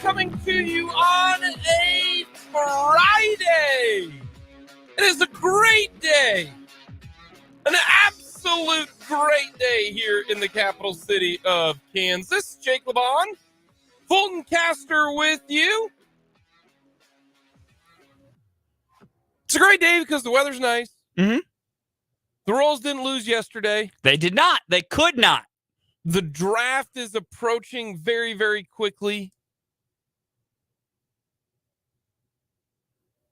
coming to you on a Friday. It is a great day. An absolute great day here in the capital city of Kansas. Jake LeBon, Fulton Caster with you. It's a great day because the weather's nice. Mm-hmm. The Royals didn't lose yesterday. They did not. They could not. The draft is approaching very, very quickly.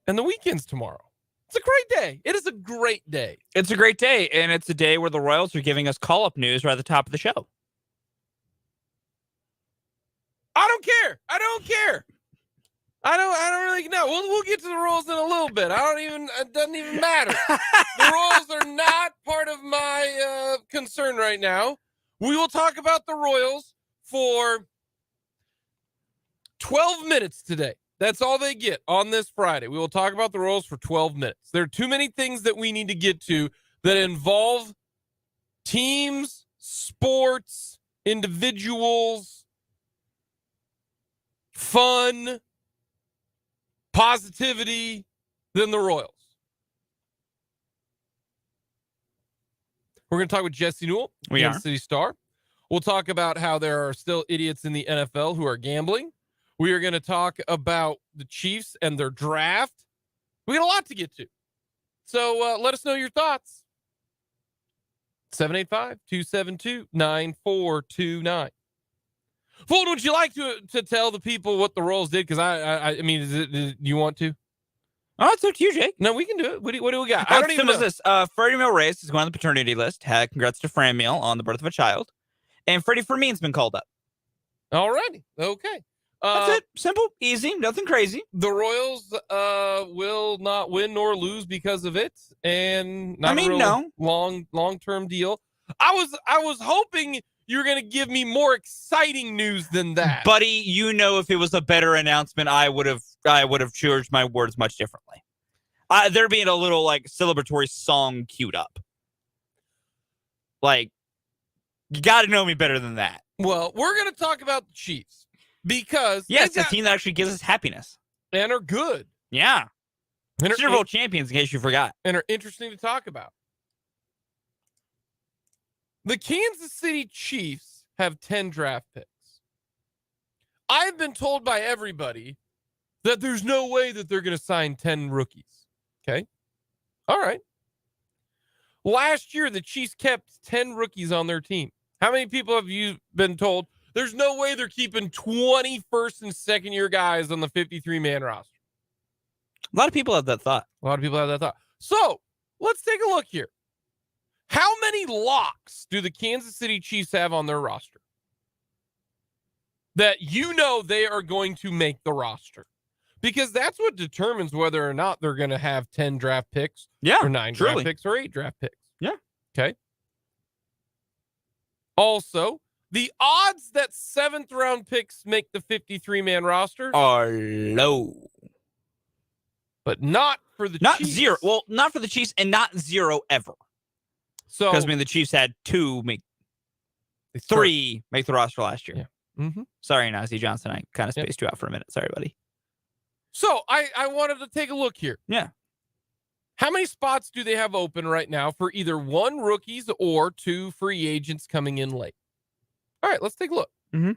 And the weekend's tomorrow. It's a great day. It is a great day. It's a great day, and it's a day where the Royals are giving us call-up news right at the top of the show. I don't care. I don't really know. We'll get to the Royals in a little bit. It doesn't even matter. The Royals are not part of my concern right now. We will talk about the Royals for 12 minutes today. That's all they get on this Friday. We will talk about the Royals for 12 minutes. There are too many things that we need to get to that involve teams, sports, individuals, fun, positivity than the Royals. We're going to talk with Jesse Newell, Kansas City Star. We'll talk about how there are still idiots in the NFL who are gambling. We are going to talk about the Chiefs and their draft. We got a lot to get to. So let us know your thoughts. 785-272-9429. Fulton, would you like to tell the people what the Royals did? Because I mean, do you want to? Oh, it's up to you, Jake. No, we can do it. What do we got? I don't even know. This. Freddie Milreyes is going on the paternity list. Congrats to Fran Mill on the birth of a child. And Freddie Fermin's been called up. All righty. Okay. That's it. Simple, easy, nothing crazy. The Royals will not win nor lose because of it, and not long-term deal. I was hoping you were going to give me more exciting news than that, buddy. You know, if it was a better announcement, I would have chosen my words much differently. There being a little like celebratory song queued up. Like, you got to know me better than that. Well, we're going to talk about the Chiefs. Because yes, a team that actually gives us happiness and are good. Yeah, Super Bowl champions, in case you forgot, and are interesting to talk about. The Kansas City Chiefs have 10 draft picks. I've been told by everybody that there's no way that they're going to sign 10 rookies. Okay, all right. Last year, the Chiefs kept 10 rookies on their team. How many people have you been told? There's no way they're keeping 21st and second year guys on the 53-man roster. A lot of people have that thought. So let's take a look here. How many locks do the Kansas City Chiefs have on their roster that you know they are going to make the roster? Because that's what determines whether or not they're going to have 10 draft picks, or 9 draft picks, or 8 draft picks. Yeah. Okay. Also, the odds that 7th round picks make the 53-man roster are low. But not for the Chiefs. Not zero. Well, not for the Chiefs and not zero ever. So, because, I mean, the Chiefs had 3 make the roster last year. Yeah. Mm-hmm. Sorry, Najee Johnson. I kind of spaced you out for a minute. Sorry, buddy. So, I wanted to take a look here. Yeah. How many spots do they have open right now for either 1 rookies or 2 free agents coming in late? All right, let's take a look. Mm-hmm.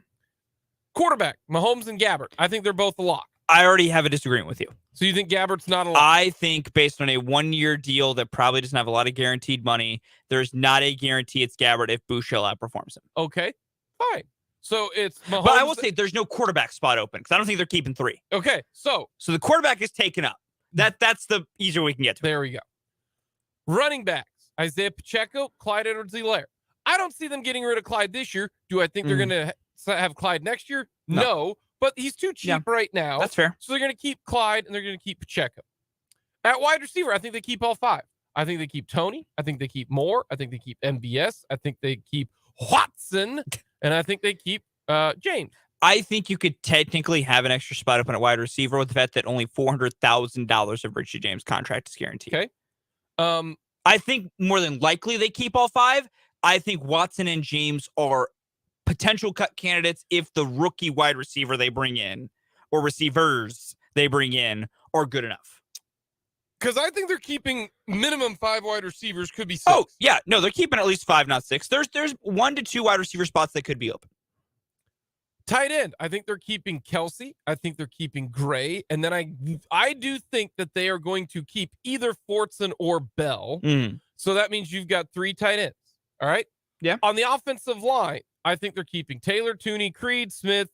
Quarterback, Mahomes and Gabbert. I think they're both a lock. I already have a disagreement with you. So you think Gabbert's not a lock? I think based on a 1-year deal that probably doesn't have a lot of guaranteed money, there's not a guarantee it's Gabbert if Bouchel outperforms him. Okay, fine. So it's Mahomes. But I will say there's no quarterback spot open because I don't think they're keeping 3. Okay, so the quarterback is taken up. That's the easier we can get to. There we go. Running backs, Isaiah Pacheco, Clyde Edwards-Helaire. I don't see them getting rid of Clyde this year. Do I think they're going to have Clyde next year? No, but he's too cheap right now. That's fair. So they're going to keep Clyde and they're going to keep Pacheco. At wide receiver, I think they keep all 5. I think they keep Tony. I think they keep Moore. I think they keep MBS. I think they keep Watson. And I think they keep James. I think you could technically have an extra spot open at wide receiver with the fact that only $400,000 of Richie James' contract is guaranteed. Okay. I think more than likely they keep all 5. I think Watson and James are potential cut candidates if the rookie wide receiver they bring in or receivers they bring in are good enough. Because I think they're keeping minimum 5 wide receivers, could be 6. Oh, yeah. No, they're keeping at least 5, not 6. There's 1 to 2 wide receiver spots that could be open. Tight end, I think they're keeping Kelsey. I think they're keeping Gray. And then I do think that they are going to keep either Fortson or Bell. So that means you've got 3 tight ends. All right? Yeah. On the offensive line, I think they're keeping Taylor, Tooney, Creed, Smith,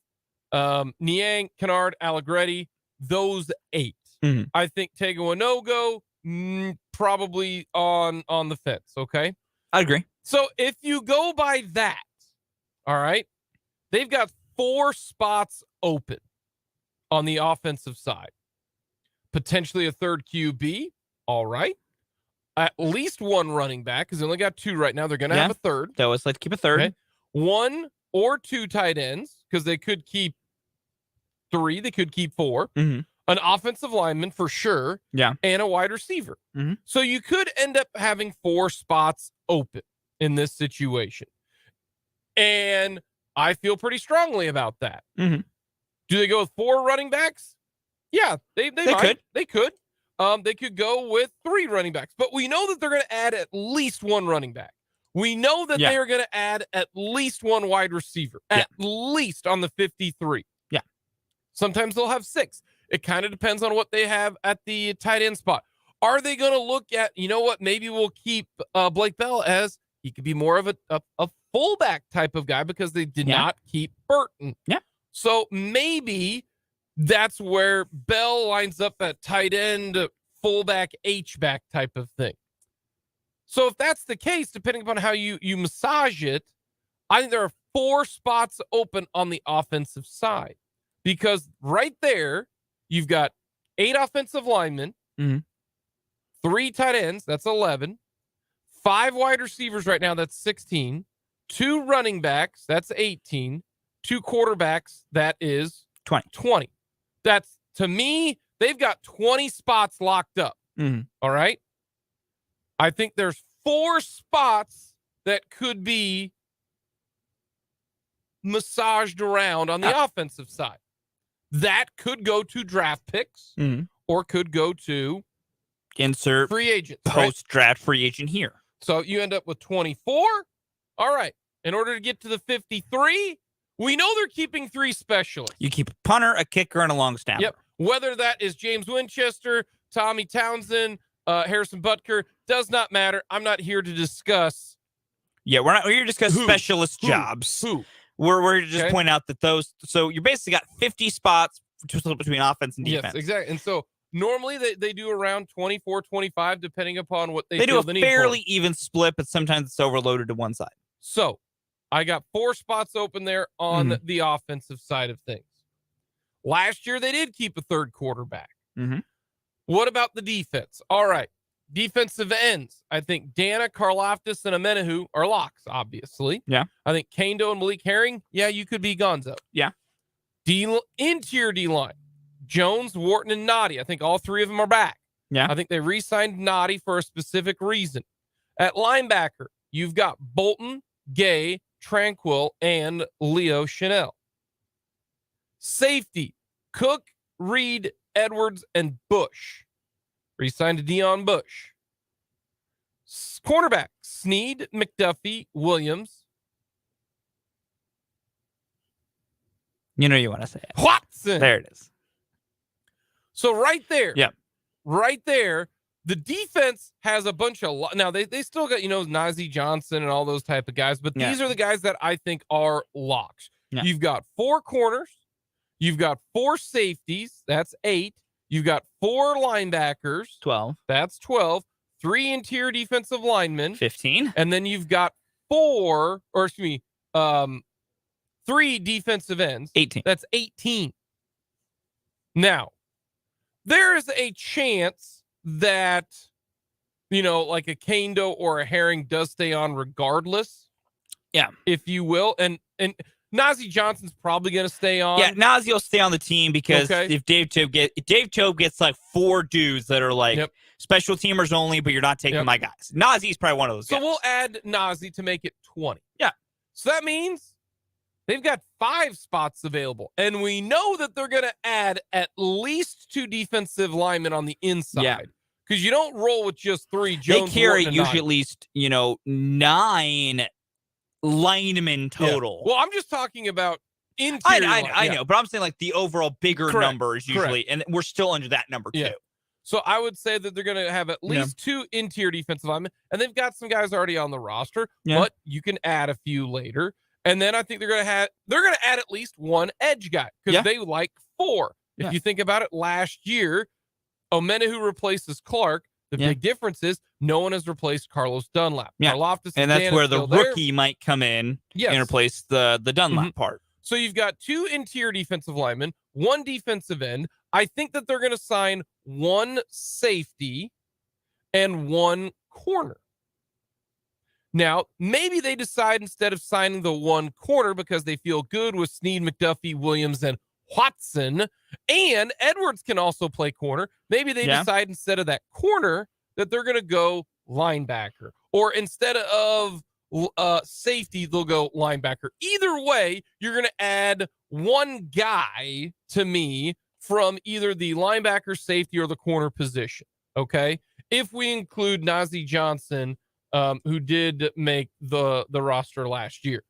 Niang, Kennard, Allegretti, those 8. I think Tagovailoa probably on the fence, okay? I agree. So if you go by that, all right, they've got 4 spots open on the offensive side. Potentially a third QB, all right. At least 1 running back, because they only got 2 right now. They're going to have a third. They always like to keep a third. Okay. 1 or 2 tight ends, because they could keep 3. They could keep 4. An offensive lineman for sure. Yeah. And a wide receiver. So you could end up having 4 spots open in this situation. And I feel pretty strongly about that. Do they go with 4 running backs? Yeah, they might. Could. They could. They could go with 3 running backs. But we know that they're going to add at least 1 running back. We know that they are going to add at least 1 wide receiver. At least on the 53. Yeah. Sometimes they'll have 6. It kind of depends on what they have at the tight end spot. Are they going to look at, you know what, maybe we'll keep Blake Bell as he could be more of a fullback type of guy because they did not keep Burton. Yeah. So maybe that's where Bell lines up at tight end, fullback, H-back type of thing. So if that's the case, depending upon how you massage it, I think there are 4 spots open on the offensive side. Because right there, you've got 8 offensive linemen, 3 tight ends, that's 11, 5 wide receivers right now, that's 16, 2 running backs, that's 18, 2 quarterbacks, that is 20. That's, to me, they've got 20 spots locked up. All right? I think there's 4 spots that could be massaged around on the offensive side. That could go to draft picks or could go to insert free agents. Post-draft free agent here. So you end up with 24. All right. In order to get to the 53, we know they're keeping 3 specialists. You keep a punter, a kicker, and a long snapper. Yep. Whether that is James Winchester, Tommy Townsend, Harrison Butker, does not matter. I'm not here to discuss. Yeah, we're here to discuss specialist jobs. We're just point out that those. So you basically got 50 spots to split between offense and defense. Yes, exactly. And so normally they do around 24, 25, depending upon what they do feel a fairly even split, but sometimes it's overloaded to one side. So I got 4 spots open there on the offensive side of things. Last year, they did keep a third quarterback. What about the defense? All right. Defensive ends. I think Dana, Karlaftis, and Amenahu are locks, obviously. Yeah. I think Kando and Malik Herring, you could be Gonzo. Yeah. Interior D-line. Jones, Wharton, and Noddy. I think all 3 of them are back. Yeah. I think they re-signed Noddy for a specific reason. At linebacker, you've got Bolton, Gay, Tranquil, and Leo Chanel. Safety, Cook, Reed, Edwards, and Bush. Re-signed to Deion Bush. Cornerback, Snead, McDuffie, Williams. You know you want to say it. Watson. There it is. So right there. Yeah. Right there, the defense has a bunch of... Now, they still got, Najee Johnson and all those type of guys, but these are the guys that I think are locks. Yeah. You've got 4 corners. You've got 4 safeties. That's 8. You've got 4 linebackers. 12. That's 12. 3 interior defensive linemen. 15. And then you've got 3 defensive ends. 18. That's 18. Now, there is a chance that, like a Kando or a Herring does stay on regardless. Yeah. If you will. And Najee Johnson's probably going to stay on. Yeah, Najee will stay on the team because if Dave Tobe gets like 4 dudes that are like special teamers only, but you're not taking my guys. Nazee's probably one of those guys. So we'll add Najee to make it 20. Yeah. So that means They've got 5 spots available, and we know that they're going to add at least 2 defensive linemen on the inside because you don't roll with just 3. Jones, they carry Wharton, and usually Nani. at least 9 linemen total. Well, I'm just talking about interior. I know, but I'm saying like the overall bigger number is usually, and we're still under that number too. So I would say that they're going to have at least 2 interior defensive linemen, and they've got some guys already on the roster, but you can add a few later. And then I think they're going to add at least 1 edge guy because they like 4. If you think about it, last year, Omenihu replaces Clark. The big difference is no one has replaced Carlos Dunlap. And that's where the rookie might come in and replace the Dunlap part. So you've got 2 interior defensive linemen, 1 defensive end. I think that they're going to sign 1 safety and 1 corner. Now, maybe they decide instead of signing the 1 corner because they feel good with Snead, McDuffie, Williams, and Watson, and Edwards can also play corner. Maybe they decide instead of that corner that they're going to go linebacker, or instead of safety, they'll go linebacker. Either way, you're going to add 1 guy to me from either the linebacker, safety, or the corner position. Okay. If we include Najee Johnson, who did make the roster last year.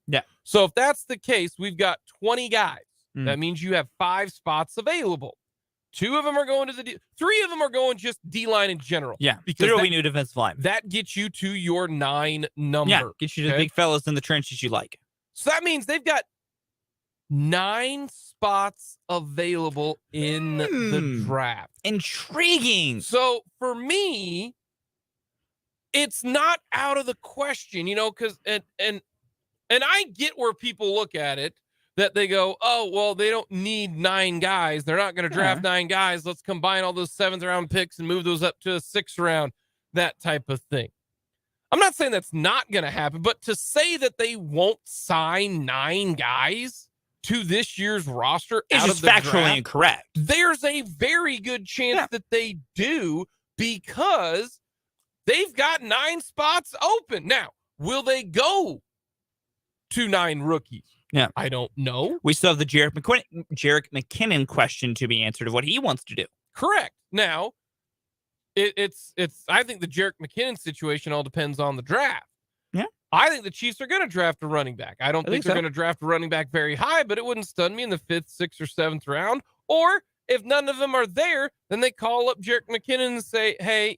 So if that's the case, we've got 20 guys. That means you have 5 spots available. 2 of them are going to the 3 of them are going just D-line in general. Because there will be new defensive line. That gets you to your 9 number. Gets you to the big fellas in the trenches you like. So that means they've got 9 spots available in the draft. Intriguing. So for me, it's not out of the question, because and I get where people look at it that they go, oh, well, they don't need 9 guys. They're not going to draft 9 guys. Let's combine all those 7th round picks and move those up to a 6th round, that type of thing. I'm not saying that's not going to happen, but to say that they won't sign 9 guys to this year's roster is just factually incorrect. There's a very good chance that they do because they've got 9 spots open. Now, will they go to 9 rookies? I don't know. We still have the Jerick McKinnon question to be answered of what he wants to do. Correct. Now, it's. I think the Jerick McKinnon situation all depends on the draft. I think the Chiefs are going to draft a running back. I don't think they're going to draft a running back very high, but it wouldn't stun me in the 5th, 6th, or 7th round. Or if none of them are there, then they call up Jerick McKinnon and say, hey,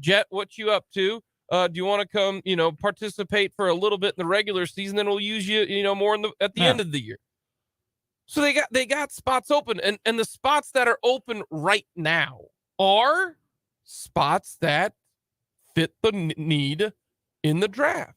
Jet, what you up to? Do you want to come, participate for a little bit in the regular season? Then we'll use you, more at the end of the year. So they got spots open, and the spots that are open right now are spots that fit the need in the draft.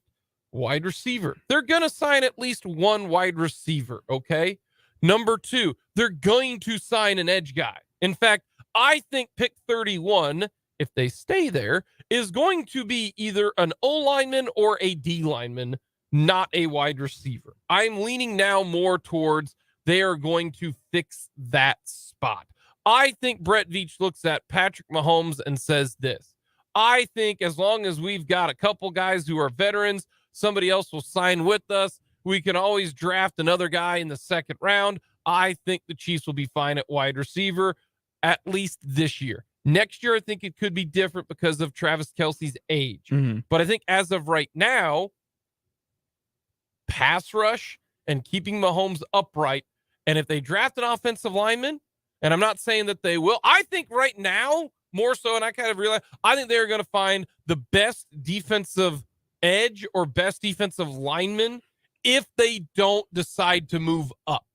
Wide receiver. They're going to sign at least 1 wide receiver. Okay. Number 2, they're going to sign an edge guy. In fact, I think pick 31, if they stay there, is going to be either an O lineman or a D lineman, not a wide receiver. I'm leaning now more towards they are going to fix that spot. I think Brett Veach looks at Patrick Mahomes and says this. I think as long as we've got a couple guys who are veterans, somebody else will sign with us. We can always draft another guy in the 2nd round. I think the Chiefs will be fine at wide receiver, at least this year. Next year, I think it could be different because of Travis Kelce's age. But I think as of right now, pass rush and keeping Mahomes upright, and if they draft an offensive lineman, and I'm not saying that they will, I think right now, more so, and I kind of realize, I think they're going to find the best defensive edge or best defensive lineman if they don't decide to move up.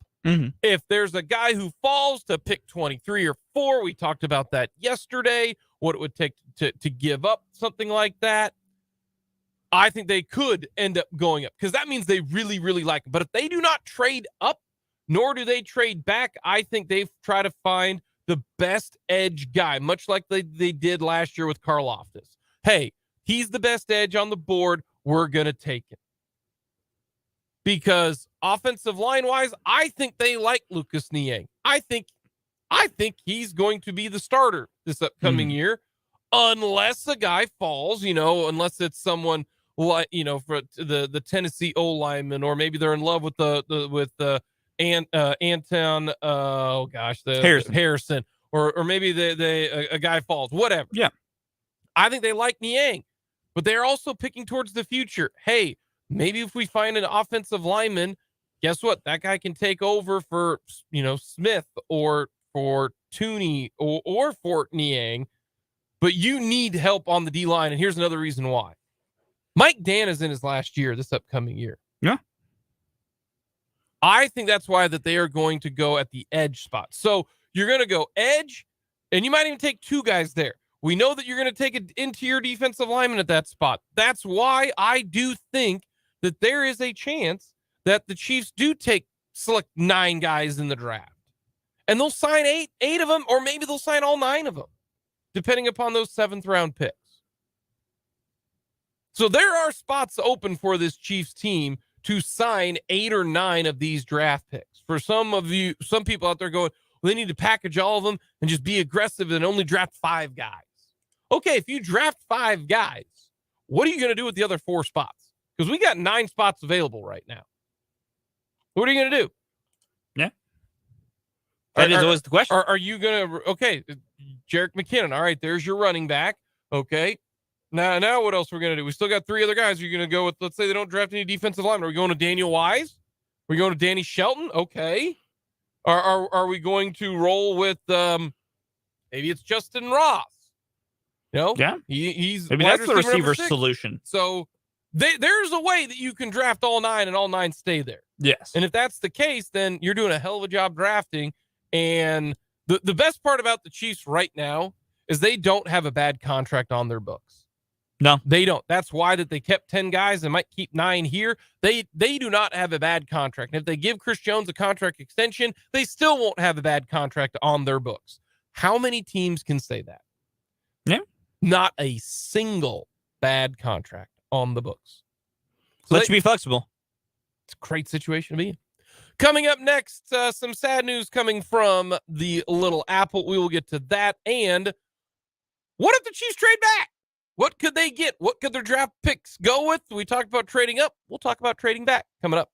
If there's a guy who falls to pick 23 or 4, we talked about that yesterday, what it would take to give up something like that. I think they could end up going up because that means they really, really like him. But if they do not trade up, nor do they trade back, I think they try to find the best edge guy, much like they did last year with Karlaftis. Hey, he's the best edge on the board. We're going to take him. Because offensive line wise, I think they like Lucas Niang. I think he's going to be the starter this upcoming year, unless a guy falls, unless it's someone for the Tennessee O lineman, or maybe they're in love with the Anton, the Harrison, or maybe a guy falls, whatever. Yeah. I think they like Niang, but they're also picking towards the future. Hey, maybe if we find an offensive lineman, guess what? That guy can take over for, Smith, or for Tooney, or for Niang, but you need help on the D line. And here's another reason why. Mike Dan is in his last year, this upcoming year. Yeah. I think that's why that they are going to go at the edge spot. So you're going to go edge, and you might even take two guys there. We know that you're going to take an interior defensive lineman at that spot. That's why I do think that there is a chance that the Chiefs do select 9 guys in the draft. And they'll sign eight of them, or maybe they'll sign all 9 of them, depending upon those 7th round picks. So there are spots open for this Chiefs team to sign 8 or 9 of these draft picks. For some people out there going, well, they need to package all of them and just be aggressive and only draft 5 guys. Okay, if you draft 5 guys, what are you going to do with the other 4 spots? Because we got 9 spots available right now. What are you going to do? Yeah. That is always the question. Are you going to, okay, Jerick McKinnon, all right, there's your running back. Okay. Now what else we're going to do? We still got 3 other guys. You're going to go with, let's say they don't draft any defensive linemen. Are we going to Daniel Wise? Are we going to Danny Shelton? Okay. Are we going to roll with, maybe it's Justin Ross? Yeah. He's maybe that's the receiver solution. So there's a way that you can draft all 9 and all 9 stay there. Yes. And if that's the case, then you're doing a hell of a job drafting. And the best part about the Chiefs right now is they don't have a bad contract on their books. No, they don't. That's why that they kept 10 guys and might keep 9 here. They do not have a bad contract. And if they give Chris Jones a contract extension, they still won't have a bad contract on their books. How many teams can say that? Yeah. Not a single bad contract on the books. So let's be flexible. It's a great situation to be in. Coming up next, some sad news coming from the Little Apple. We will get to that. And what if the Chiefs trade back? What could they get? What could their draft picks go with? We talked about trading up. We'll talk about trading back coming up.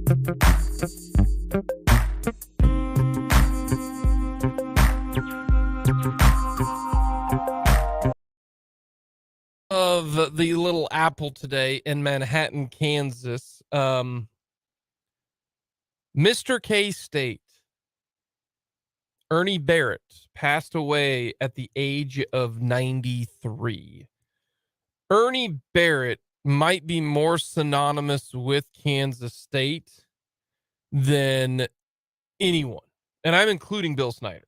Of the Little Apple today in Manhattan, Kansas. Mr. K-State, Ernie Barrett, passed away at the age of 93. Ernie Barrett might be more synonymous with Kansas State than anyone, and I'm including Bill Snyder.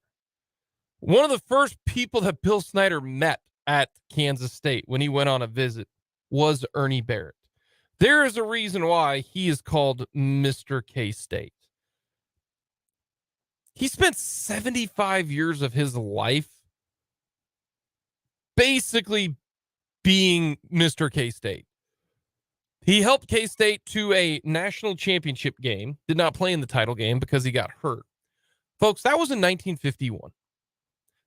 One of the first people that Bill Snyder met at Kansas State when he went on a visit was Ernie Barrett. There is a reason why he is called Mr. K-State. He spent 75 years of his life basically being Mr. K-State. He helped K-State to a national championship game, did not play in the title game because he got hurt. Folks, that was in 1951.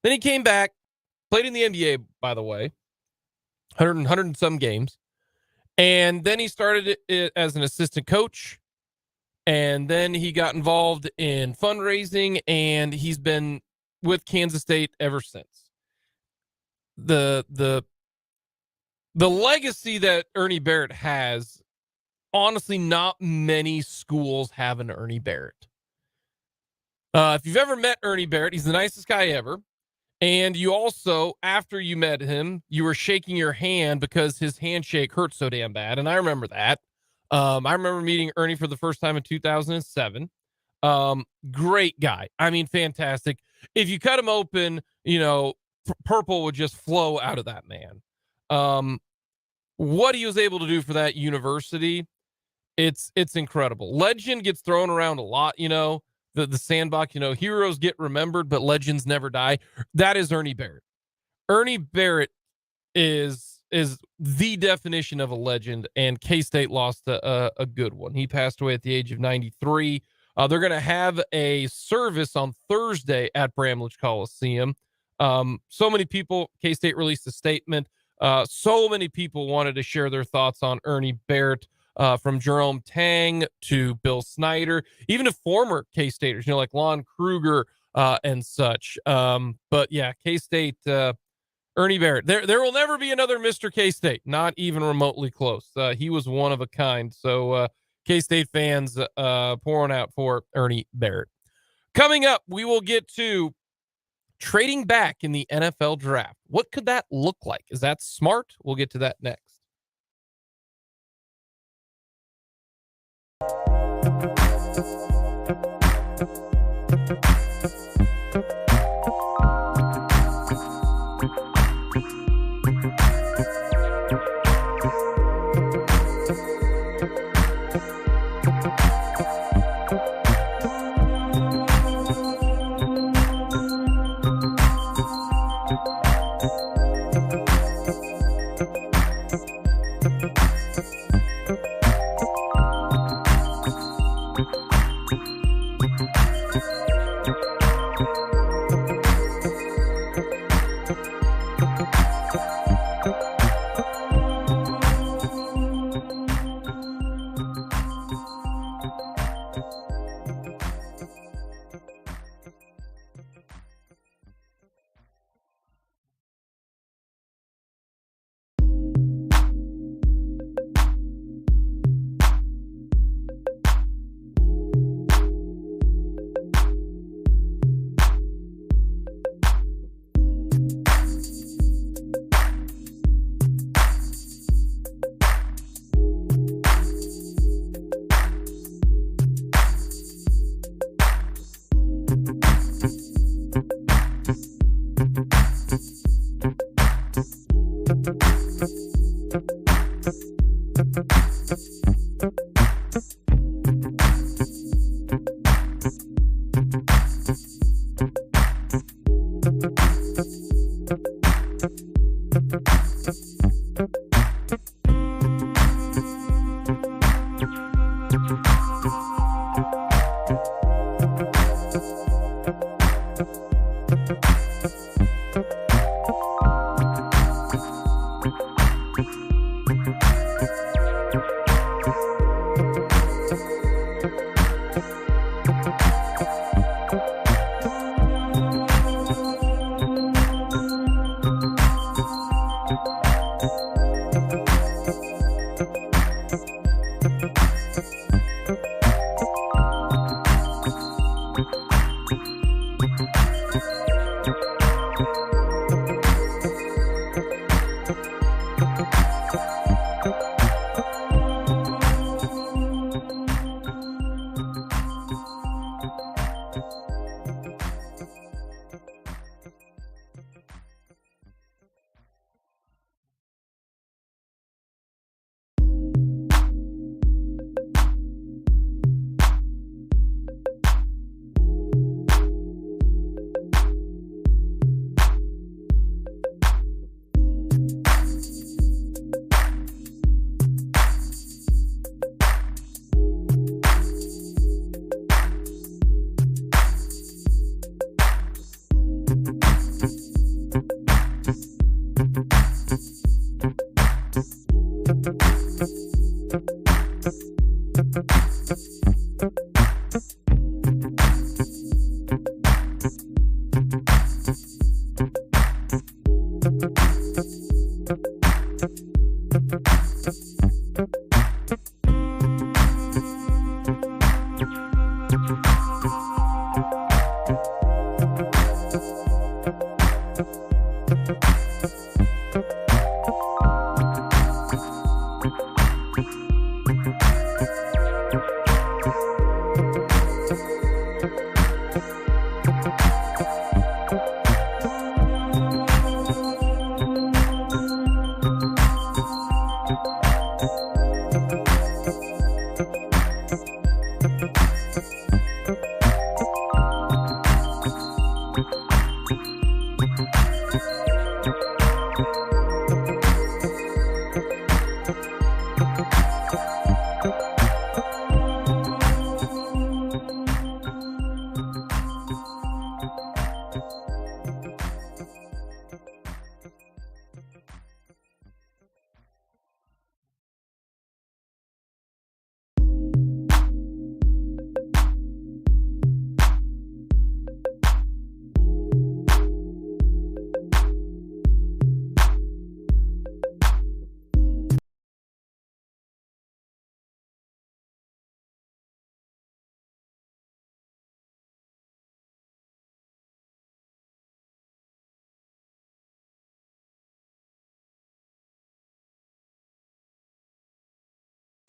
Then he came back, played in the NBA, by the way, 100 and some games. And then he started it as an assistant coach. And then he got involved in fundraising, and he's been with Kansas State ever since. The legacy that Ernie Barrett has, honestly, not many schools have an Ernie Barrett. If you've ever met Ernie Barrett, he's the nicest guy ever. And you also, after you met him, you were shaking your hand because his handshake hurt so damn bad. And I remember that. I remember meeting Ernie for the first time in 2007. Great guy. I mean, fantastic. If you cut him open, purple would just flow out of that man. What he was able to do for that university, it's incredible. Legend gets thrown around a lot, the sandbox, heroes get remembered, but legends never die. That is Ernie Barrett. Ernie Barrett is the definition of a legend, and K-State lost a good one. He passed away at the age of 93. They're going to have a service on Thursday at Bramlage Coliseum. So many people, K-State released a statement. So many people wanted to share their thoughts on Ernie Barrett, from Jerome Tang to Bill Snyder, even to former K-Staters, like Lon Kruger and such. But yeah, K-State, Ernie Barrett. There will never be another Mr. K-State, not even remotely close. He was one of a kind. So K-State fans pouring out for Ernie Barrett. Coming up, we will get to trading back in the NFL draft. What could that look like? Is that smart? We'll get to that next.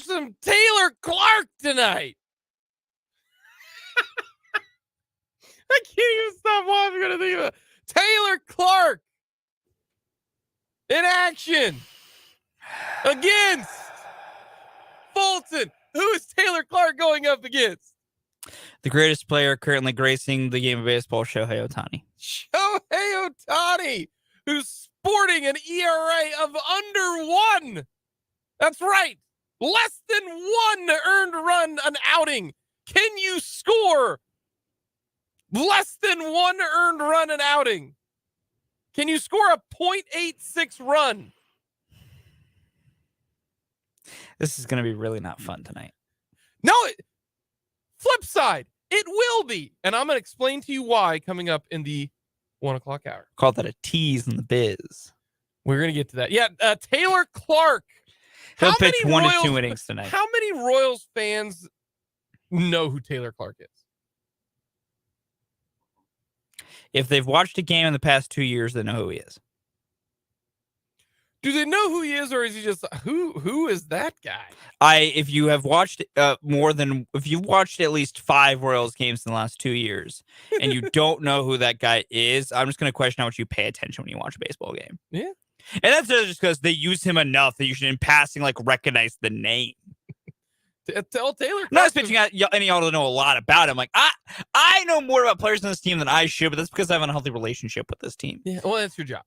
Some Taylor Clark tonight. I can't even stop what I'm going to think of it. Taylor Clark in action against Fulton. Who is Taylor Clark going up against? The greatest player currently gracing the game of baseball, Shohei Ohtani. Shohei Ohtani, who's sporting an ERA of under 1. That's right. Less than 1 earned run an outing. Can you score less than 1 earned run an outing? Can you score a .86 run? This is going to be really not fun tonight. No, flip side, it will be. And I'm going to explain to you why coming up in the 1 o'clock hour. Call that a tease in the biz. We're going to get to that. Yeah, Taylor Clark. He'll pitch 1 to 2 innings tonight. How many Royals fans know who Taylor Clark is? If they've watched a game in the past 2 years, they know who he is. Do they know who he is, or is he just who is that guy? If you have watched if you've watched at least 5 Royals games in the last 2 years and you don't know who that guy is, I'm just going to question how much you pay attention when you watch a baseball game. Yeah. And that's just because they use him enough that you should, in passing, like, recognize the name. Tell Taylor. I'm not expecting any of y'all to know a lot about him. Like, I know more about players on this team than I should, but that's because I have an unhealthy relationship with this team. Yeah, well, that's your job.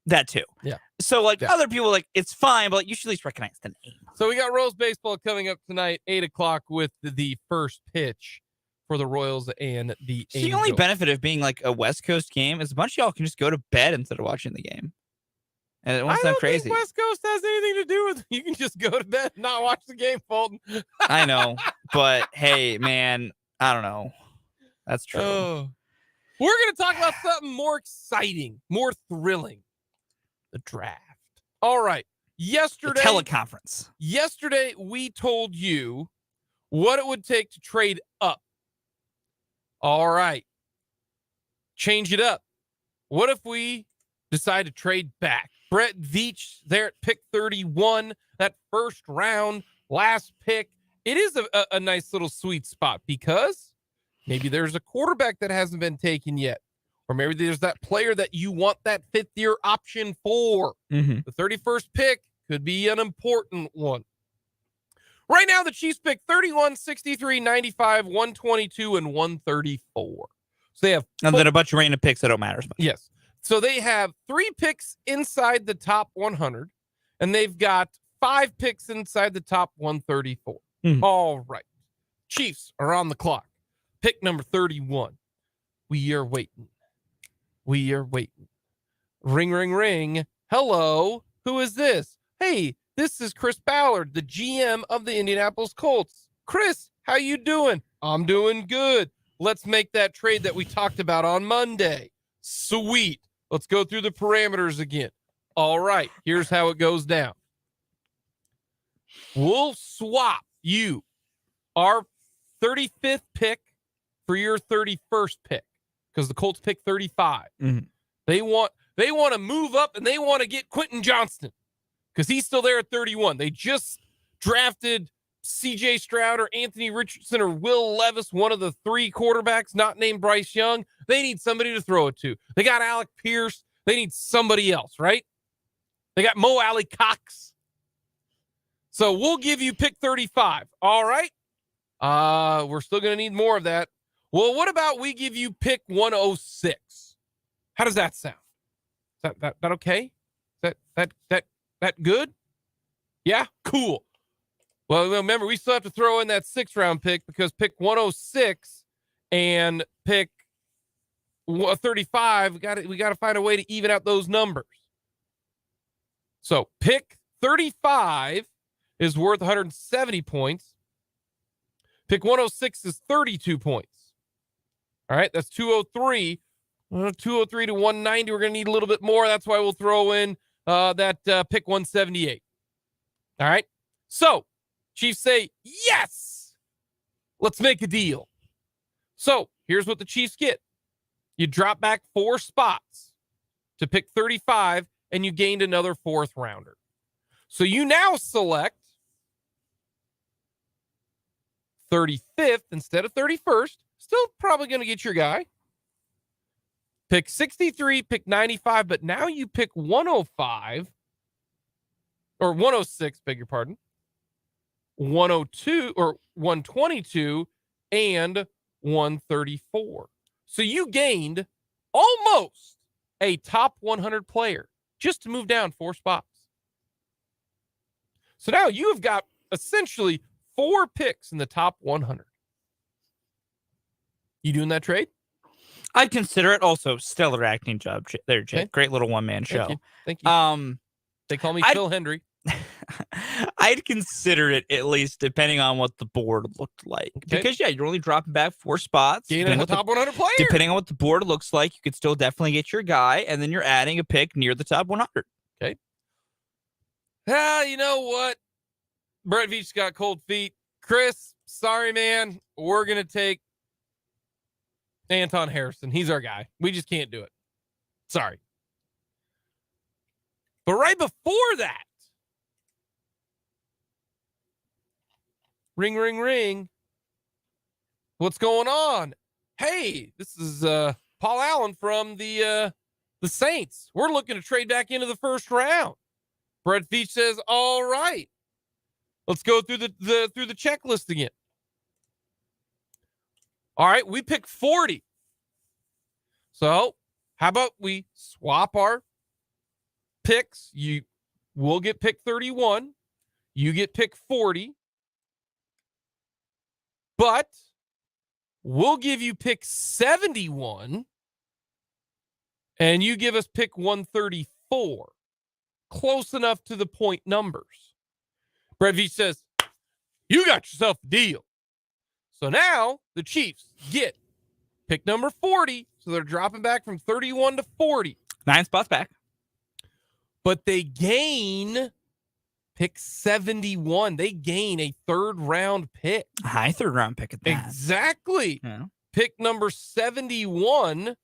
That too. Yeah. So, like, other people, like, it's fine, but you should at least recognize the name. So we got Royals baseball coming up tonight, 8 o'clock, with the first pitch for the Royals and the Angels. The only benefit of being, like, a West Coast game is a bunch of y'all can just go to bed instead of watching the game. And it won't sound crazy. Think West Coast has anything to do with it. You can just go to bed and not watch the game, Fulton. I know, but hey, man, I don't know. That's true. We're going to talk about something more exciting, more thrilling. The draft. All right. The teleconference. Yesterday, we told you what it would take to trade up. All right. Change it up. What if we decide to trade back? Brett Veach there at pick 31, that first round, last pick. It is a nice little sweet spot because maybe there's a quarterback that hasn't been taken yet. Or maybe there's that player that you want that fifth-year option for. Mm-hmm. The 31st pick could be an important one. Right now, the Chiefs pick 31, 63, 95, 122, and 134. So they have... And then a bunch of random picks that don't matter as much. Yes. So they have 3 picks inside the top 100, and they've got 5 picks inside the top 134. Mm-hmm. All right. Chiefs are on the clock. Pick number 31. We are waiting. We are waiting. Ring, ring, ring. Hello. Who is this? Hey, this is Chris Ballard, the GM of the Indianapolis Colts. Chris, how you doing? I'm doing good. Let's make that trade that we talked about on Monday. Sweet. Let's go through the parameters again. All right. Here's how it goes down. We'll swap you our 35th pick for your 31st pick because the Colts pick 35. Mm-hmm. They want to move up and they want to get Quentin Johnston because he's still there at 31. They just drafted C.J. Stroud or Anthony Richardson or Will Levis, one of the 3 quarterbacks not named Bryce Young. They need somebody to throw it to. They got Alec Pierce. They need somebody else, right? They got Mo Alley Cox. So we'll give you pick 35. All right. We're still going to need more of that. Well, what about we give you pick 106? How does that sound? Is that okay? Is that good? Yeah, cool. Well, remember, we still have to throw in that 6th round pick because pick 106 and pick 35, we got to find a way to even out those numbers. So pick 35 is worth 170 points. Pick 106 is 32 points. All right, that's 203. 203 to 190. We're going to need a little bit more. That's why we'll throw in that pick 178. All right. So Chiefs say, yes, let's make a deal. So here's what the Chiefs get. You drop back 4 spots to pick 35, and you gained another 4th rounder. So you now select 35th instead of 31st. Still probably going to get your guy. Pick 63, pick 95, but now you pick 105, or 106, beg your pardon, 102, or 122, and 134. So you gained almost a top 100 player just to move down 4 spots. So now you have got essentially 4 picks in the top 100. You doing that trade? I'd consider it. Also, stellar acting job there, Jake. Okay. Great little one-man show. Thank you. They call me Phil Hendry. I'd consider it, at least depending on what the board looked like. Okay. Because, yeah, you're only dropping back 4 spots. Gaining a top 100 player. Depending on what the board looks like, you could still definitely get your guy, and then you're adding a pick near the top 100. Okay. You know what? Brett Veach got cold feet. Chris, sorry, man. We're going to take Anton Harrison. He's our guy. We just can't do it. Sorry. But right before that, ring, ring, ring. What's going on? Hey, this is Paul Allen from the Saints. We're looking to trade back into the 1st round. Brett Veach says, all right. Let's go through the checklist again. All right, we pick 40. So how about we swap our picks? We'll get pick 31. You get pick 40. But we'll give you pick 71. And you give us pick 134. Close enough to the point numbers. Brett Veach says, you got yourself a deal. So now the Chiefs get pick number 40. So they're dropping back from 31 to 40. 9 spots back. But they gain Pick 71. They gain a third-round pick. High third-round pick at that. Exactly. Yeah. Pick number 71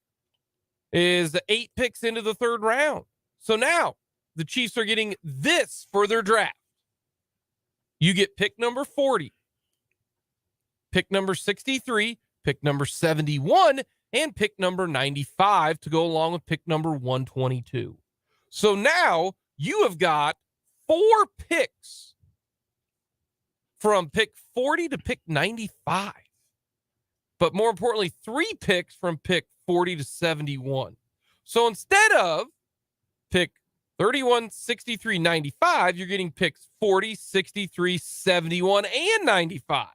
is 8 picks into the third round. So now the Chiefs are getting this for their draft. You get pick number 40, pick number 63, pick number 71, and pick number 95 to go along with pick number 122. So now you have got 4 picks from pick 40 to pick 95. But more importantly, 3 picks from pick 40 to 71. So instead of pick 31, 63, 95, you're getting picks 40, 63, 71, and 95.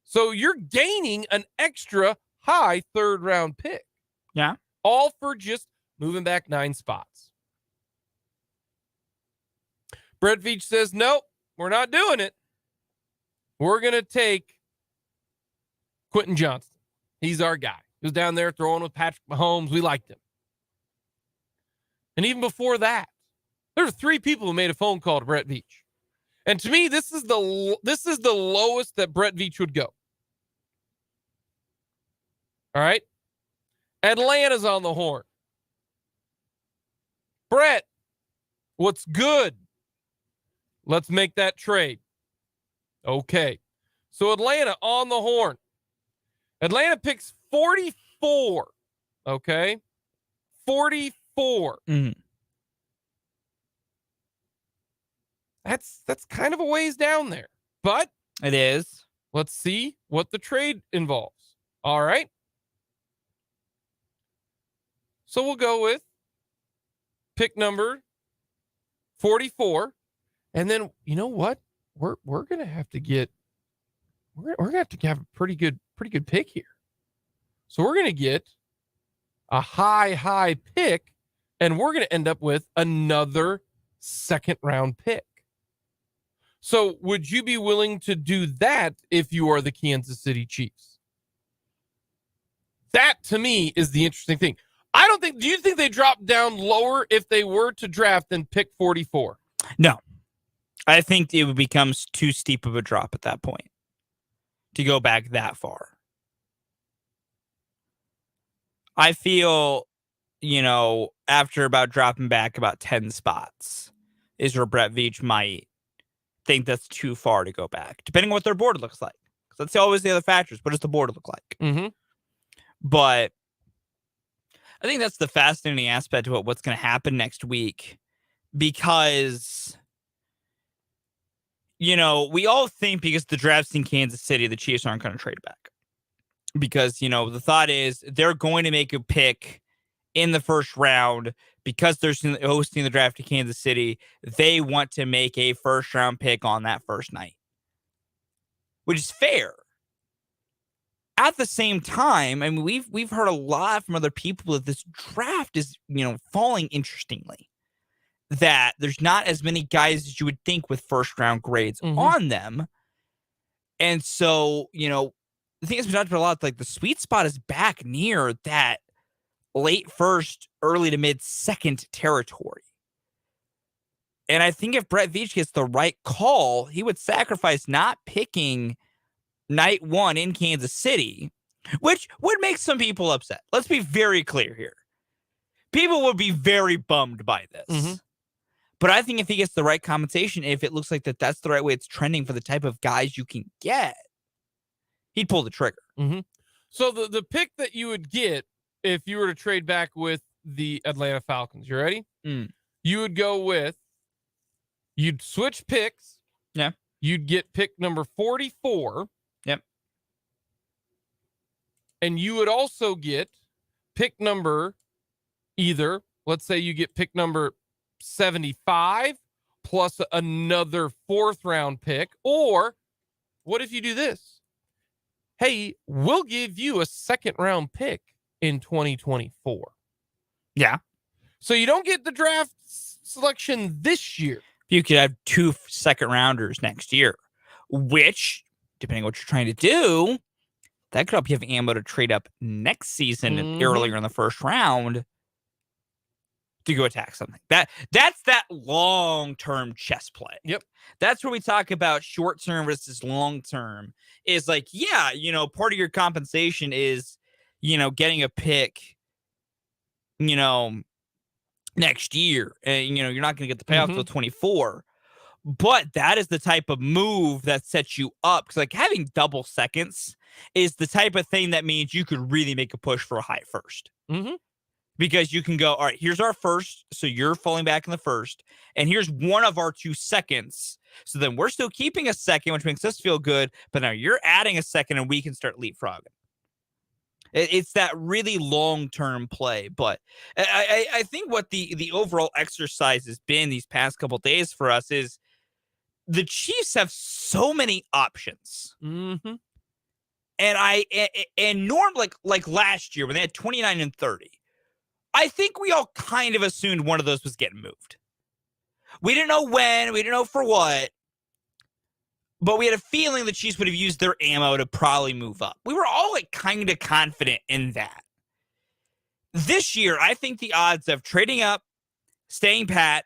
So you're gaining an extra high third round pick. Yeah. All for just moving back 9 spots. Brett Veach says, nope, we're not doing it. We're going to take Quentin Johnston. He's our guy. He was down there throwing with Patrick Mahomes. We liked him. And even before that, there were 3 people who made a phone call to Brett Veach. And to me, this is the lowest that Brett Veach would go. All right? Atlanta's on the horn. Brett, what's good? Let's make that trade. Okay. So Atlanta on the horn. Atlanta picks 44. Okay? 44. Mm-hmm. That's kind of a ways down there. But it is. Let's see what the trade involves. All right. So we'll go with pick number 44. And then, you know what? We're going to have to get we're going to have a pretty good pick here. So we're going to get a high pick, and we're going to end up with another second round pick. So would you be willing to do that if you are the Kansas City Chiefs? That to me is the interesting thing. Do you think they drop down lower if they were to draft than pick 44? No. I think it would become too steep of a drop at that point to go back that far. I feel, after about dropping back about 10 spots is where Brett Veach might think that's too far to go back, depending on what their board looks like. Because that's always the other factors. What does the board look like? Mm-hmm. But I think that's the fascinating aspect of what's going to happen next week. Because, we all think because the draft's in Kansas City, the Chiefs aren't going to trade back. Because, the thought is they're going to make a pick in the first round because they're hosting the draft to Kansas City. They want to make a first round pick on that first night, which is fair. At the same time, I mean, we've heard a lot from other people that this draft is, falling interestingly. That there's not as many guys as you would think with first round grades on them. And so, the thing has been talked about a lot, like the sweet spot is back near that late first, early to mid second territory. And I think if Brett Veach gets the right call, he would sacrifice not picking night 1 in Kansas City, which would make some people upset. Let's be very clear here. People would be very bummed by this. Mm-hmm. But I think if he gets the right compensation, if it looks like that's the right way it's trending for the type of guys you can get, he'd pull the trigger. Mm-hmm. So the pick that you would get if you were to trade back with the Atlanta Falcons, you ready? You would go with, you'd switch picks. Yeah. You'd get pick number 44. Yep. And you would also get pick number let's say you get pick number 75 plus another 4th round pick. Or what if you do this? Hey, we'll give you a 2nd round pick in 2024. Yeah. So you don't get the draft selection this year. You could have 2 second rounders next year, which, depending on what you're trying to do, that could help you have ammo to trade up next season earlier in the first round to go attack something. That's that long-term chess play. Yep. That's where we talk about short-term versus long-term. Is like, yeah, part of your compensation is, getting a pick, next year. And, you're not going to get the payoff till 24. But that is the type of move that sets you up. Because, like, having double seconds is the type of thing that means you could really make a push for a high first. Mm-hmm. Because you can go, all right, here's our first. So you're falling back in the first. And here's one of our 2 seconds. So then we're still keeping a second, which makes us feel good. But now you're adding a second and we can start leapfrogging. It's that really long-term play. But I think what the overall exercise has been these past couple days for us is the Chiefs have so many options. Mm-hmm. And Norm, like last year when they had 29 and 30, I think we all kind of assumed one of those was getting moved. We didn't know when, we didn't know for what, but we had a feeling the Chiefs would have used their ammo to probably move up. We were all like kind of confident in that. This year, I think the odds of trading up, staying pat,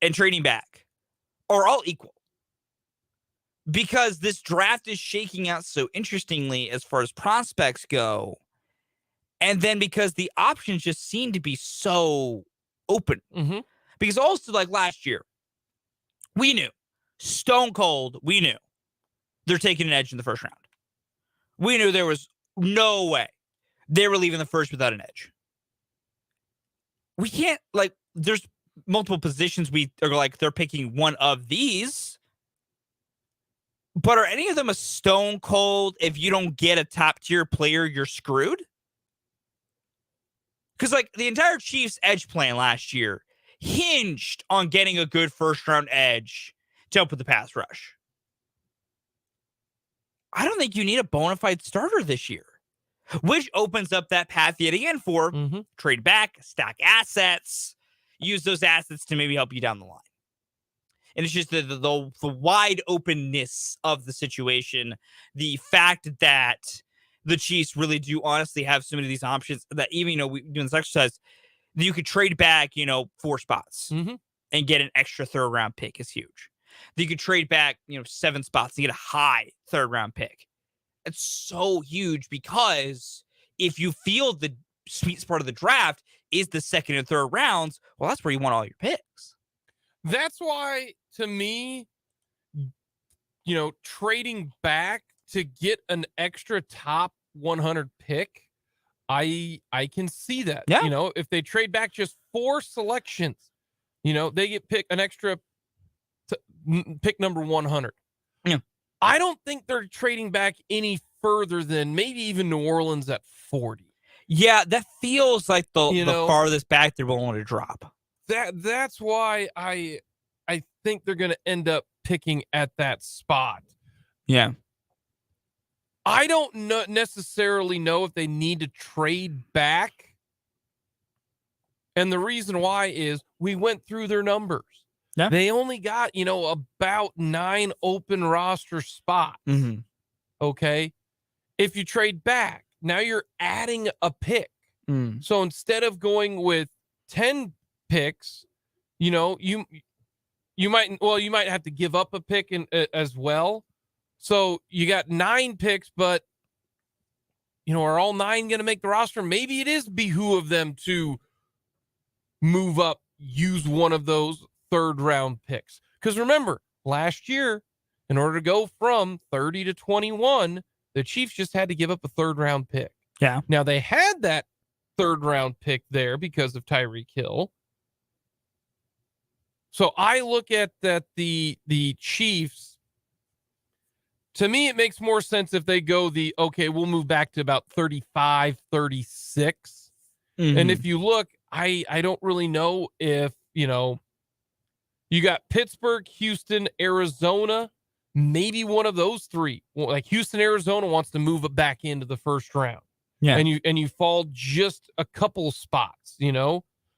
and trading back are all equal. Because this draft is shaking out so interestingly as far as prospects go. And then because the options just seem to be so open. Mm-hmm. Because also, like last year, we knew, stone cold, we knew they're taking an edge in the first round. We knew there was no way they were leaving the first without an edge. We can't, there's multiple positions we are like, they're picking one of these. But are any of them a stone cold, if you don't get a top tier player, you're screwed? Because, the entire Chiefs edge plan last year hinged on getting a good first-round edge to help with the pass rush. I don't think you need a bona fide starter this year, which opens up that path yet again for trade back, stack assets, use those assets to maybe help you down the line. And it's just the wide openness of the situation, the fact that the Chiefs really do honestly have so many of these options that even, we doing this exercise, that you could trade back, 4 spots and get an extra 3rd round pick is huge. That you could trade back, 7 spots and get a high 3rd round pick. It's so huge because if you feel the sweet spot of the draft is the 2nd and 3rd rounds, well, that's where you want all your picks. That's why, to me, trading back to get an extra top 100 pick, I can see that. Yeah. If they trade back just 4 selections, they get an extra pick number 100. Yeah. I don't think they're trading back any further than maybe even New Orleans at 40. Yeah, that feels like the farthest back they're willing to drop. That's why I think they're going to end up picking at that spot. Yeah. I don't necessarily know if they need to trade back. And the reason why is we went through their numbers. Yeah. They only got, about 9 open roster spots. Mm-hmm. Okay. If you trade back, now you're adding a pick. So instead of going with 10 picks, you might have to give up a pick as well. So you got 9 picks, but are all 9 going to make the roster? Maybe it is behoove of them to move up, use one of those 3rd round picks. Because remember, last year, in order to go from 30 to 21, the Chiefs just had to give up a 3rd round pick. Yeah. Now they had that 3rd round pick there because of Tyreek Hill. So I look at that the Chiefs, to me, it makes more sense if they go we'll move back to about 35, 36. And if you look, I don't really know if, you got Pittsburgh, Houston, Arizona, maybe one of those 3. Well, like Houston, Arizona wants to move it back into the 1st round. Yeah. And you fall just a couple spots,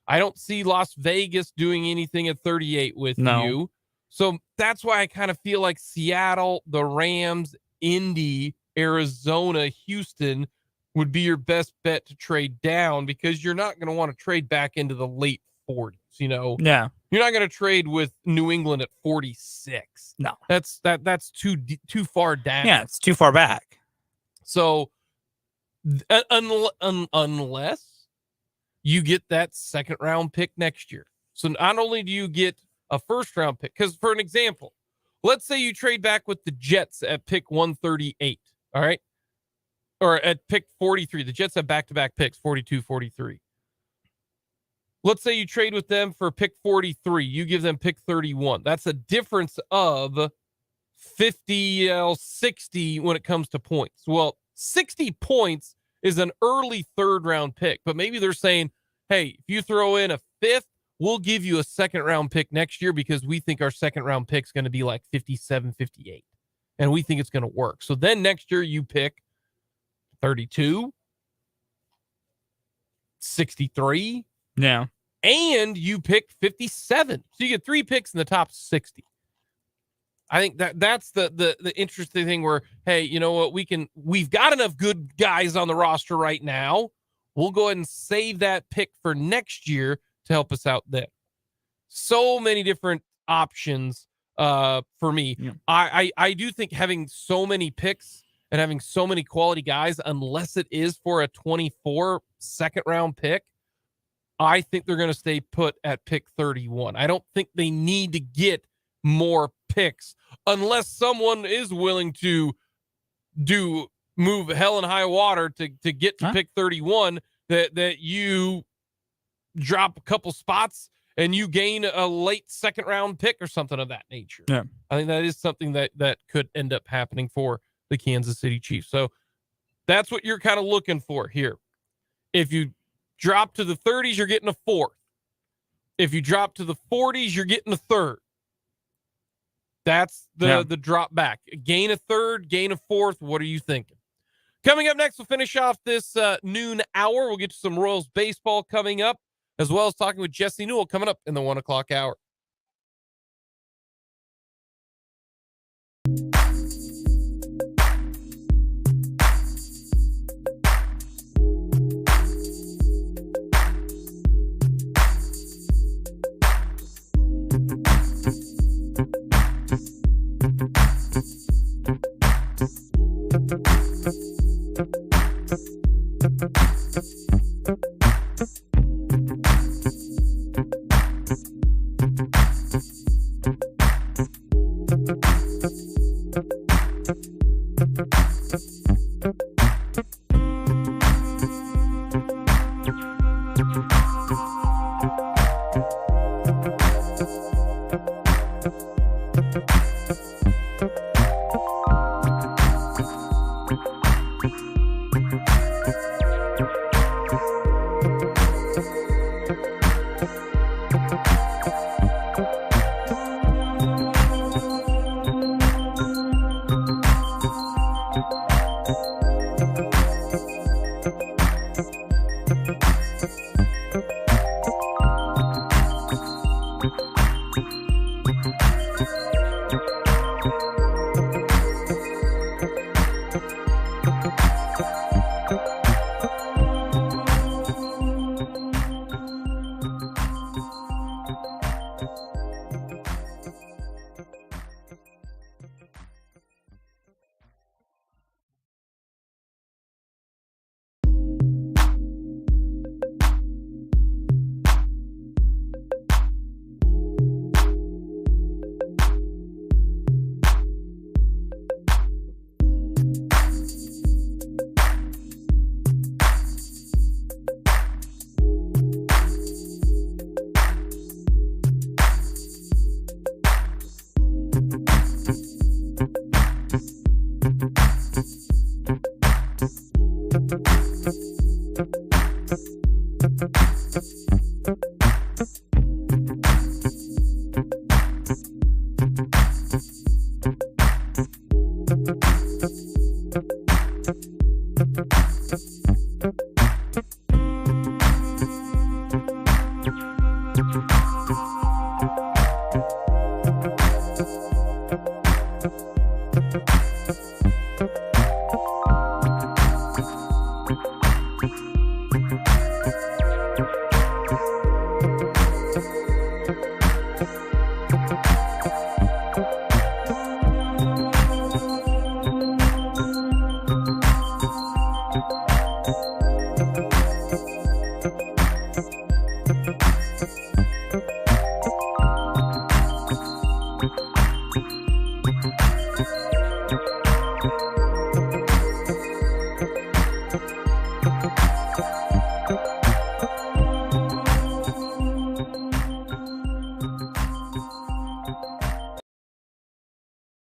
I don't see Las Vegas doing anything at 38 with you. So that's why I kind of feel like Seattle, the Rams, Indy, Arizona, Houston would be your best bet to trade down, because you're not going to want to trade back into the late 40s. You know, Yeah. you're not going to trade with New England at 46. No. That's too far down. Yeah, it's too far back. So unless you get that second round pick next year. So not only do you get a first round pick, because for an example, let's say you trade back with the Jets at pick 138. All right. Or at pick 43. The Jets have back-to-back picks, 42, 43. Let's say you trade with them for pick 43. You give them pick 31. That's a difference of 50, 60 when it comes to points. Well, 60 points is an early third-round pick, but maybe they're saying, hey, if you throw in a fifth, we'll give you a second-round pick next year because we think our second-round pick is going to be like 57, 58, and we think it's going to work. So then next year you pick 32, 63, Yeah. and you pick 57. So you get 3 picks in the top 60. I think that's the interesting thing where, hey, you know what, we've got enough good guys on the roster right now. We'll go ahead and save that pick for next year to help us out there. So many different options for me. Yeah. I do think having so many picks and having so many quality guys, unless it is for a 24 second round pick, I think they're going to stay put at pick 31. I don't think they need to get more picks unless someone is willing to move hell and high water to get to pick 31, that you drop a couple spots and you gain a late second round pick or something of that nature. Yeah. I think that is something that could end up happening for the Kansas City Chiefs. So that's what you're kind of looking for here. If you drop to the 30s, you're getting a fourth. If you drop to the 40s, you're getting a third. That's the drop back. Gain a third, gain a fourth. What are you thinking? Coming up next, we'll finish off this noon hour. We'll get to some Royals baseball coming up, as well as talking with Jesse Newell coming up in the 1 o'clock hour.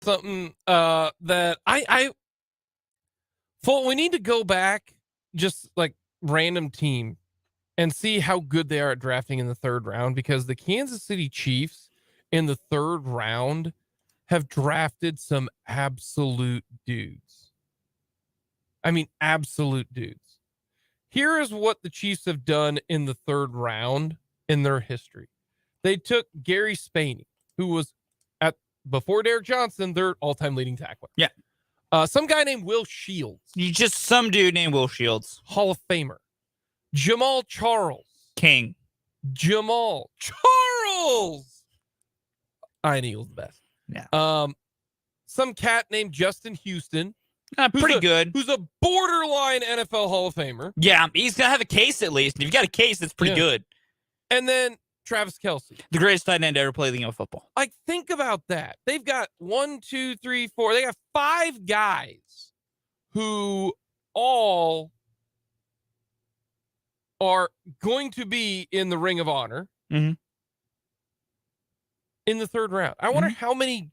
Something that we need to go back, just like random team, and see how good they are at drafting in the third round, because the Kansas City Chiefs in the third round have drafted some absolute dudes. I mean, absolute dudes. Here is what the Chiefs have done in the third round in their history. They took Gary Spaney, who was before Derek Johnson, their all-time leading tackler. Yeah. Some guy named Will Shields. Just some dude named Will Shields. Hall of Famer. Jamal Charles. King. Jamal Charles. Iron Eagle's the best. Yeah. Some cat named Justin Houston. Pretty good. Who's a borderline NFL Hall of Famer. Yeah, he's going to have a case at least. If you've got a case, that's pretty good. And then Travis Kelce. The greatest tight end to ever play the game of football. Like, think about that. They've got 1, 2, 3, 4. They got 5 guys who all are going to be in the Ring of Honor in the third round. I wonder how many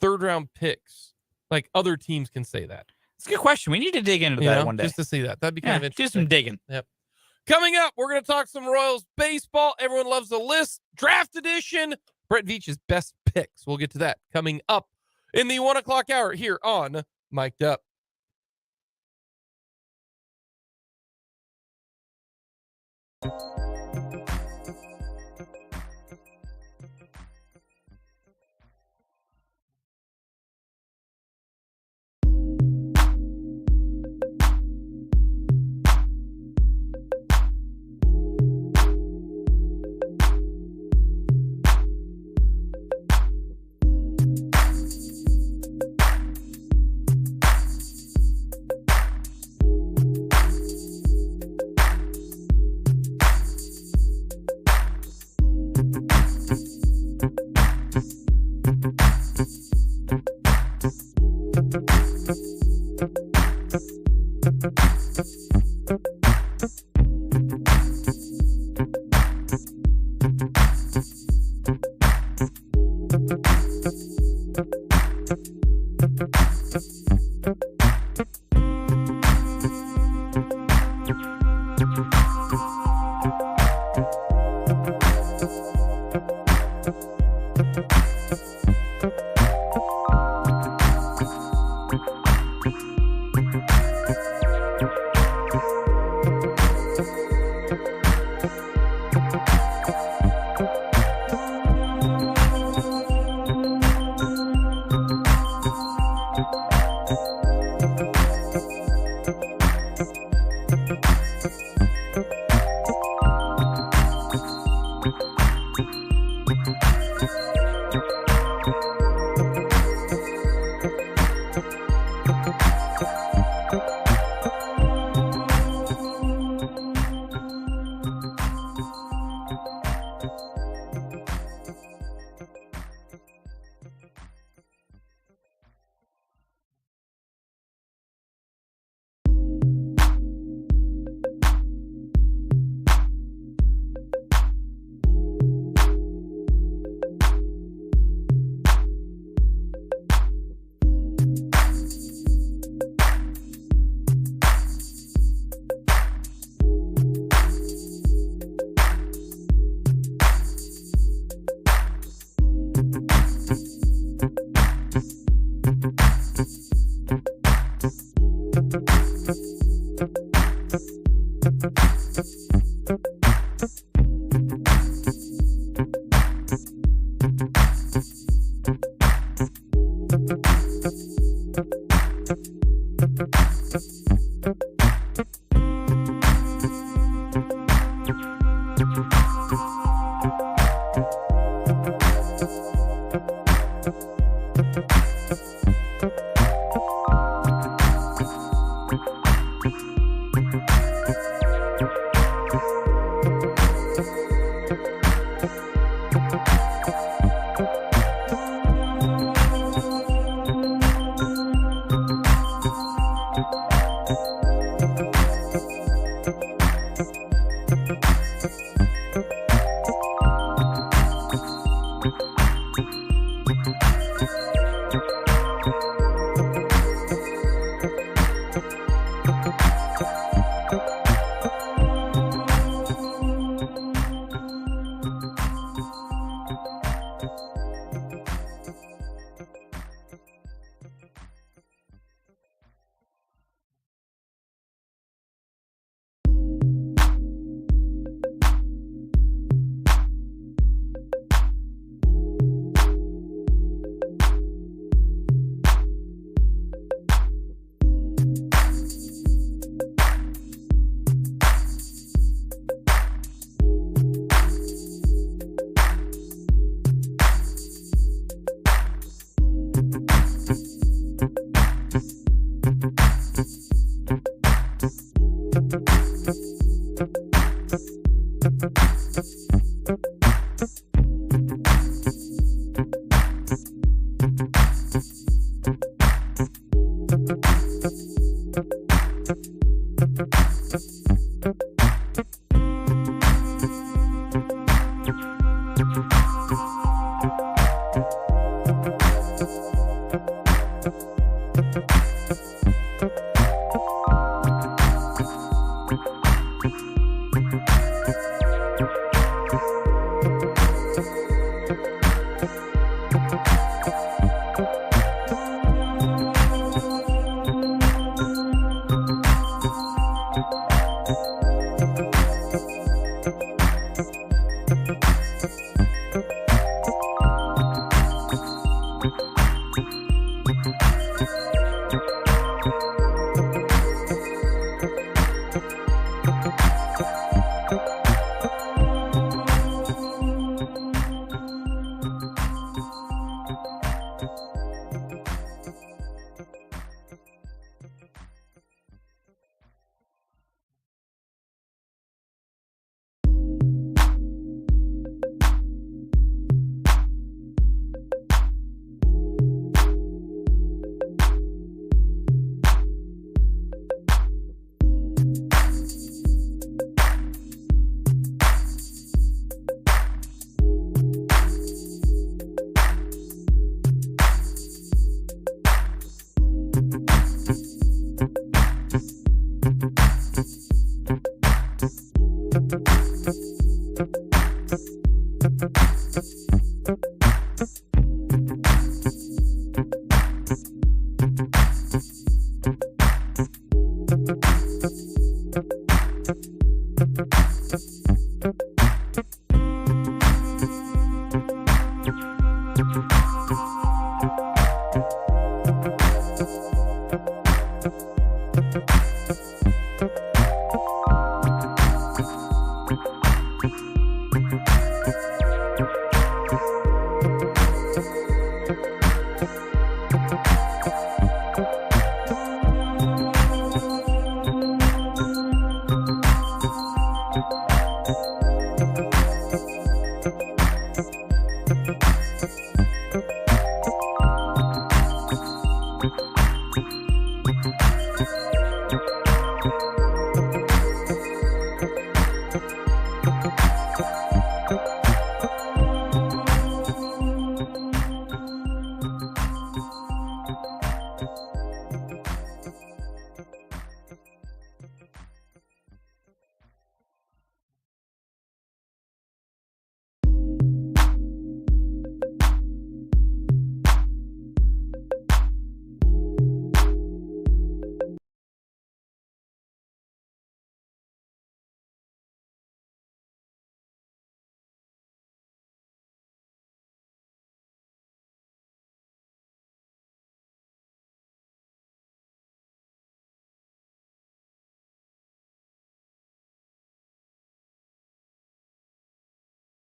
third round picks, like, other teams can say that. It's a good question. We need to dig into that one day. Just to see that. That'd be kind of interesting. Do some digging. Yep. Coming up, we're going to talk some Royals baseball. Everyone loves the list. Draft edition. Brett Veach's best picks. We'll get to that coming up in the 1 o'clock hour here on Mic'd Up.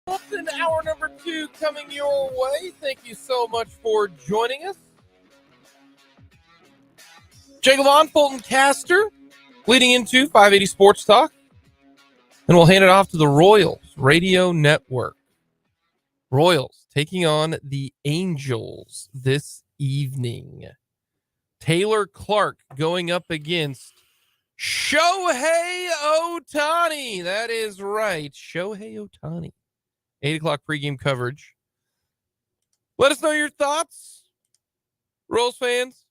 Fulton, hour number 2 coming your way. Thank you so much for joining us. Jake and Fulton caster leading into 580 Sports Talk. And we'll hand it off to the Royals Radio Network. Royals taking on the Angels this evening. Taylor Clark going up against Shohei Ohtani. That is right. Shohei Ohtani. 8 o'clock pregame coverage. Let us know your thoughts, Royals fans.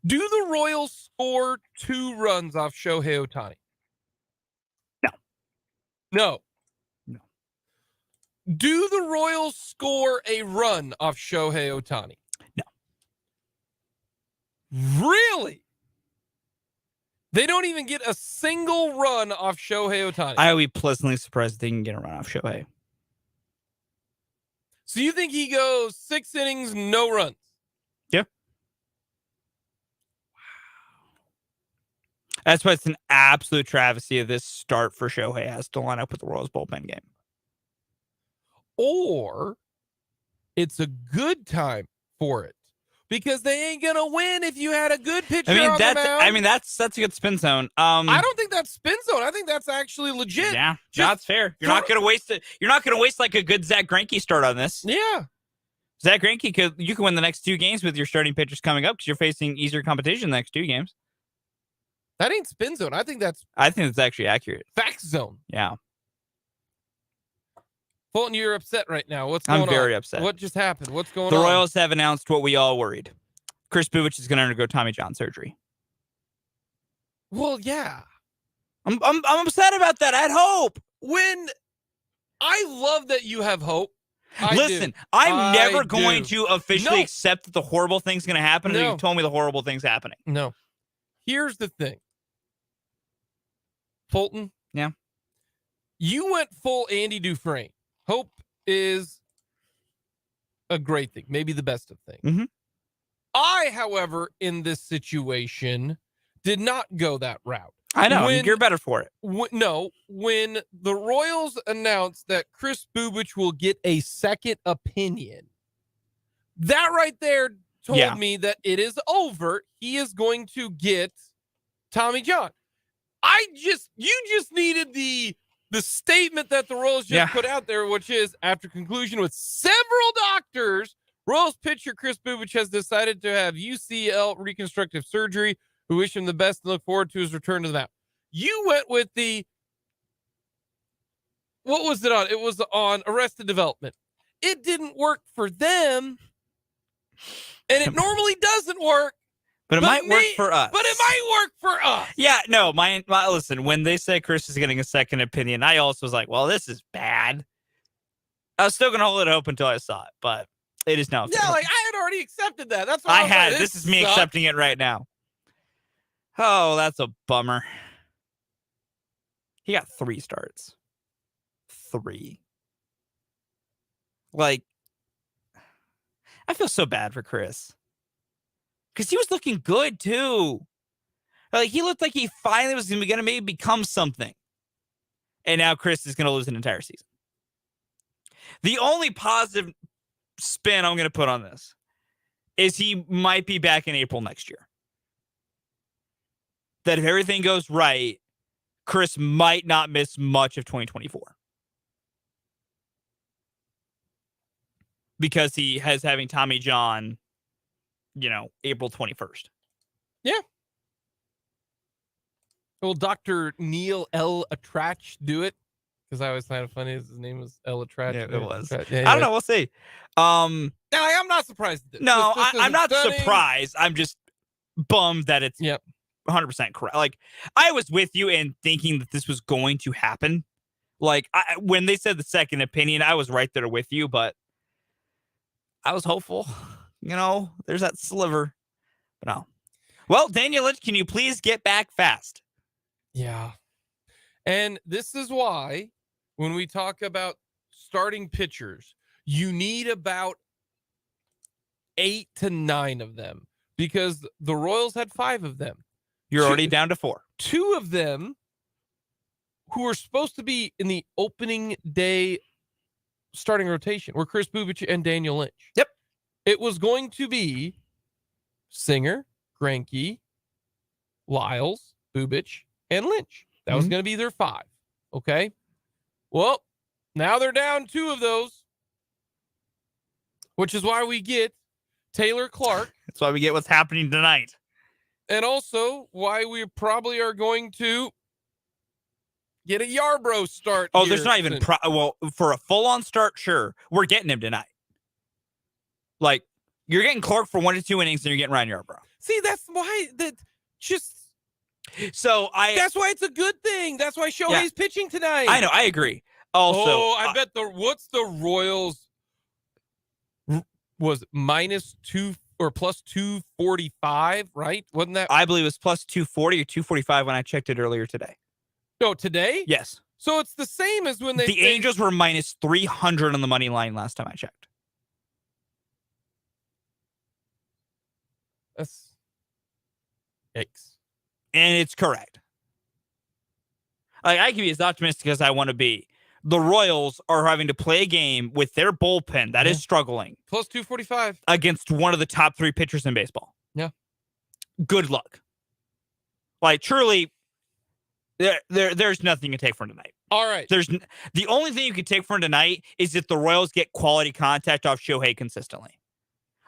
Do the Royals score 2 runs off Shohei Ohtani? No. Do the Royals score a run off Shohei Ohtani? No. Really? They don't even get a single run off Shohei Ohtani. I would be pleasantly surprised if they can get a run off Shohei. So you think he goes 6 innings, no runs? Yeah. That's why it's an absolute travesty of this start for Shohei has to line up with the Royals bullpen game. Or it's a good time for it because they ain't gonna win if you had a good pitcher on the mound. That's a good spin zone. I don't think that's spin zone. I think that's actually legit. Yeah, that's fair. You're not gonna waste it. You're not gonna waste like a good Zach Greinke start on this. Yeah, Zach Greinke you can win the next 2 games with your starting pitchers coming up because you're facing easier competition the next 2 games. That ain't spin zone. I think that's actually accurate. fact zone. Yeah. Fulton, you're upset right now. What's going on? I'm very upset. What just happened? What's going on? The Royals have announced what we all worried. Chris Bubich is going to undergo Tommy John surgery. Well, yeah. I'm upset about that. I had hope. When I love that you have hope. Listen, I'm never going to officially accept that the horrible thing's going to happen until you've told me the horrible thing's happening. No. Here's the thing. Fulton. Yeah. You went full Andy Dufresne. Hope is a great thing, maybe the best of things. Mm-hmm. I, however, in this situation, did not go that route. I know. You're better for it. When the Royals announced that Chris Bubich will get a second opinion, that right there told me that it is over. He is going to get Tommy John. You just needed the statement that the Royals just put out there, which is, after conclusion with several doctors, Royals pitcher Chris Bubich has decided to have UCL reconstructive surgery. We wish him the best and look forward to his return to the mound. You went with what was it on? It was on Arrested Development. It didn't work for them, and it normally doesn't work. But it might work for us. But it might work for us. Yeah, no, listen, when they say Chris is getting a second opinion, I also was like, well, this is bad. I was still going to hold it open until I saw it, but it is now. Yeah, like I had already accepted that. That's what I had. This is me accepting it right now. Oh, that's a bummer. He got 3 starts. 3. Like, I feel so bad for Chris. Because he was looking good, too. Like, he looked like he finally was going to maybe become something. And now Chris is going to lose an entire season. The only positive spin I'm going to put on this is he might be back in April next year. That if everything goes right, Chris might not miss much of 2024. Because he has having Tommy John, April 21st. Yeah. Will Dr. Neil L. Atrach do it? Because I always find it funny his name was L. Atrach. Yeah, it was. Yeah, I don't know. We'll see. I'm not surprised. No, I'm not surprised. I'm just bummed that it's 100% correct. Like, I was with you in thinking that this was going to happen. Like, when they said the second opinion, I was right there with you, but I was hopeful. There's that sliver. But no. Well, Daniel Lynch, can you please get back fast? Yeah. And this is why when we talk about starting pitchers, you need about 8 to 9 of them because the Royals had 5 of them. You're already down to 4. 2 of them who were supposed to be in the opening day starting rotation were Chris Bubich and Daniel Lynch. Yep. It was going to be Singer, Greinke, Lyles, Bubich, and Lynch. That was going to be their 5. Okay. Well, now they're down 2 of those, which is why we get Taylor Clark. That's why we get what's happening tonight. And also why we probably are going to get a Yarbrough start. Oh, there's not even for a full-on start, sure. We're getting him tonight. Like, you're getting Clark for 1 to 2 innings, and you're getting Ryan Yarbrough. See, that's why So that's why it's a good thing. That's why Shohei's pitching tonight. I know, I agree. Also, I bet what's the Royals was -2 or +245, right? Wasn't that? I believe it was +240 or 245 when I checked it earlier today. No, today? Yes. So it's the same as when the Angels were -300 on the money line last time I checked. That's yikes. And it's correct. Like, I can be as optimistic as I want to be. The Royals are having to play a game with their bullpen that is struggling. +245. Against one of the top 3 pitchers in baseball. Yeah. Good luck. Like, truly, there's nothing you can take from tonight. All right. The only thing you can take from tonight is if the Royals get quality contact off Shohei consistently.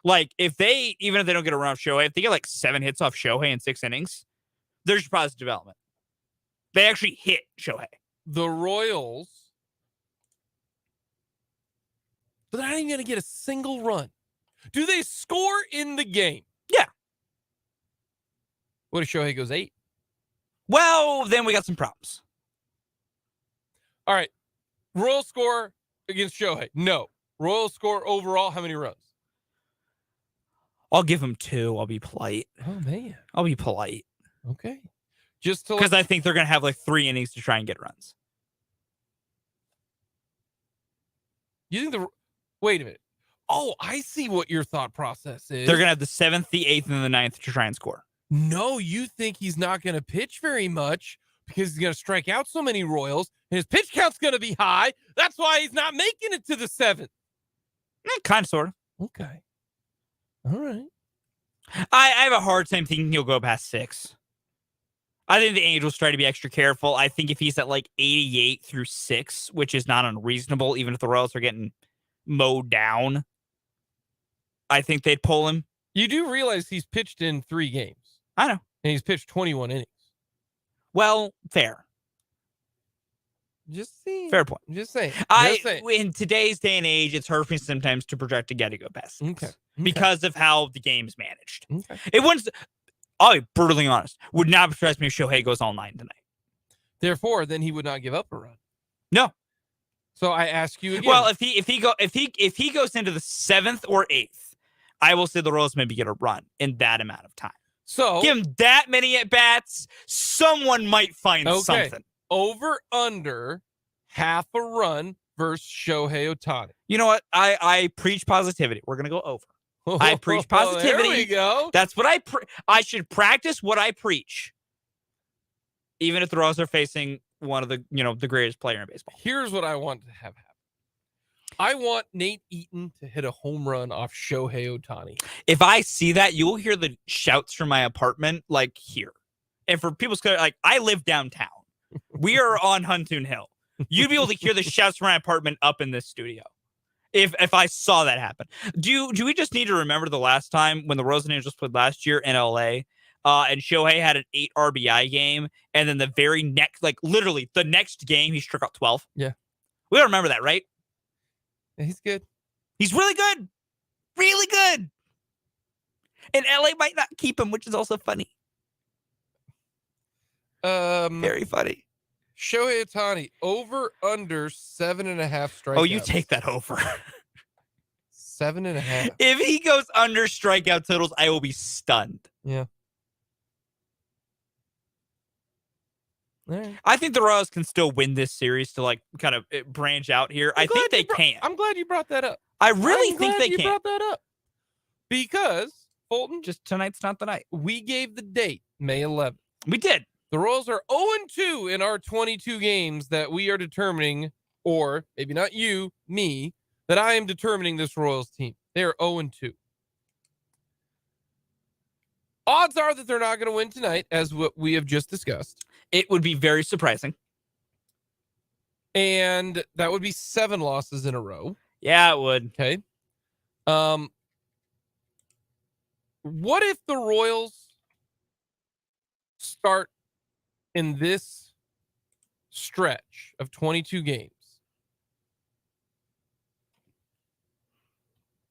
Like, even if they don't get around Shohei, if they get like 7 hits off Shohei in 6 innings, there's positive development. They actually hit Shohei. The Royals, they're not even going to get a single run. Do they score in the game? Yeah. What if Shohei goes 8? Well, then we got some problems. All right. Royals score against Shohei. No. Royals score overall, how many runs? I'll give him 2. I'll be polite. Oh, man. I'll be polite. Okay. Just to because I think they're going to have like 3 innings to try and get runs. You think wait a minute. Oh, I see what your thought process is. They're going to have the 7th, the 8th, and the 9th to try and score. No, you think he's not going to pitch very much because he's going to strike out so many Royals, and his pitch count's going to be high. That's why he's not making it to the 7th. Kind of, sort of. Okay. All right. I have a hard time thinking he'll go past 6. I think the Angels try to be extra careful. I think if he's at like 88 through 6, which is not unreasonable, even if the Royals are getting mowed down, I think they'd pull him. You do realize he's pitched in 3 games. I know. And he's pitched 21 innings. Well, fair. Just saying. Fair point. Just saying. In today's day and age, it's hard for me sometimes to project a guy to go past 6. Okay. Because of how the game's managed. Okay. It wouldn't. I'll be brutally honest. Would not surprise me if Shohei goes all 9 tonight. Therefore, then he would not give up a run. No. So I ask you again. Well, if he goes into the 7th or 8th, I will say the Royals maybe get a run in that amount of time. So give him that many at bats, someone might find something. Over under half a run versus Shohei Ohtani. You know what? I preach positivity. We're gonna go over. I preach positivity. There we go. That's what I should practice what I preach. Even if the Royals are facing one of the greatest player in baseball. Here's what I want to have happen. I want Nate Eaton to hit a home run off Shohei Ohtani. If I see that, you will hear the shouts from my apartment like here. And for people's like, I live downtown. We are on Huntoon Hill. You'd be able to hear the shouts from my apartment up in this studio. If I saw that happen. Do we just need to remember the last time when the Royals and Angels played last year in LA? And Shohei had an 8 RBI game, and then the very next, like literally the next game, he struck out 12. Yeah. We don't remember that, right? Yeah, he's good. He's really good. Really good. And LA might not keep him, which is also funny. Very funny. Shohei Ohtani, over under 7.5 strikeouts. Oh, you take that over. 7.5. If he goes under strikeout totals, I will be stunned. Yeah. Right. I think the Royals can still win this series to like kind of branch out here. I think they can. I'm glad you brought that up. I really think they can. You brought that up because Fulton, just tonight's not the night. We gave the date May 11th. We did. The Royals are 0-2 in our 22 games that we are determining, or maybe not you, me, that I am determining this Royals team. They are 0-2. Odds are that they're not going to win tonight, as what we have just discussed. It would be very surprising. And that would be 7 losses in a row. Yeah, it would. Okay. What if the Royals start in this stretch of 22 games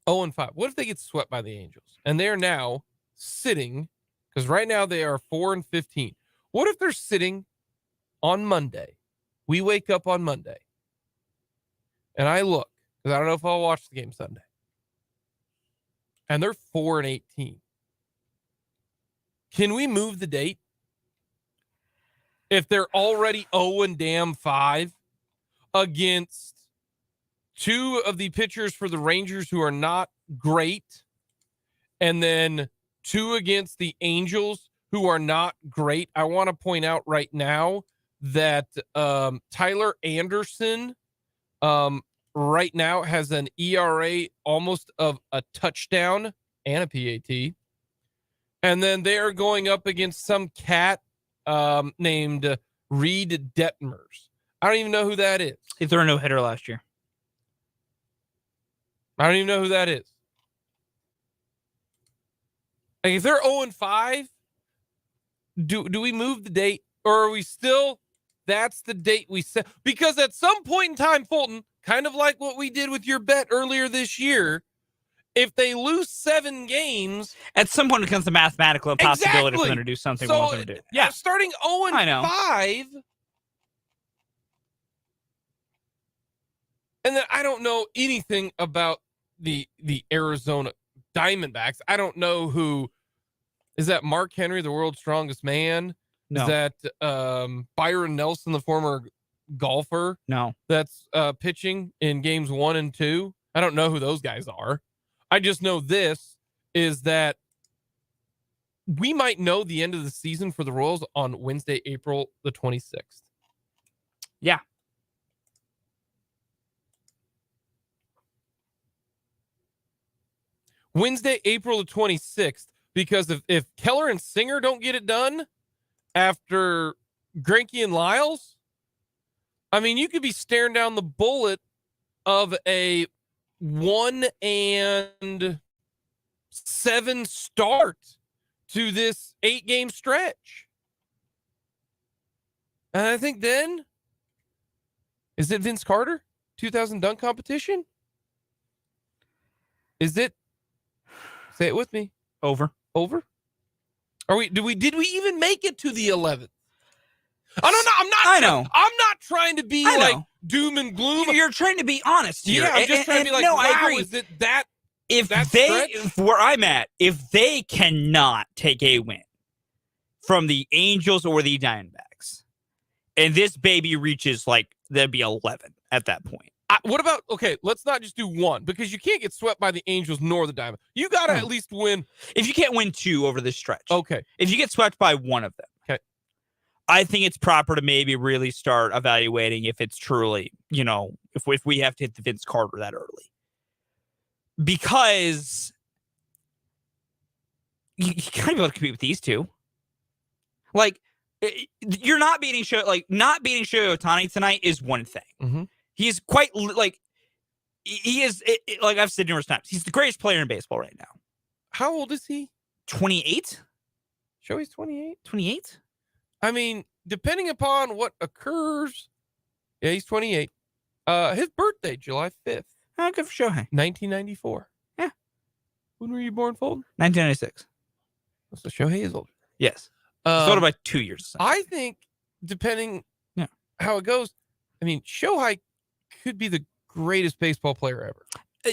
0-5? What if they get swept by the Angels and they're now sitting because right now they are 4-15. What if they're sitting on Monday? We wake up on Monday, and I look, because I don't know if I'll watch the game Sunday, and they're 4-18. Can we move the date? If they're already 0-5 against two of the pitchers for the Rangers who are not great, and then two against the Angels who are not great. I want to point out right now that Tyler Anderson right now has an ERA almost of a touchdown and a PAT. And then they are going up against some cat named Reed Detmers. I don't even know who that is. He threw a no-hitter last year. I don't even know who that is. Like, if they're 0-5, do we move the date, or are we still, that's the date we set? Because at some point in time, Fulton, kind of like what we did with your bet earlier this year, if they lose 7 games, at some point it becomes a mathematical impossibility for them to do something we want them to do. Yeah, starting 0-5, and then I don't know anything about the Arizona Diamondbacks. I don't know who is that. Mark Henry, the world's strongest man. No. Is that Byron Nelson, the former golfer? No. That's pitching in games 1 and 2. I don't know who those guys are. I just know this is that we might know the end of the season for the Royals on Wednesday, April the 26th. Yeah. Wednesday, April the 26th, because if Keller and Singer don't get it done after Greinke and Lyles, I mean, you could be staring down the bullet of a 1-7 start to this 8-game stretch. And I think then, is it Vince Carter 2000 dunk competition? Is it? Say it with me. Over. Did we even make it to the 11th? I don't know. I know. I'm not trying to be like doom and gloom. You're trying to be honest here. Yeah, I'm just trying to be like, no, wow, I agree. Is it that? Where I'm at, if they cannot take a win from the Angels or the Diamondbacks, and this baby reaches that'd be 11 at that point. What about, okay, let's not just do one, because you can't get swept by the Angels nor the Diamondbacks. You got to at least win. If you can't win 2 over this stretch. Okay. If you get swept by one of them. Okay. I think it's proper to maybe really start evaluating if it's truly, if we have to hit the Vince Carter that early. Because you kind of be able to compete with these two. You're not beating Shohei Ohtani tonight is one thing. Mm-hmm. He's quite he is I've said numerous times. He's the greatest player in baseball right now. How old is he? 28? Shohei's 28. 28? I mean, depending upon what occurs, yeah, he's 28. His birthday, July 5th. Oh, good for Shohei. 1994. Yeah. When were you born, Fulton? 1996. 1996. So Shohei is older. Yes. So about 2 years. I think, depending how it goes, I mean, Shohei could be the greatest baseball player ever.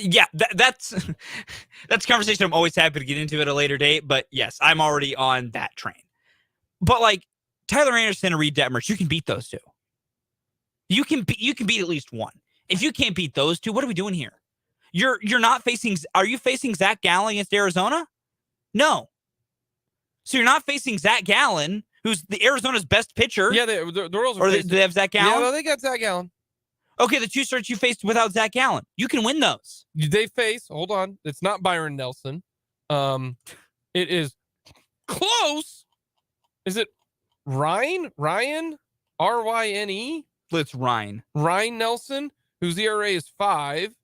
Yeah, that's a conversation I'm always happy to get into at a later date. But yes, I'm already on that train. But Tyler Anderson and Reed Detmers, you can beat those two. You can beat at least one. If you can't beat those two, what are we doing here? You're not facing. Are you facing Zach Gallen against Arizona? No. So you're not facing Zach Gallen, who's the Arizona's best pitcher. Yeah, the Royals are. Or do they have Zach Gallen? Yeah, no, they got Zach Gallen. Okay, the 2 starts you faced without Zach Gallen, you can win those. They face. Hold on, it's not Byron Nelson. It is close. Is it Ryan? Ryne? It's Ryan Nelson, whose ERA is 5.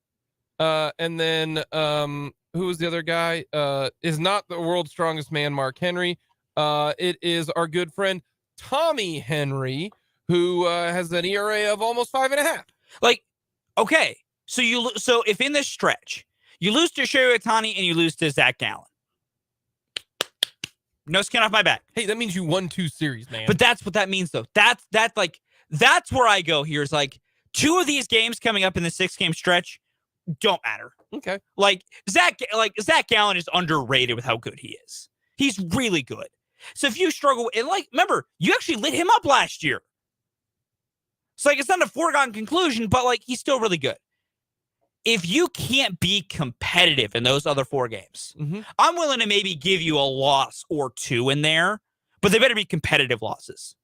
And then who was the other guy? Is not the world's strongest man, Mark Henry. It is our good friend Tommy Henry, who has an ERA of almost 5.5. Okay, so if in this stretch you lose to Shohei Ohtani and you lose to Zach Gallen, No skin off my back. Hey, that means you won 2 series, man. But that's what that means, though. That's where I go here. Is like 2 of these games coming up in the 6-game stretch don't matter. Okay. Like Zach Gallen is underrated with how good he is. He's really good. So if you struggle, and remember, you actually lit him up last year. So it's not a foregone conclusion, but he's still really good. If you can't be competitive in those other 4 games, I'm willing to maybe give you a loss or 2 in there, but they better be competitive losses.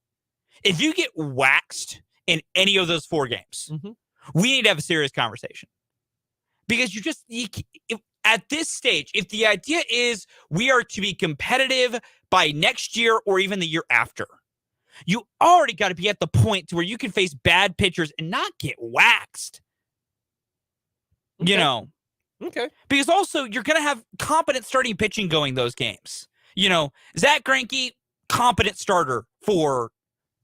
If you get waxed in any of those 4 games, we need to have a serious conversation. Because at this stage, if the idea is we are to be competitive by next year or even the year after, you already got to be at the point to where you can face bad pitchers and not get waxed. Okay. You know. Okay. Because also you're going to have competent starting pitching going those games. Zach Greinke, competent starter for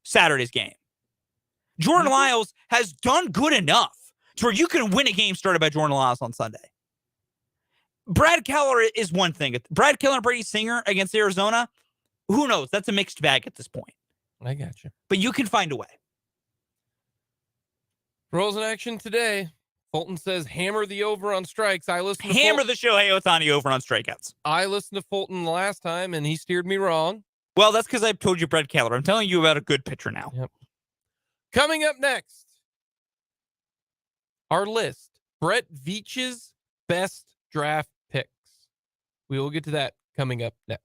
Saturday's game. Jordan Lyles has done good enough to where you can win a game started by Jordan Lyles on Sunday. Brad Keller is one thing. Brad Keller and Brady Singer against Arizona, who knows? That's a mixed bag at this point. I got you. But you can find a way. Roles in action today. Fulton says, hammer the over on strikes. I listened to Hammer the Shohei Ohtani over on strikeouts. I listened to Fulton the last time, and he steered me wrong. Well, that's because I've told you Brad Keller. I'm telling you about a good pitcher now. Yep. Coming up next, our list. Brett Veach's best draft picks. We will get to that coming up next.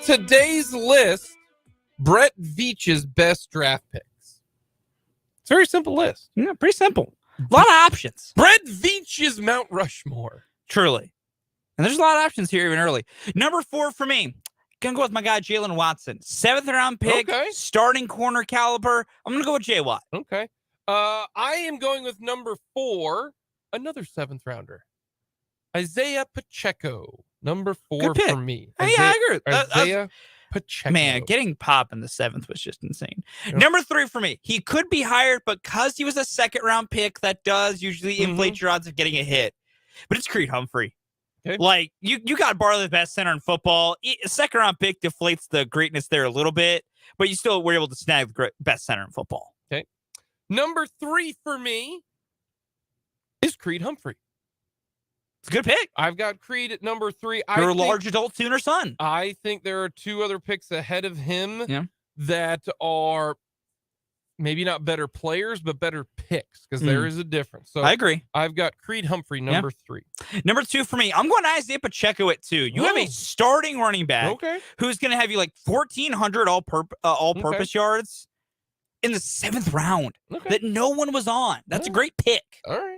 today's list Brett Veach's best draft picks? It's a very simple list. Yeah, pretty simple. A lot of options. Brett Veach's Mount Rushmore. Truly. And there's a lot of options here even early. Number 4 for me. Gonna go with my guy, Jalen Watson. 7th round pick, starting corner caliber. I'm gonna go with J-Watt. Okay. I am going with number 4, another 7th rounder. Isaiah Pacheco. Number 4 for me. Yeah, I agree. Isaiah Pacheco. Man, getting Pop in the 7th was just insane. Yep. Number 3 for me. He could be hired, but because he was a 2nd round pick, that does usually inflate your odds of getting a hit. But it's Creed Humphrey. Okay. Like, you got to borrow the best center in football. A 2nd round pick deflates the greatness there a little bit, but you still were able to snag the best center in football. Okay. Number 3 for me is Creed Humphrey. It's a good pick. I've got Creed at number 3. You're a large adult Sooner son. I think there are 2 other picks ahead of him that are maybe not better players, but better picks, because there is a difference. So I agree. I've got Creed Humphrey, number 3. Number 2 for me. I'm going to Isaiah Pacheco at 2. You have a starting running back who's going to have you like 1,400 all-purpose yards in the 7th round that no one was on. That's a great pick. All right.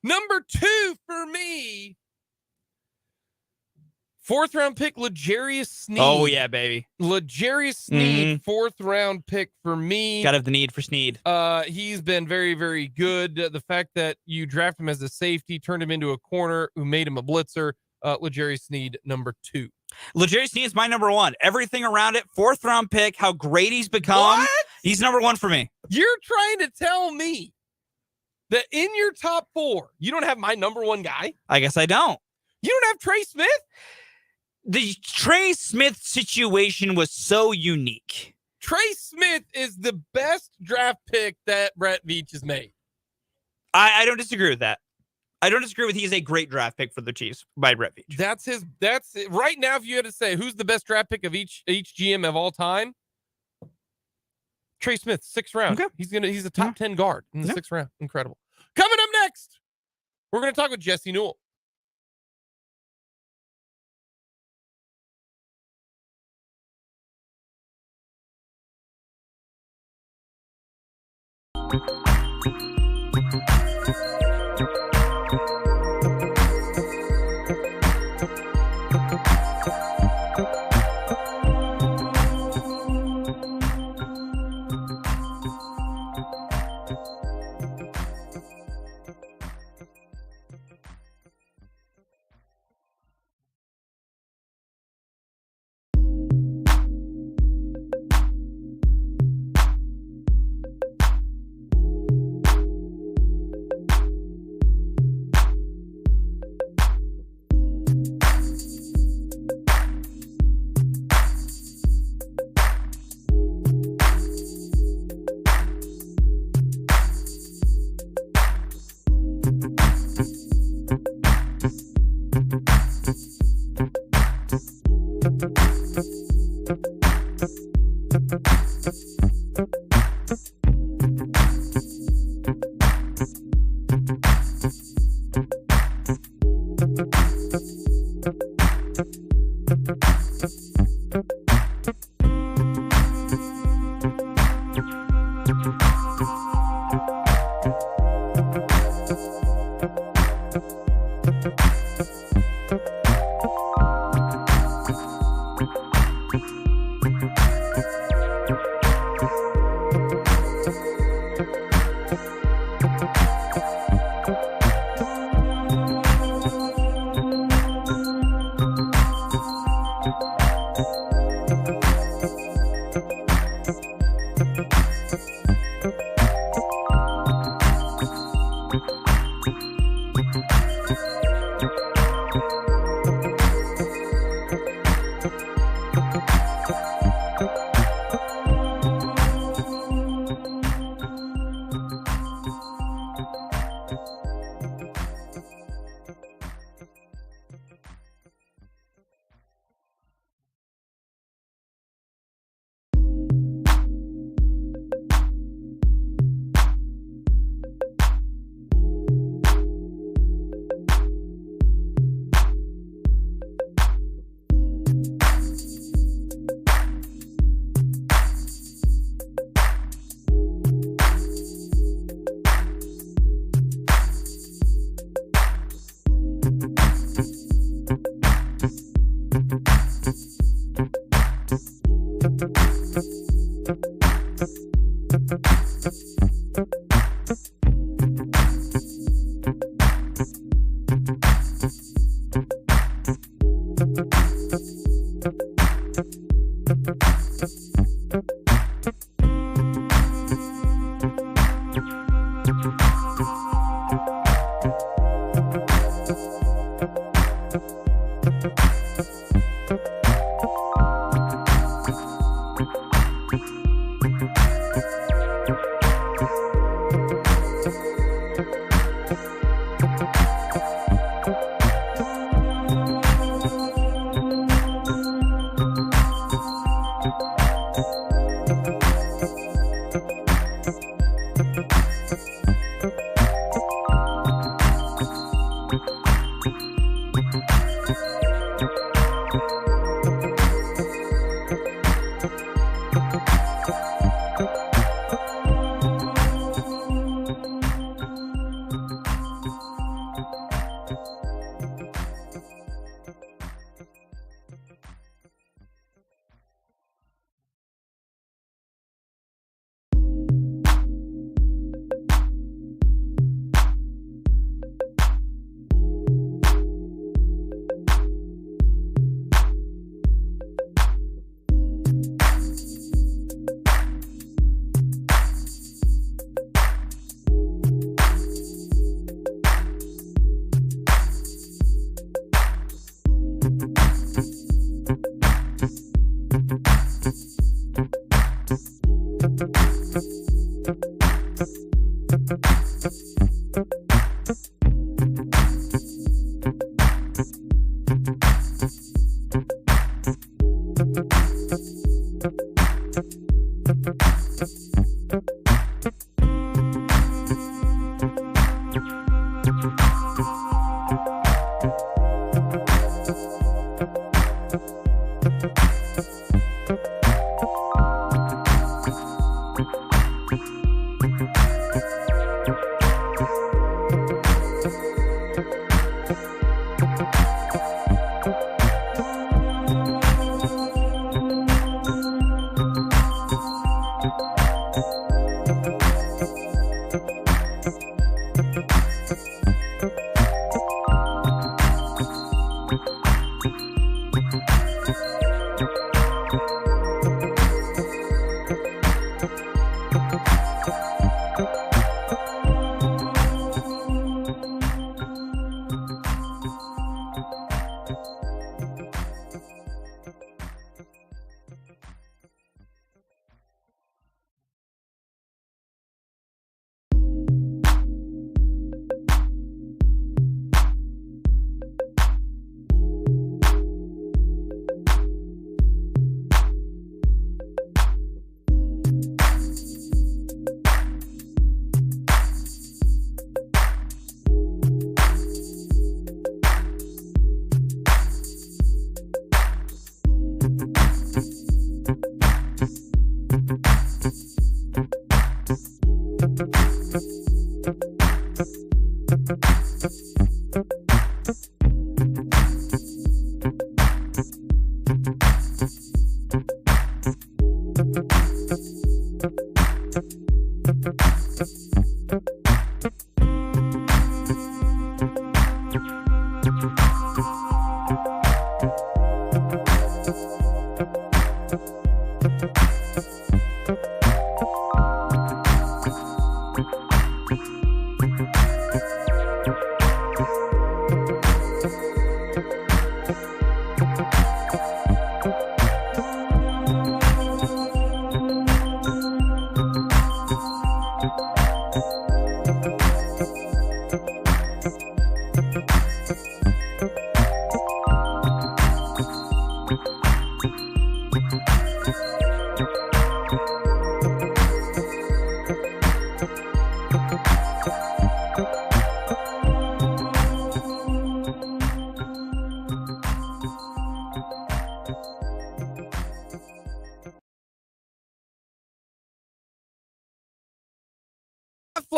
Number 2 for me, 4th round pick, L'Jarius Sneed. Oh, yeah, baby. L'Jarius Sneed, 4th round pick for me. Gotta have the need for Sneed. He's been very, very good. The fact that you draft him as a safety, turned him into a corner, who made him a blitzer. L'Jarius Sneed, number 2. L'Jarius Sneed is my number 1. Everything around it, 4th round pick, how great he's become. What? He's number 1 for me. You're trying to tell me that in your top 4, you don't have my number 1 guy? I guess I don't. You don't have Trey Smith? The Trey Smith situation was so unique. Trey Smith is the best draft pick that Brett Veach has made. I don't disagree with that. I don't disagree with he's a great draft pick for the Chiefs by Brett Veach. That's it. Right now, if you had to say who's the best draft pick of each GM of all time, Trey Smith, 6th round. Okay. He's a top 10 guard in the 6th round. Incredible. Coming up next, we're going to talk with Jesse Newell.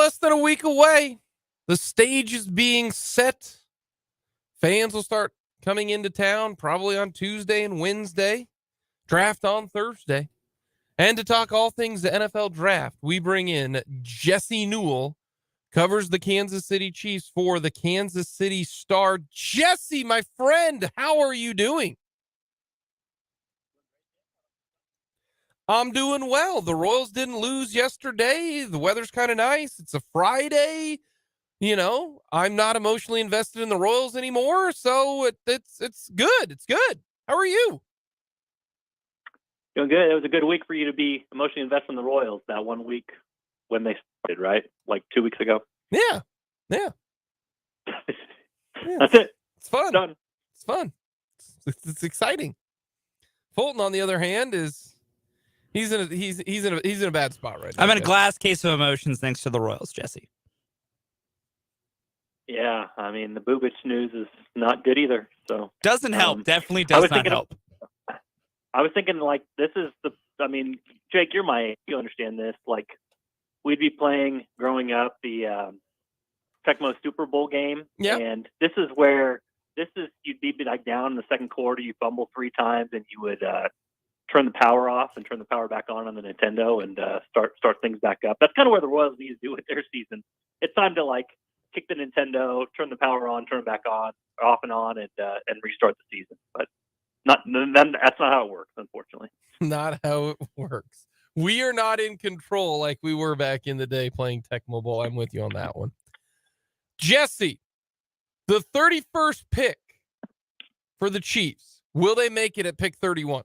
Less than a week away. The stage is being set. Fans will start coming into town probably on Tuesday and Wednesday. Draft on Thursday. And to talk all things the NFL draft, we bring in Jesse Newell, covers the Kansas City Chiefs for the Kansas City Star. Jesse, my friend, how are you doing? I'm doing well. The Royals didn't lose yesterday. The weather's kind of nice. It's a Friday. You know, I'm not emotionally invested in the Royals anymore, so it's good. It's good. How are you? Doing good. It was a good week for you to be emotionally invested in the Royals that 1 week when they started, right? Like 2 weeks ago. Yeah. That's it. It's fun. Done. It's fun. It's exciting. Fulton, on the other hand, is he's in a bad spot right now. I'm in a glass case of emotions thanks to the Royals, Jesse. Yeah, I mean the Bubich news is not good either. So doesn't help. Definitely does not help. I was thinking like this is I mean, Jake, you're my age. You understand this. Like we'd be playing growing up the Tecmo Super Bowl game, and this is you'd be like down in the second quarter, you fumble 3 times, and you would turn the power off and turn the power back on the Nintendo and start things back up. That's kind of where the Royals need to do with their season. It's time to like kick the Nintendo, turn the power on, turn it back on, off and on, and restart the season. But that's not how it works, unfortunately. Not how it works. We are not in control like we were back in the day playing Tecmo Bowl. I'm with you on that one. Jesse, the 31st pick for the Chiefs, will they make it at pick 31?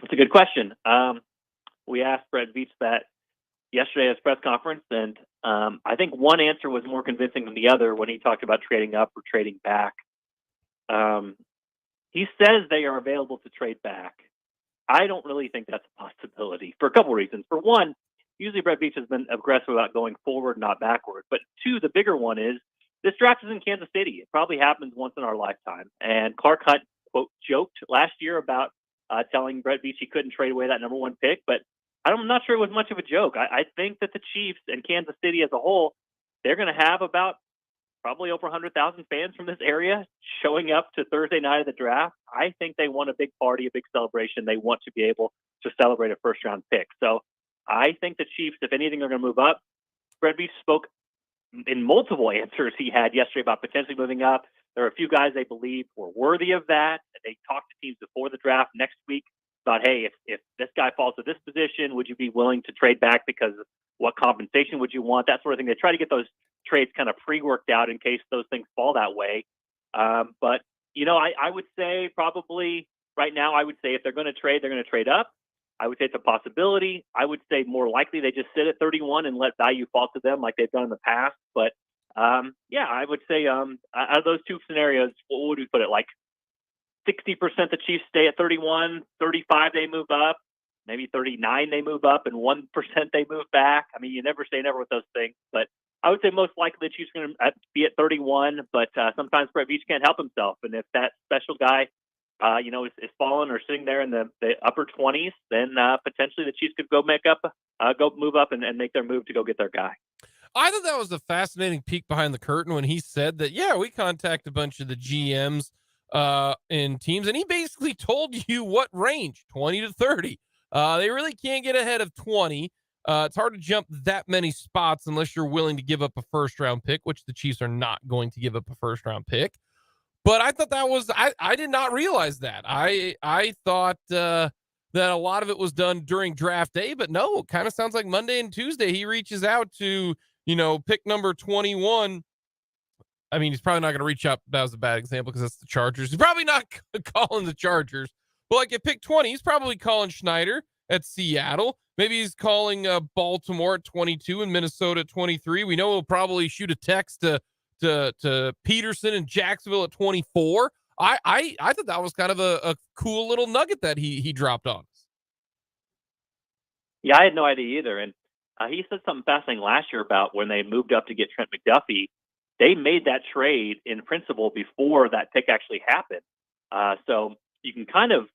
That's a good question. We asked Brett Veach that yesterday at his press conference, and I think one answer was more convincing than the other when he talked about trading up or trading back. He says they are available to trade back. I don't really think that's a possibility for a couple of reasons. For one, usually Brett Veach has been aggressive about going forward, not backward. But two, the bigger one is this draft is in Kansas City. It probably happens once in our lifetime. And Clark Hunt, quote, joked last year about telling Brett Veach he couldn't trade away that number 1 pick. But I'm not sure it was much of a joke. I think that the Chiefs and Kansas City as a whole, they're going to have about probably over 100,000 fans from this area showing up to Thursday night of the draft. I think they want a big party, a big celebration. They want to be able to celebrate a first-round pick. So I think the Chiefs, if anything, are going to move up. Brett Veach spoke in multiple answers he had yesterday about potentially moving up. There are a few guys they believe were worthy of that. They talked to teams before the draft next week about, hey, if this guy falls to this position, would you be willing to trade back because of what compensation would you want? That sort of thing. They try to get those trades kind of pre-worked out in case those things fall that way. But, you know, I would say probably right now, I would say if they're going to trade up. I would say it's a possibility. I would say more likely they just sit at 31 and let value fall to them like they've done in the past. But, yeah, I would say out of those two scenarios, what would we put it? Like 60% the Chiefs stay at 31, 35 they move up, maybe 39 they move up, and 1% they move back. I mean, you never say never with those things. But I would say most likely the Chiefs are going to be at 31, but sometimes Brett Veach can't help himself. And if that special guy is falling or sitting there in the upper 20s, then potentially the Chiefs could go move up and make their move to go get their guy. I thought that was a fascinating peek behind the curtain when he said that, yeah, we contact a bunch of the GMs in teams, and he basically told you what range, 20 to 30. They really can't get ahead of 20. It's hard to jump that many spots unless you're willing to give up a first-round pick, which the Chiefs are not going to give up a first-round pick. But I thought that was I did not realize that. I thought that a lot of it was done during draft day, but no, it kind of sounds like Monday and Tuesday he reaches out to, pick number 21. I mean, he's probably not going to reach out. That was a bad example because that's the Chargers. He's probably not calling the Chargers. But like at pick 20, he's probably calling Schneider at Seattle. Maybe he's calling Baltimore at 22 and Minnesota at 23. We know he'll probably shoot a text to Peterson and Jacksonville at 24. I thought that was kind of a cool little nugget that he dropped on us. Yeah, I had no idea either. And he said something fascinating last year about when they moved up to get Trent McDuffie. They made that trade in principle before that pick actually happened. So you can kind of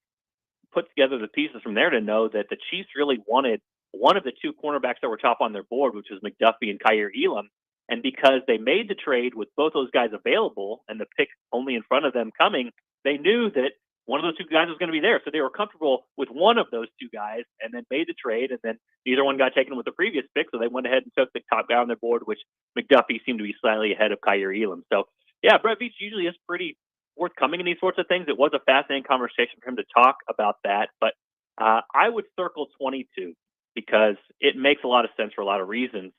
put together the pieces from there to know that the Chiefs really wanted one of the 2 cornerbacks that were top on their board, which was McDuffie and Kaiir Elam. And because they made the trade with both those guys available and the pick only in front of them coming, they knew that one of those two guys was going to be there. So they were comfortable with one of those two guys and then made the trade. And then neither one got taken with the previous pick. So they went ahead and took the top guy on their board, which McDuffie seemed to be slightly ahead of Kyer Elam. So, yeah, Brett Veach usually is pretty forthcoming in these sorts of things. It was a fascinating conversation for him to talk about that. But I would circle 22 because it makes a lot of sense for a lot of reasons.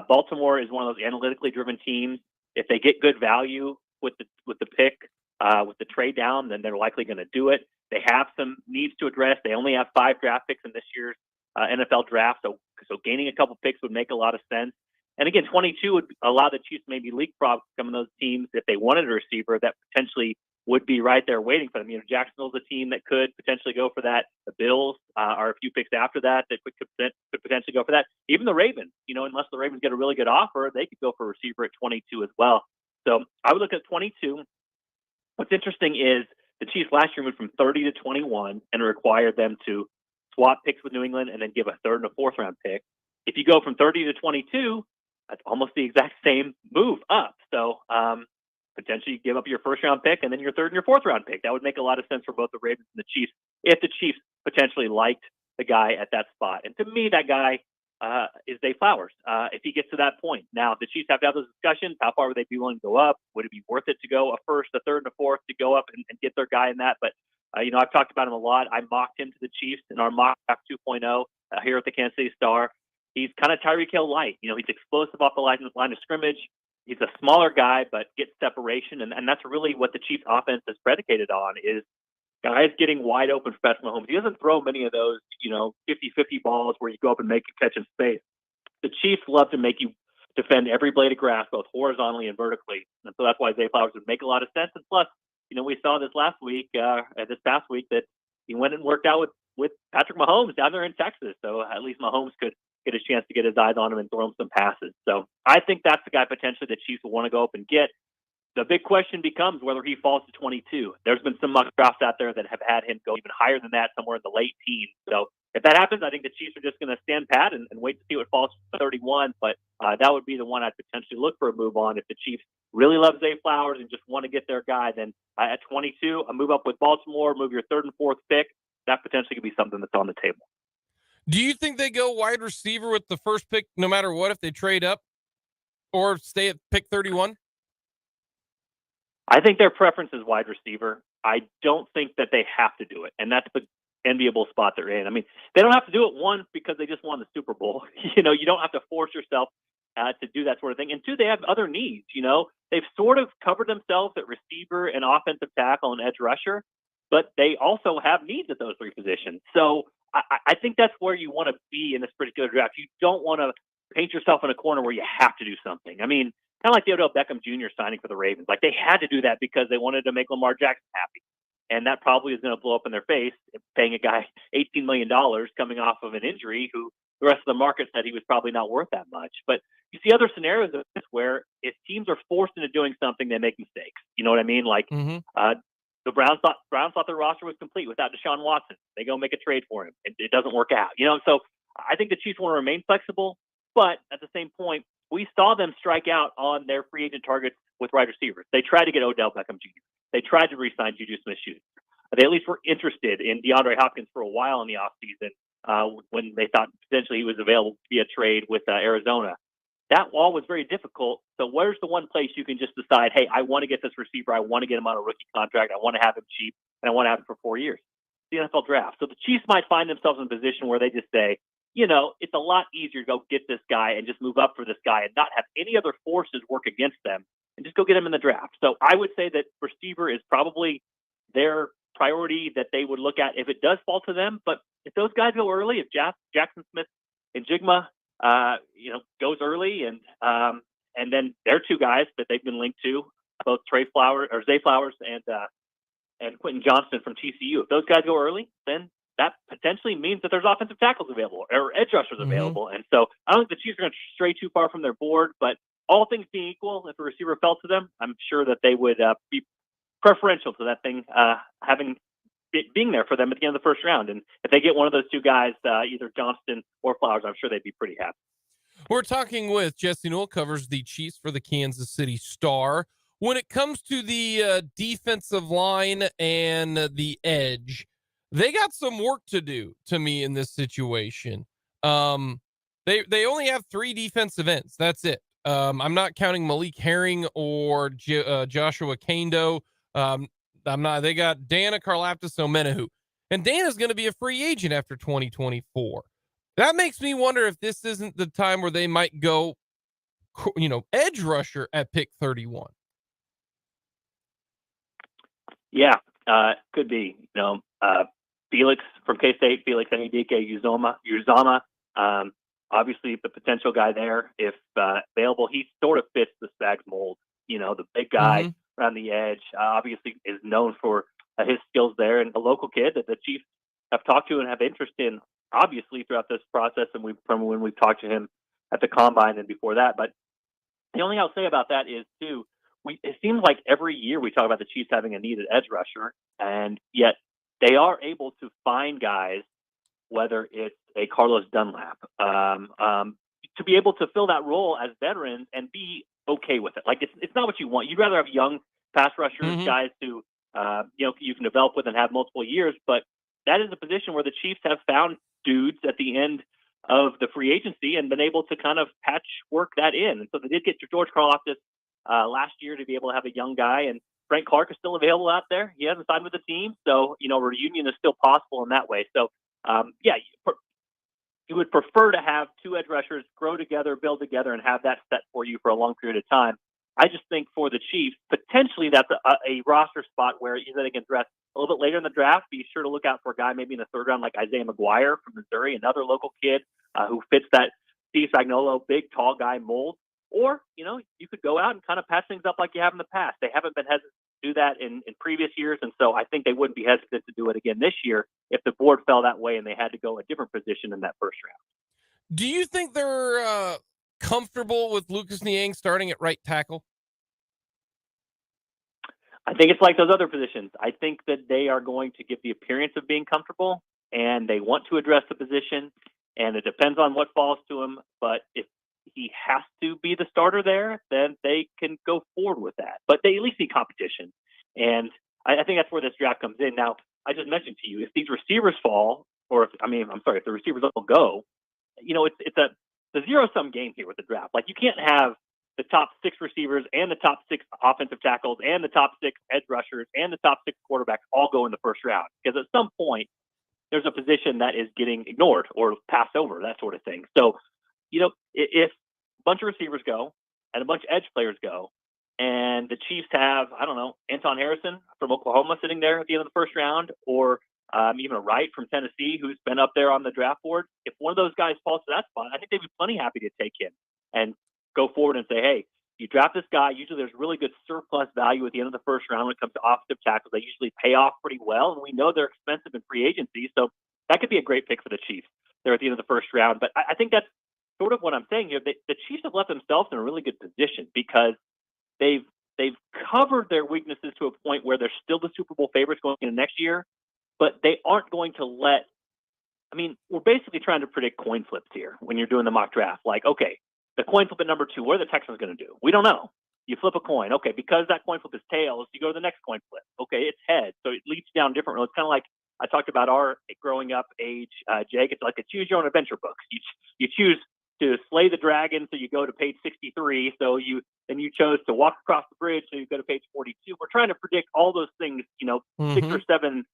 Baltimore is one of those analytically driven teams. If they get good value with the pick, with the trade down, then they're likely going to do it. They have some needs to address. They only have 5 draft picks in this year's NFL draft, so gaining a couple picks would make a lot of sense. And again, 22 would allow the Chiefs maybe leapfrog some of those teams if they wanted a receiver that potentially would be right there waiting for them. You know, Jacksonville's a team that could potentially go for that. The Bills are a few picks after that could potentially go for that. Even the Ravens, you know, unless the Ravens get a really good offer, they could go for a receiver at 22 as well. So I would look at 22. What's interesting is the Chiefs last year moved from 30 to 21 and required them to swap picks with New England and then give a 3rd and a 4th round pick. If you go from 30 to 22, that's almost the exact same move up. So potentially give up your 1st round pick and then your 3rd and your 4th round pick. That would make a lot of sense for both the Ravens and the Chiefs if the Chiefs potentially liked the guy at that spot. And to me, that guy is Zay Flowers. If he gets to that point. Now, the Chiefs have to have those discussions. How far would they be willing to go up? Would it be worth it to go a 1st, a 3rd, and a 4th to go up and get their guy in that? But, you know, I've talked about him a lot. I mocked him to the Chiefs in our mock draft 2.0 here at the Kansas City Star. He's kind of Tyreek Hill light. You know, he's explosive off the line of scrimmage. He's a smaller guy, but gets separation. And that's really what the Chiefs offense is predicated on is guys getting wide open for Patrick Mahomes. He doesn't throw many of those, you know, 50-50 balls where you go up and make a catch in space. The Chiefs love to make you defend every blade of grass, both horizontally and vertically. And so that's why Zay Flowers would make a lot of sense. And plus, you know, we saw this past week, that he went and worked out with Patrick Mahomes down there in Texas. So at least Mahomes could get a chance to get his eyes on him and throw him some passes. So I think that's the guy potentially the Chiefs will want to go up and get. The big question becomes whether he falls to 22. There's been some mock drafts out there that have had him go even higher than that, somewhere in the late teens. So if that happens, I think the Chiefs are just going to stand pat and wait to see what falls to 31. But that would be the one I'd potentially look for a move on. If the Chiefs really love Zay Flowers and just want to get their guy, then at 22, a move up with Baltimore, move your 3rd and 4th pick. That potentially could be something that's on the table. Do you think they go wide receiver with the 1st pick no matter what if they trade up or stay at pick 31? I think their preference is wide receiver. I don't think that they have to do it, and that's the enviable spot they're in. I mean, they don't have to do it, one, because they just won the Super Bowl. You know, you don't have to force yourself to do that sort of thing. And 2, they have other needs. You know, they've sort of covered themselves at receiver and offensive tackle and edge rusher, but they also have needs at those 3 positions. So I think that's where you want to be in this particular draft. You don't want to paint yourself in a corner where you have to do something. I mean, kind of like the Odell Beckham Jr. signing for the Ravens. Like, they had to do that because they wanted to make Lamar Jackson happy. And that probably is going to blow up in their face, paying a guy $18 million coming off of an injury who the rest of the market said he was probably not worth that much. But you see other scenarios of this where if teams are forced into doing something, they make mistakes. You know what I mean? Like, the Browns thought their roster was complete without Deshaun Watson. They go make a trade for him. It doesn't work out. You know, so I think the Chiefs want to remain flexible, but at the same point, we saw them strike out on their free agent targets with wide receivers. They tried to get Odell Beckham Jr. They tried to re-sign Juju Smith-Schuster. They at least were interested in DeAndre Hopkins for a while in the offseason when they thought potentially he was available via trade with Arizona. That all was very difficult. So where's the one place you can just decide, hey, I want to get this receiver. I want to get him on a rookie contract. I want to have him cheap, and I want to have him for 4 years. The NFL draft. So the Chiefs might find themselves in a position where they just say, you know, it's a lot easier to go get this guy and just move up for this guy and not have any other forces work against them and just go get him in the draft. So I would say that receiver is probably their priority that they would look at if it does fall to them. But if those guys go early, if Jackson Smith and Jigma, goes early and then their 2 guys that they've been linked to, both Zay Flowers and Quentin Johnston from TCU. If those guys go early, then that potentially means that there's offensive tackles available or edge rushers available. And so I don't think the Chiefs are going to stray too far from their board, but all things being equal, if a receiver fell to them, I'm sure that they would be preferential to that thing being there for them at the end of the 1st round. And if they get one of those 2 guys, either Johnston or Flowers, I'm sure they'd be pretty happy. We're talking with Jesse Newell, covers the Chiefs for the Kansas City Star. when it comes to the defensive line and the edge, they got some work to do to me in this situation. They only have 3 defensive ends. That's it. I'm not counting Malik Herring or Joshua Kando. I'm not. They got Dana Karlaftis Omenahu, and Dana's going to be a free agent after 2024. That makes me wonder if this isn't the time where they might go, edge rusher at pick 31. Yeah, could be. Felix from K-State, Felix Enidike Uzama. Obviously, the potential guy there, if available, he sort of fits the Spags mold. The big guy around the edge, obviously is known for his skills there, and a local kid that the Chiefs have talked to and have interest in, obviously, throughout this process, and from when we've talked to him at the Combine and before that. But the only thing I'll say about that is, too, it seems like every year we talk about the Chiefs having a needed edge rusher, and yet they are able to find guys, whether it's a Carlos Dunlap, to be able to fill that role as veterans and be okay with it. Like, it's not what you want. You'd rather have young pass rushers, guys who you can develop with and have multiple years, but that is a position where the Chiefs have found dudes at the end of the free agency and been able to kind of patchwork that in. And so they did get George Karlaftis last year to be able to have a young guy, and Frank Clark is still available out there. He hasn't signed with the team, so reunion is still possible in that way. So you would prefer to have 2 edge rushers grow together, build together, and have that set for you for a long period of time. I just think for the Chiefs, potentially that's a roster spot where either they can dress a little bit later in the draft. Be sure to look out for a guy maybe in the 3rd round like Isaiah McGuire from Missouri, another local kid who fits that Steve Spagnuolo big, tall guy mold. Or, you could go out and kind of patch things up like you have in the past. They haven't been hesitant to do that in previous years, and so I think they wouldn't be hesitant to do it again this year if the board fell that way and they had to go a different position in that first round. Do you think they're comfortable with Lucas Niang starting at right tackle? I think it's like those other positions. I think that they are going to give the appearance of being comfortable, and they want to address the position, and it depends on what falls to him. But if he has to be the starter there, then they can go forward with that. But they at least need competition. And I think that's where this draft comes in. Now, I just mentioned to you, if these receivers fall, if the receivers don't go, it's a zero-sum game here with the draft. Like, you can't have the top 6 receivers and the top 6 offensive tackles and the top 6 edge rushers and the top 6 quarterbacks all go in the first round. Because at some point, there's a position that is getting ignored or passed over, that sort of thing. So, if a bunch of receivers go and a bunch of edge players go, and the Chiefs have, Anton Harrison from Oklahoma sitting there at the end of the first round, or even a Wright from Tennessee who's been up there on the draft board, if one of those guys falls to that spot, I think they'd be plenty happy to take him and go forward and say, hey, you draft this guy. Usually there's really good surplus value at the end of the first round when it comes to offensive tackles. They usually pay off pretty well, and we know they're expensive in free agency, so that could be a great pick for the Chiefs there at the end of the first round. But I think that's sort of what I'm saying here. The Chiefs have left themselves in a really good position because they've covered their weaknesses to a point where they're still the Super Bowl favorites going into next year, but they aren't going to we're basically trying to predict coin flips here when you're doing the mock draft. Like, okay, the coin flip at number 2, what are the Texans going to do? We don't know. You flip a coin. Okay, because that coin flip is tails, you go to the next coin flip. Okay, it's heads. So it leads down different roads. It's kind of like I talked about our growing up age, Jake. It's like a choose your own adventure book. You choose to slay the dragon, so you go to page 63. So you chose to walk across the bridge, so you go to page 42. We're trying to predict all those things, 6 or 7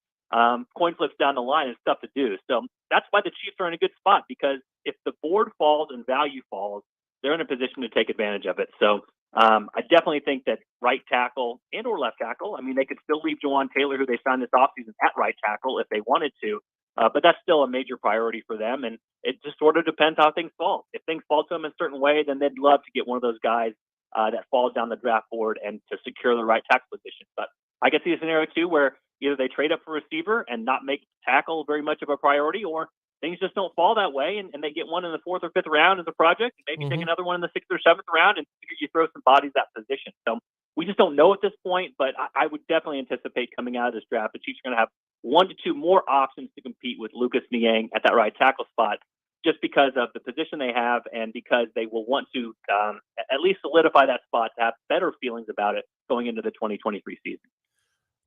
coin flips down the line and stuff to do. So that's why the Chiefs are in a good spot, because if the board falls and value falls, they're in a position to take advantage of it. So I definitely think that right tackle and or left tackle, they could still leave Jawan Taylor, who they signed this offseason, at right tackle if they wanted to. But that's still a major priority for them. And it just sort of depends how things fall. If things fall to them in a certain way, then they'd love to get one of those guys that falls down the draft board and to secure the right tackle position. But I could see a scenario, too, where either they trade up for receiver and not make tackle very much of a priority, or things just don't fall that way and they get one in the 4th or 5th round as a project, and maybe take another one in the 6th or 7th round, and you throw some bodies at position. So we just don't know at this point, but I would definitely anticipate coming out of this draft, the Chiefs are going to have 1 to 2 more options to compete with Lucas Niang at that right tackle spot, just because of the position they have and because they will want to at least solidify that spot to have better feelings about it going into the 2023 season.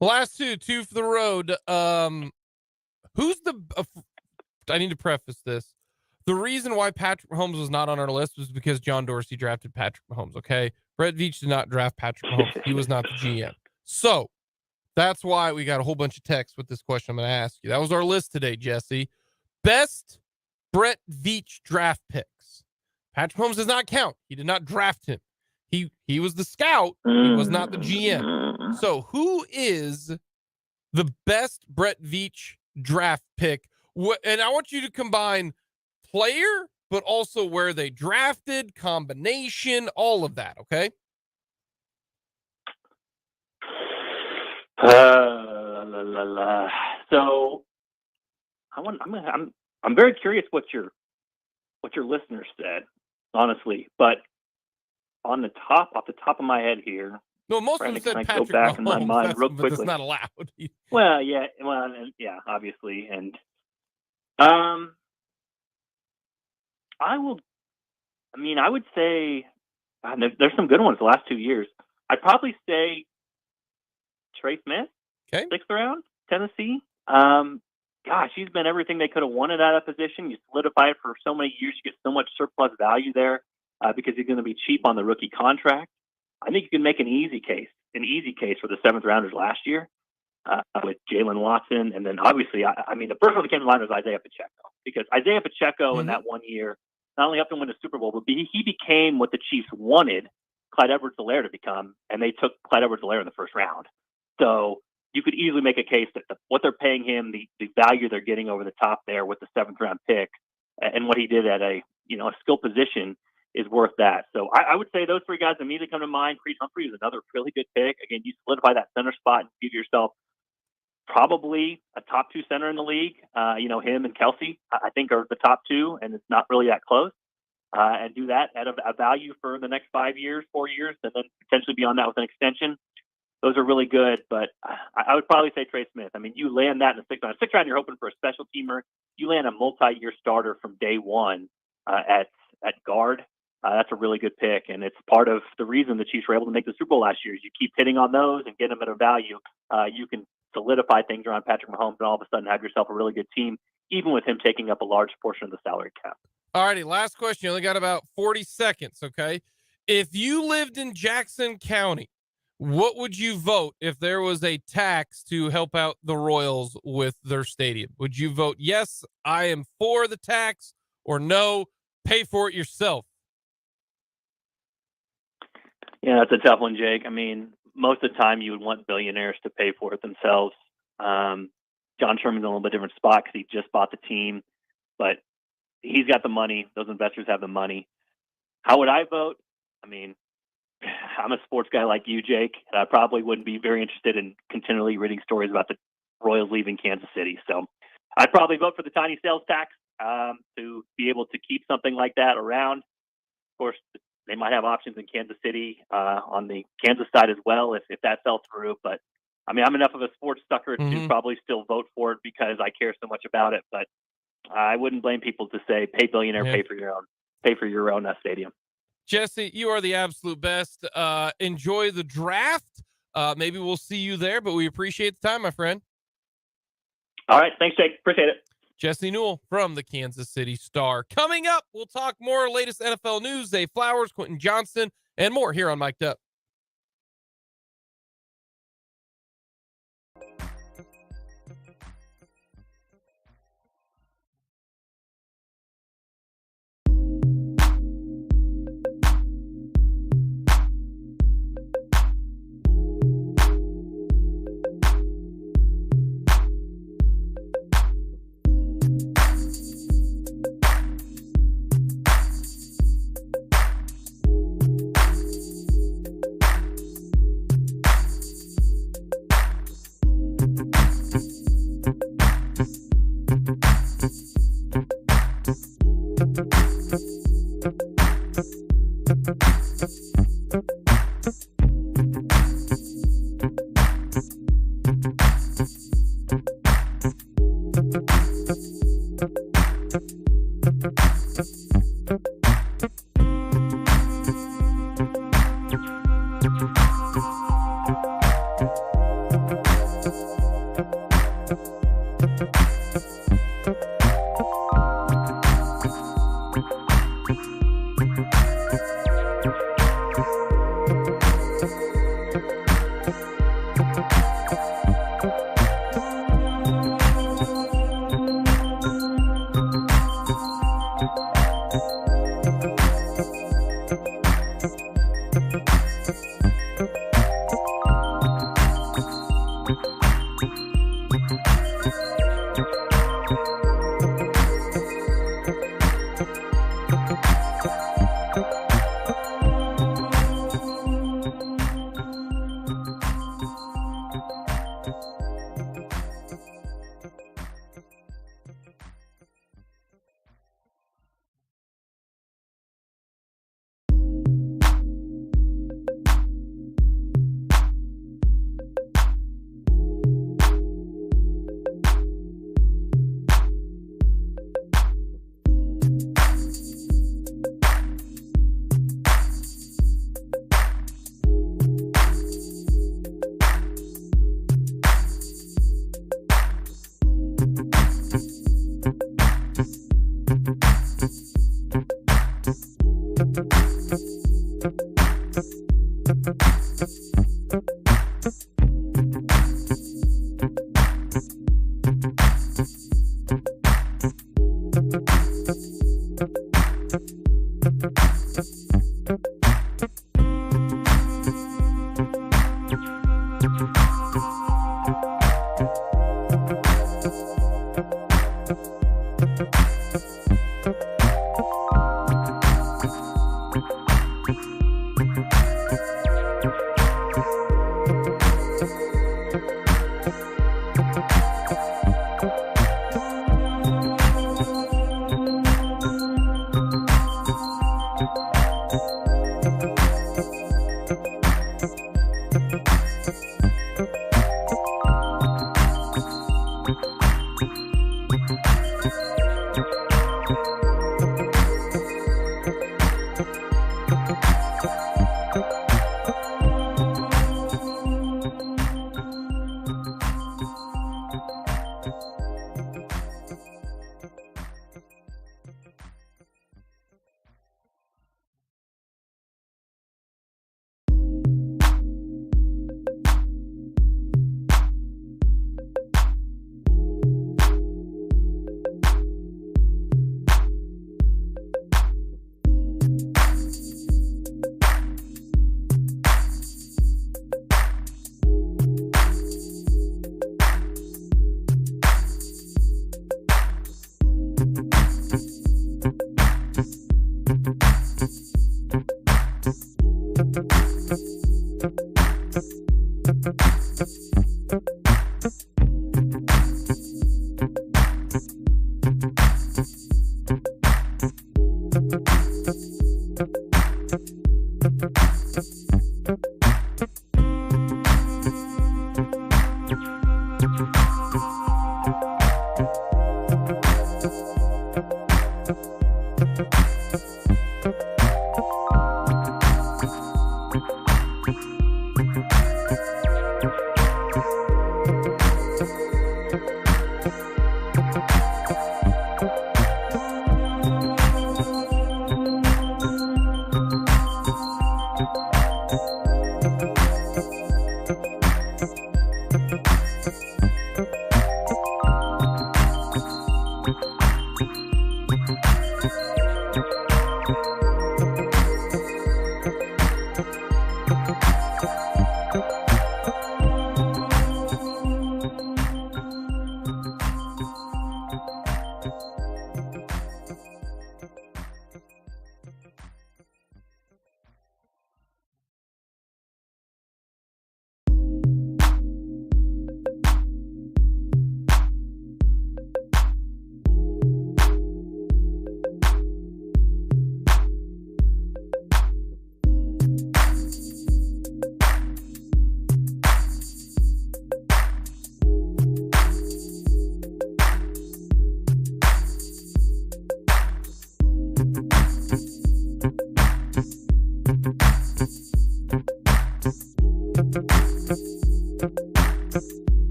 Last two for the road. Who's the? I need to preface this. The reason why Patrick Mahomes was not on our list was because John Dorsey drafted Patrick Mahomes. Okay, Brett Veach did not draft Patrick Mahomes. He was not the GM. So that's why we got a whole bunch of texts with this question I'm going to ask you. That was our list today, Jesse. Best Brett Veach draft picks. Patrick Mahomes does not count. He did not draft him. He was the scout. He was not the GM. So who is the best Brett Veach draft pick? And I want you to combine player, but also where they drafted, combination, all of that. Okay. So I'm very curious what your listeners said, honestly, but off the top of my head here. No, most of them said Patrick go back Mahomes, in my mind real but quickly. that's not allowed. Well, yeah, obviously, and I would say there's some good ones the last 2 years. I'd probably say Trey Smith, okay, 6th round, Tennessee. Gosh, he's been everything they could have wanted out of position. You solidify it for so many years. You get so much surplus value there because he's going to be cheap on the rookie contract. I think you can make an easy case for the 7th rounders last year with Jalen Watson. And then obviously, the first one that came to mind was Isaiah Pacheco, because Isaiah Pacheco in that 1 year not only helped them win a Super Bowl, but he became what the Chiefs wanted Clyde Edwards-Helaire to become, and they took Clyde Edwards-Helaire in the first round. So you could easily make a case that what they're paying him, the value they're getting over the top there with the 7th round pick, and what he did at a skill position is worth that. So I would say those 3 guys immediately come to mind. Creed Humphrey is another really good pick. Again, you solidify that center spot and give yourself probably a top 2 center in the league. Him and Kelsey, I think, are the top 2, and it's not really that close. And do that at a value for the next 5 years, 4 years, and then potentially beyond that with an extension. Those are really good, but I would probably say Trey Smith. I mean, you land that in the 6th round. 6th round, you're hoping for a special teamer. You land a multi-year starter from day one at guard. That's a really good pick, and it's part of the reason the Chiefs were able to make the Super Bowl last year. Is you keep hitting on those and get them at a value. You can solidify things around Patrick Mahomes and all of a sudden have yourself a really good team, even with him taking up a large portion of the salary cap. All righty, last question. You only got about 40 seconds, okay? If you lived in Jackson County, what would you vote if there was a tax to help out the Royals with their stadium? Would you vote, yes, I am for the tax, or no, pay for it yourself? Yeah, that's a tough one, Jake. I mean, most of the time you would want billionaires to pay for it themselves. John Sherman's in a little bit different spot because he just bought the team, but he's got the money. Those investors have the money. How would I vote? I mean, I'm a sports guy like you, Jake, and I probably wouldn't be very interested in continually reading stories about the Royals leaving Kansas City. So I'd probably vote for the tiny sales tax to be able to keep something like that around. Of course, they might have options in Kansas City on the Kansas side as well if that fell through. But, I mean, I'm enough of a sports sucker to probably still vote for it because I care so much about it. But I wouldn't blame people to say, pay billionaire, pay for your own stadium. Jesse, you are the absolute best. Enjoy the draft. Maybe we'll see you there, but we appreciate the time, my friend. All right. Thanks, Jake. Appreciate it. Jesse Newell from the Kansas City Star. Coming up, we'll talk more latest NFL news, Zay Flowers, Quentin Johnston, and more here on Mic'd Up.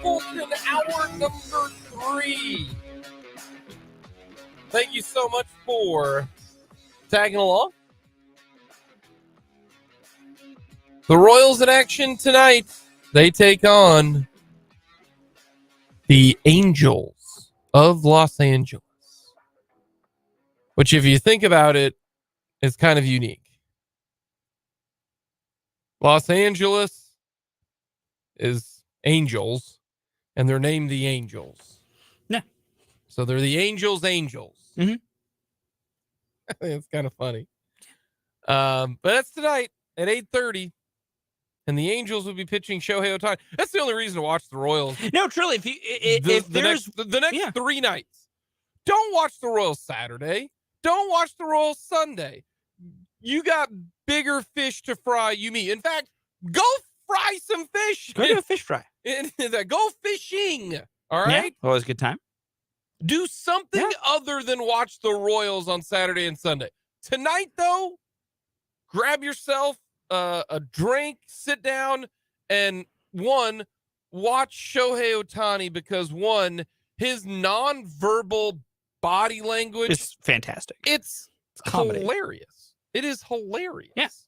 Fulton, hour number 3. Thank you so much for tagging along. The Royals in action tonight. They take on the Angels of Los Angeles, which, if you think about it, is kind of unique. Los Angeles is Angels, and they're named the Angels. Yeah. So they're the Angels. Mm-hmm. It's kind of funny. But that's tonight at 8:30. And the Angels will be pitching Shohei Ohtani. That's the only reason to watch the Royals. No, truly, if there's the next 3 nights, don't watch the Royals Saturday. Don't watch the Royals Sunday. you got bigger fish to fry, you meet. In fact, go fry some fish. Go to a fish fry. Go fishing. All right. Yeah, always a good time. Do something other than watch the Royals on Saturday and Sunday. Tonight, though, grab yourself a drink, sit down, and watch Shohei Ohtani because his nonverbal body language It's fantastic. It's comedy. hilarious. It is hilarious. Yes.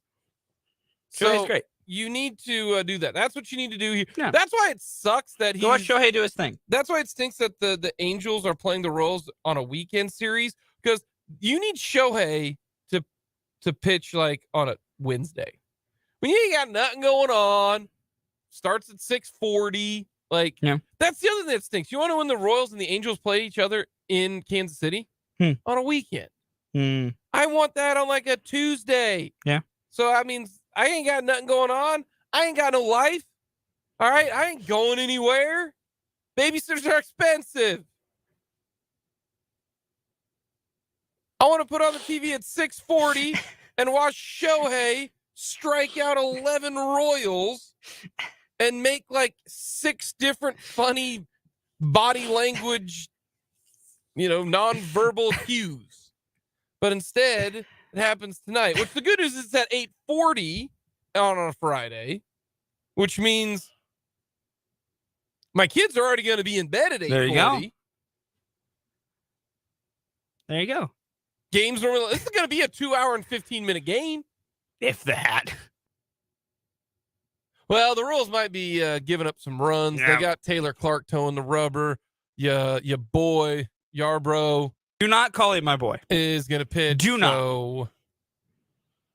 So Shohei's great. you need to do that. That's what you need to do here. Yeah. That's why it sucks that Go watch Shohei do his thing. That's why it stinks that the Angels are playing the Royals on a weekend series because you need Shohei to pitch like on a Wednesday when you ain't got nothing going on. Starts at 6:40. Like that's the other thing that stinks. You want to win the Royals and the Angels play each other in Kansas City on a weekend. I want that on like a Tuesday. Yeah. So I mean, I ain't got nothing going on. I ain't got no life. All right. I ain't going anywhere. Babysitters are expensive. I want to put on the TV at 6:40 and watch Shohei strike out 11 Royals and make like 6 different funny body language, nonverbal cues. But instead, it happens tonight. Which the good news is it's at 8:40 on a Friday, which means my kids are already going to be in bed at 8:40. There you go. There you go. Games normally, this is going to be a 2-hour and 15-minute game. If that. Well, the Royals might be giving up some runs. Yeah. They got Taylor Clark towing the rubber. Your boy, Yarbrough. Do not call him my boy. Is going to pitch. Do not.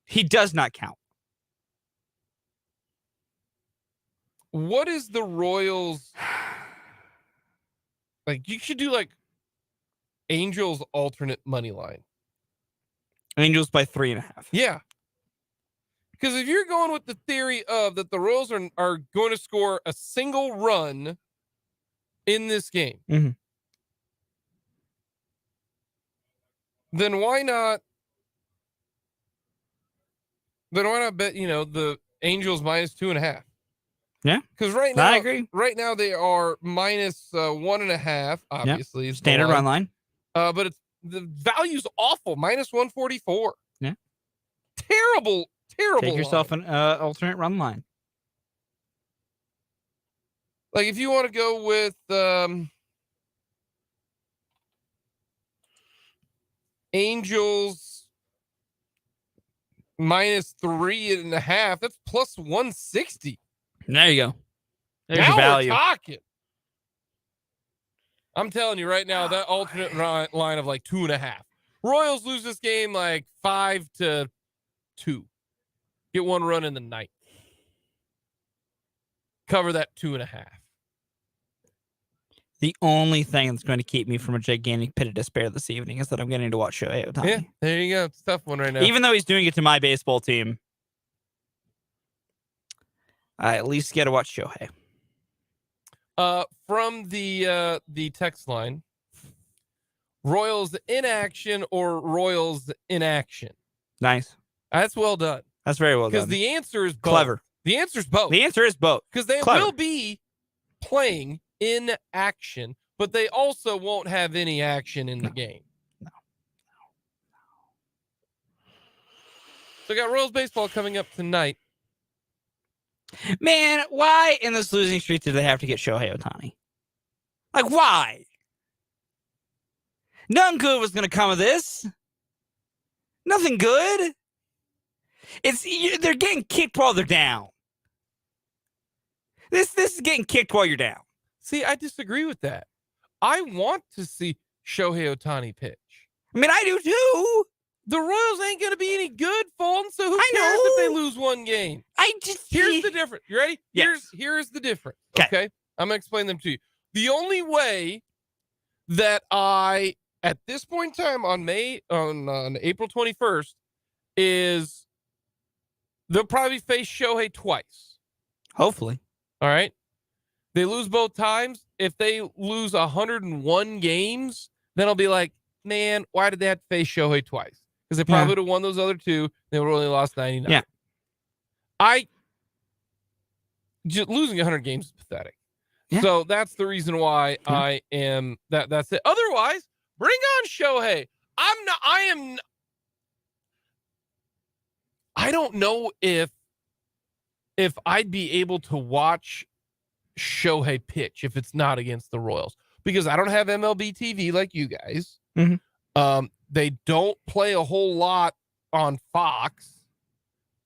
He does not count. What is the Royals? Like, you should do like Angels alternate money line. Angels by 3.5. Yeah. Because if you're going with the theory of that the Royals are going to score a single run in this game, then why not bet, the Angels minus 2.5? Yeah. Because right now, I agree. Right now they are minus 1.5, obviously. Yep. Standard run line. But the value's awful, minus 144. Yeah. Terrible. Take yourself an alternate run line. Like if you want to go with Angels minus 3.5, that's plus 160. There you go. There's now your value. we're talking. I'm telling you right now, that alternate line of like 2.5. Royals lose this game like 5-2. Get 1 run in the ninth. Cover that 2.5. The only thing that's going to keep me from a gigantic pit of despair this evening is that I'm getting to watch Shohei Ohtani. Yeah, there you go. It's a tough one right now. Even though he's doing it to my baseball team, I at least get to watch Shohei. From the text line, Royals in action or Royals in action? Nice. That's well done. That's very well done. Because the answer is both. Clever. The answer is both. The answer is both. Because they will be playing in action, but they also won't have any action in the game. No. So we got Royals baseball coming up tonight. Man, why in this losing streak did they have to get Shohei Ohtani? Like, why? Nothing good was going to come of this. Nothing good. They're getting kicked while they're down. This is getting kicked while you're down. See, I disagree with that. I want to see Shohei Ohtani pitch. I mean, I do too. The Royals ain't going to be any good, Fulton, so who cares if they lose one game? Here's the difference. You ready? Yes. Here's the difference. Okay. I'm going to explain them to you. The only way that I, at this point in time on April 21st, is they'll probably face Shohei twice. Hopefully. All right. They lose both times. If they lose 101 games, then I'll be like, man, why did they have to face Shohei twice? because they probably would have won those other two. They would have only lost 99. Yeah. Losing 100 games is pathetic. Yeah. So that's the reason why I am that's it. Otherwise, bring on Shohei. I don't know if I'd be able to watch Shohei pitch if it's not against the Royals, because I don't have MLB TV like you guys. Mm-hmm. They don't play a whole lot on Fox.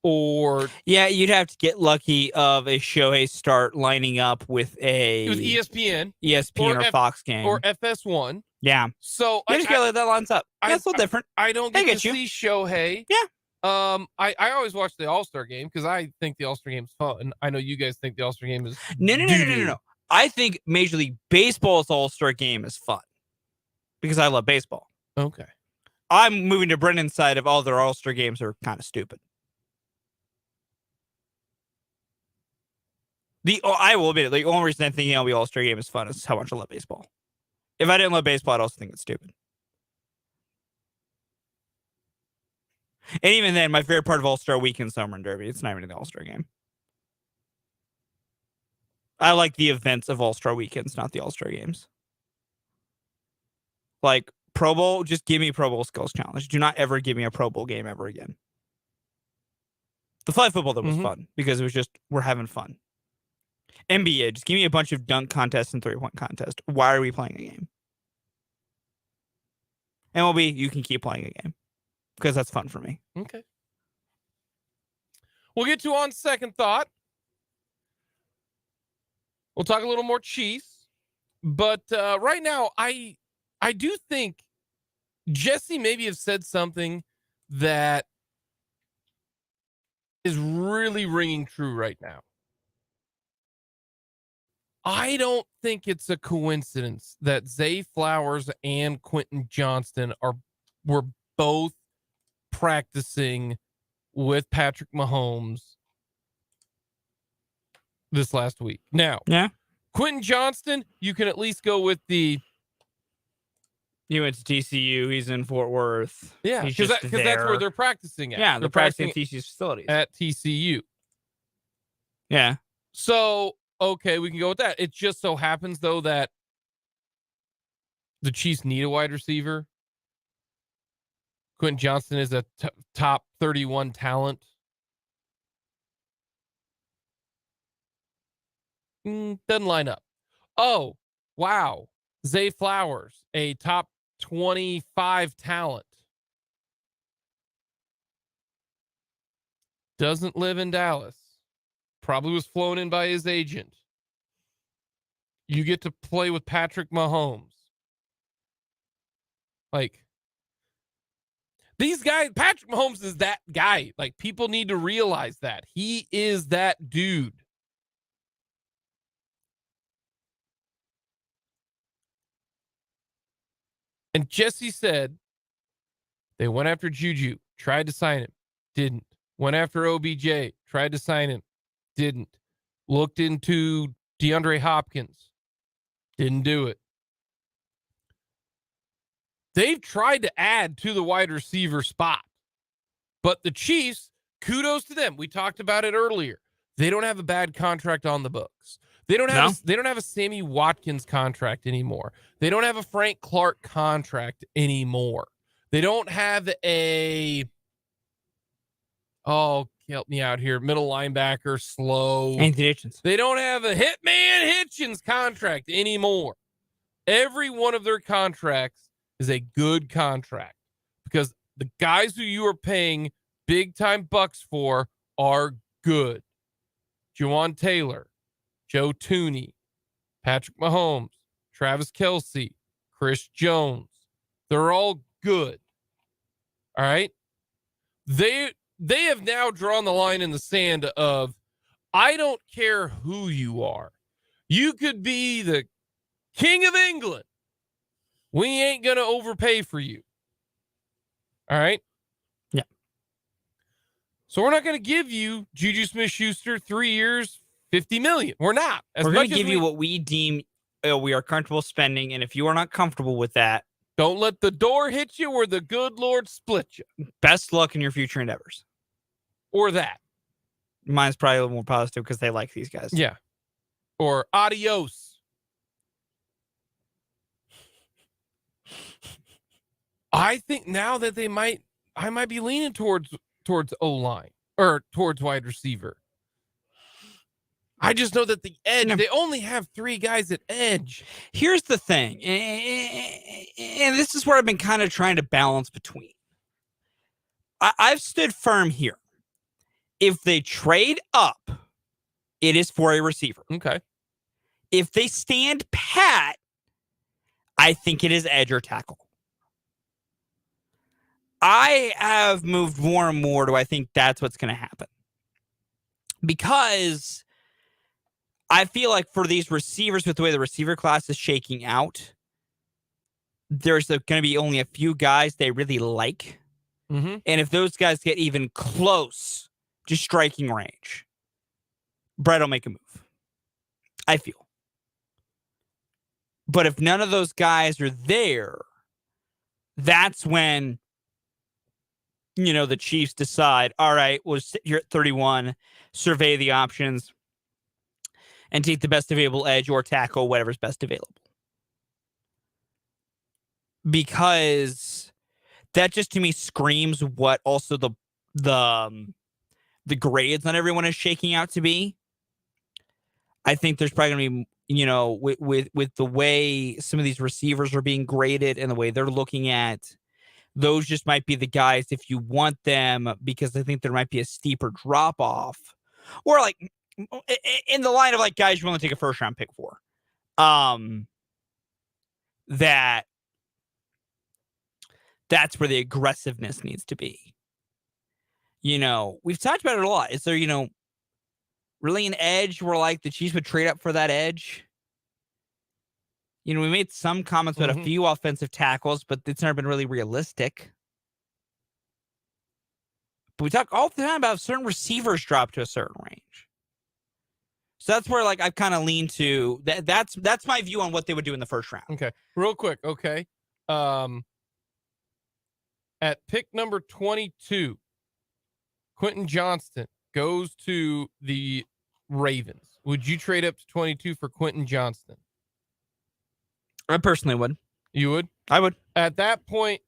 Or you'd have to get lucky of a Shohei start lining up with ESPN or Fox game or FS1. Yeah. So you just gotta that lines up. That's a little different. I don't get to see Shohei. Yeah. I always watch the All-Star game because I think the All-Star game is fun. I know you guys think the All-Star game is no. I think Major League Baseball's All-Star game is fun because I love baseball. Okay. I'm moving to Brendan's side of all their All-Star games are kind of stupid. I will admit, the only reason I think the MLB All-Star game is fun is how much I love baseball. If I didn't love baseball, I'd also think it's stupid. And even then, my favorite part of All-Star Weekend, Summer and Derby, it's not even the All-Star game. I like the events of All-Star Weekends, not the All-Star games. Like, Pro Bowl, just give me Pro Bowl Skills Challenge. Do not ever give me a Pro Bowl game ever again. The flag football, that was fun, because it was just, we're having fun. NBA, just give me a bunch of dunk contests and three-point contests. Why are we playing a game? MLB, you can keep playing a game because that's fun for me. Okay. We'll get to on second thought. We'll talk a little more Chiefs, but right now, I do think Jesse maybe have said something that is really ringing true right now. I don't think it's a coincidence that Zay Flowers and Quentin Johnston were both practicing with Patrick Mahomes this last week. Now, Quentin Johnston, you can at least go with the. He went to TCU. He's in Fort Worth. Yeah, because that's where they're practicing at. Yeah, they're practicing at TCU's facilities. At TCU. Yeah. So. Okay, we can go with that. It just so happens, though, that the Chiefs need a wide receiver. Quentin Johnston is a top 31 talent. Doesn't line up. Oh, wow. Zay Flowers, a top 25 talent. Doesn't live in Dallas. Probably was flown in by his agent. You get to play with Patrick Mahomes. Like, these guys, Patrick Mahomes is that guy. Like, people need to realize that. He is that dude. And Jesse said they went after Juju, tried to sign him, didn't. Went after OBJ, tried to sign him, didn't. Looked into DeAndre Hopkins. Didn't do it. They've tried to add to the wide receiver spot. But the Chiefs, kudos to them. We talked about it earlier. They don't have a bad contract on the books. They don't have a Sammy Watkins contract anymore. They don't have a Frank Clark contract anymore. They don't have a help me out here. Middle linebacker, slow. Anthony Hitchens. They don't have a Hitman Hitchens contract anymore. Every one of their contracts is a good contract because the guys who you are paying big time bucks for are good. Juwan Taylor, Joe Tooney, Patrick Mahomes, Travis Kelce, Chris Jones. They're all good. All right. They have now drawn the line in the sand of, I don't care who you are. You could be the King of England. We ain't going to overpay for you. All right? Yeah. So we're not going to give you Juju Smith-Schuster 3 years, $50 million. We're not. We're going to give you what we deem we are comfortable spending, and if you are not comfortable with that, Don't let the door hit you or the good Lord split you. Best luck in your future endeavors. Or that. Mine's probably a little more positive because they like these guys. Yeah. Or adios. I think now that I might be leaning towards O-line or towards wide receiver. I just know that the edge, they only have 3 guys at edge. Here's the thing, and this is where I've been kind of trying to balance between. I've stood firm here. If they trade up, it is for a receiver. Okay. If they stand pat, I think it is edge or tackle. I have moved more and more to I think that's what's going to happen. Because I feel like for these receivers, with the way the receiver class is shaking out, there's going to be only a few guys they really like. Mm-hmm. And if those guys get even close to striking range, Brett will make a move. I feel. But if none of those guys are there, that's when, the Chiefs decide, all right, we'll sit here at 31, survey the options, and take the best available edge or tackle, whatever's best available. Because that just to me screams what also the grades on everyone is shaking out to be. I think there's probably going to be, with the way some of these receivers are being graded and the way they're looking at, those just might be the guys if you want them, because I think there might be a steeper drop off, or like in the line of like guys you want to take a first round pick for. That's where the aggressiveness needs to be. We've talked about it a lot. Is there, really an edge where like the Chiefs would trade up for that edge? We made some comments about a few offensive tackles, but it's never been really realistic. But we talk all the time about certain receivers drop to a certain range. So that's where like I've kind of leaned to that's my view on what they would do in the first round. Okay. Real quick. Okay. At pick number 22, Quentin Johnston goes to the Ravens. Would you trade up to 22 for Quentin Johnston? I personally would. You would? I would. At that point,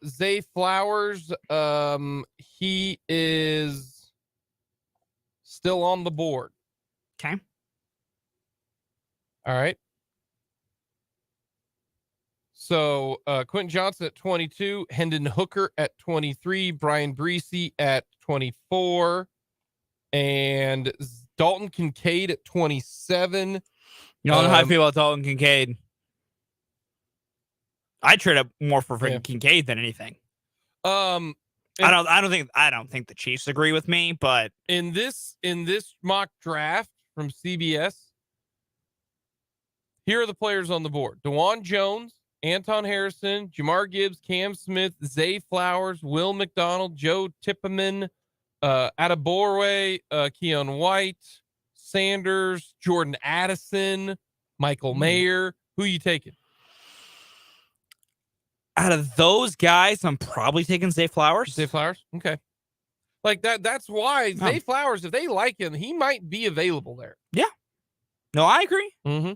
Zay Flowers, he is still on the board. Okay. All right. So Quentin Johnson at 22, Hendon Hooker at 23, Brian Breesy at 24, and Dalton Kincaid at 27. You don't know how I feel about Dalton Kincaid. I trade up more for freaking Kincaid than anything. I don't think the Chiefs agree with me, but in this mock draft from CBS, here are the players on the board: DeJuan Jones, Anton Harrison, Jamar Gibbs, Cam Smith, Zay Flowers, Will McDonald, Joe Tipperman, Adebawore, Keon White, Sanders, Jordan Addison, Michael Mayer. Who are you taking? Out of those guys, I'm probably taking Zay Flowers. Zay Flowers? Okay. Like that's why Zay Flowers, if they like him, he might be available there. Yeah. No, I agree. Mm-hmm.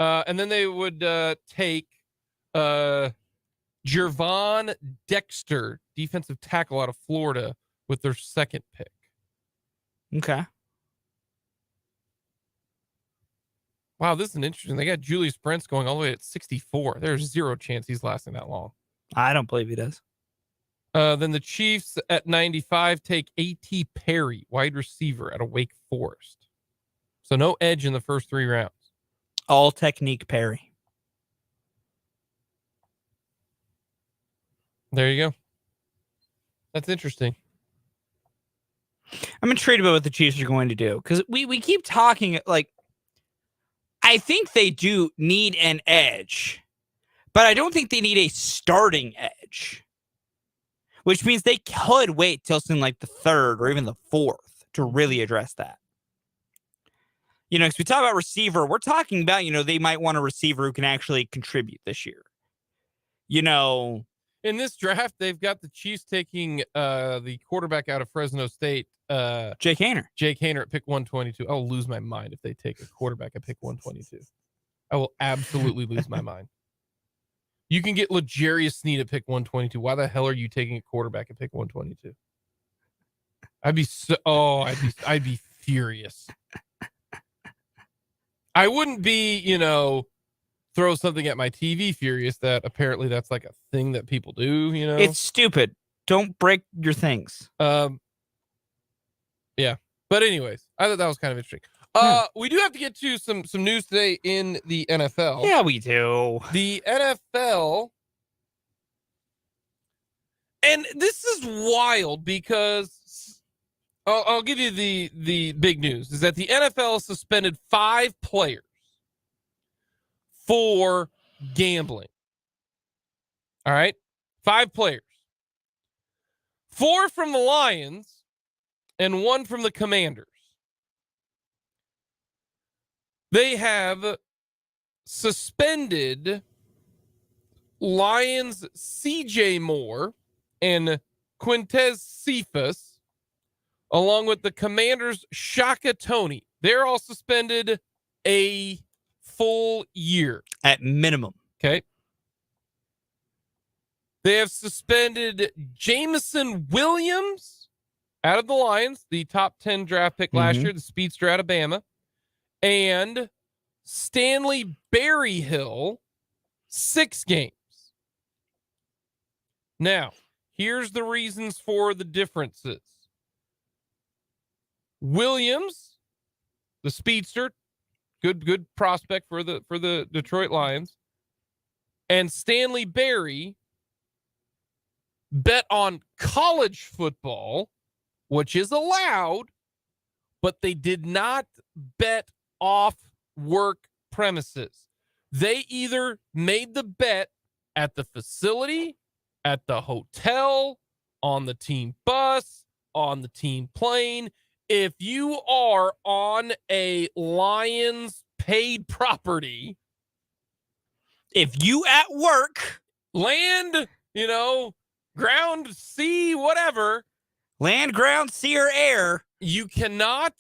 And then they would take Jervon Dexter, defensive tackle out of Florida, with their second pick. Okay. Wow, this is an interesting. They got Julius Brents going all the way at 64. There's zero chance he's lasting that long. I don't believe he does. Then the Chiefs at 95 take A.T. Perry, wide receiver out of Wake Forest. So no edge in the first 3 rounds. All technique Perry. There you go. That's interesting. I'm intrigued about what the Chiefs are going to do, because we keep talking like, I think they do need an edge, but I don't think they need a starting edge, which means they could wait till something like the 3rd or even the 4th to really address that. Because we talk about receiver, we're talking about, they might want a receiver who can actually contribute this year. In this draft, they've got the Chiefs taking the quarterback out of Fresno State, Jake Haener. Jake Haener at pick 122. I'll lose my mind if they take a quarterback at pick 122. I will absolutely lose my mind. You can get L'Jarius Sneed at pick 122. Why the hell are you taking a quarterback at pick 122? I'd be furious. I wouldn't be, throw something at my TV furious that apparently that's like a thing that people do, It's stupid. Don't break your things. Yeah. But anyways, I thought that was kind of interesting. We do have to get to some news today in the NFL. Yeah, we do. The NFL, and this is wild because I'll give you the big news is that the NFL suspended 5 players for gambling. All right, 5 players, 4 from the Lions and 1 from the Commanders. They have suspended Lions CJ Moore and Quintez Cephas, along with the Commanders Shaka Toney. They're all suspended a full year. At minimum. Okay. They have suspended Jameson Williams out of the Lions, the top 10 draft pick last year, the speedster out of Bama, and Stanley Berryhill 6 games. Now, here's the reasons for the differences. Williams, the speedster, good prospect for the Detroit Lions, and Stanley Berry bet on college football, which is allowed, but they did not bet off work premises. They either made the bet at the facility, at the hotel, on the team bus, on the team plane. If you are on a Lions paid property, if you at work, land, ground, sea, whatever, land, ground, sea, or air, you can't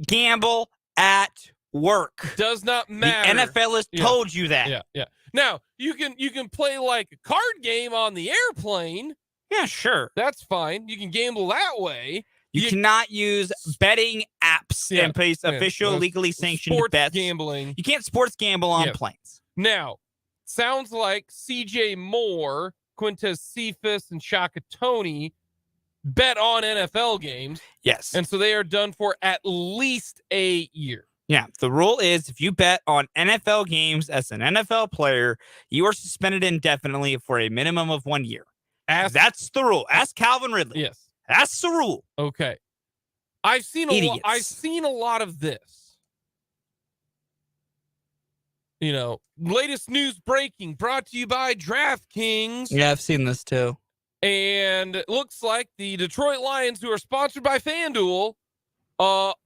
gamble at work. Does not matter. The NFL has told you that. Yeah. Now, you can play like a card game on the airplane. Yeah, sure. That's fine. You can gamble that way. You cannot use betting apps and place official legally sanctioned sports bets. Gambling. You can't sports gamble on planes. Now, sounds like CJ Moore, Quintez Cephas, and Shaka Toney bet on NFL games. Yes. And so they are done for at least a year. Yeah. The rule is if you bet on NFL games as an NFL player, you are suspended indefinitely for a minimum of 1 year. That's the rule. Ask Calvin Ridley. Yes. That's the rule. Okay. I've seen a lot of this. Latest news breaking brought to you by DraftKings. Yeah, I've seen this too. And it looks like the Detroit Lions, who are sponsored by FanDuel,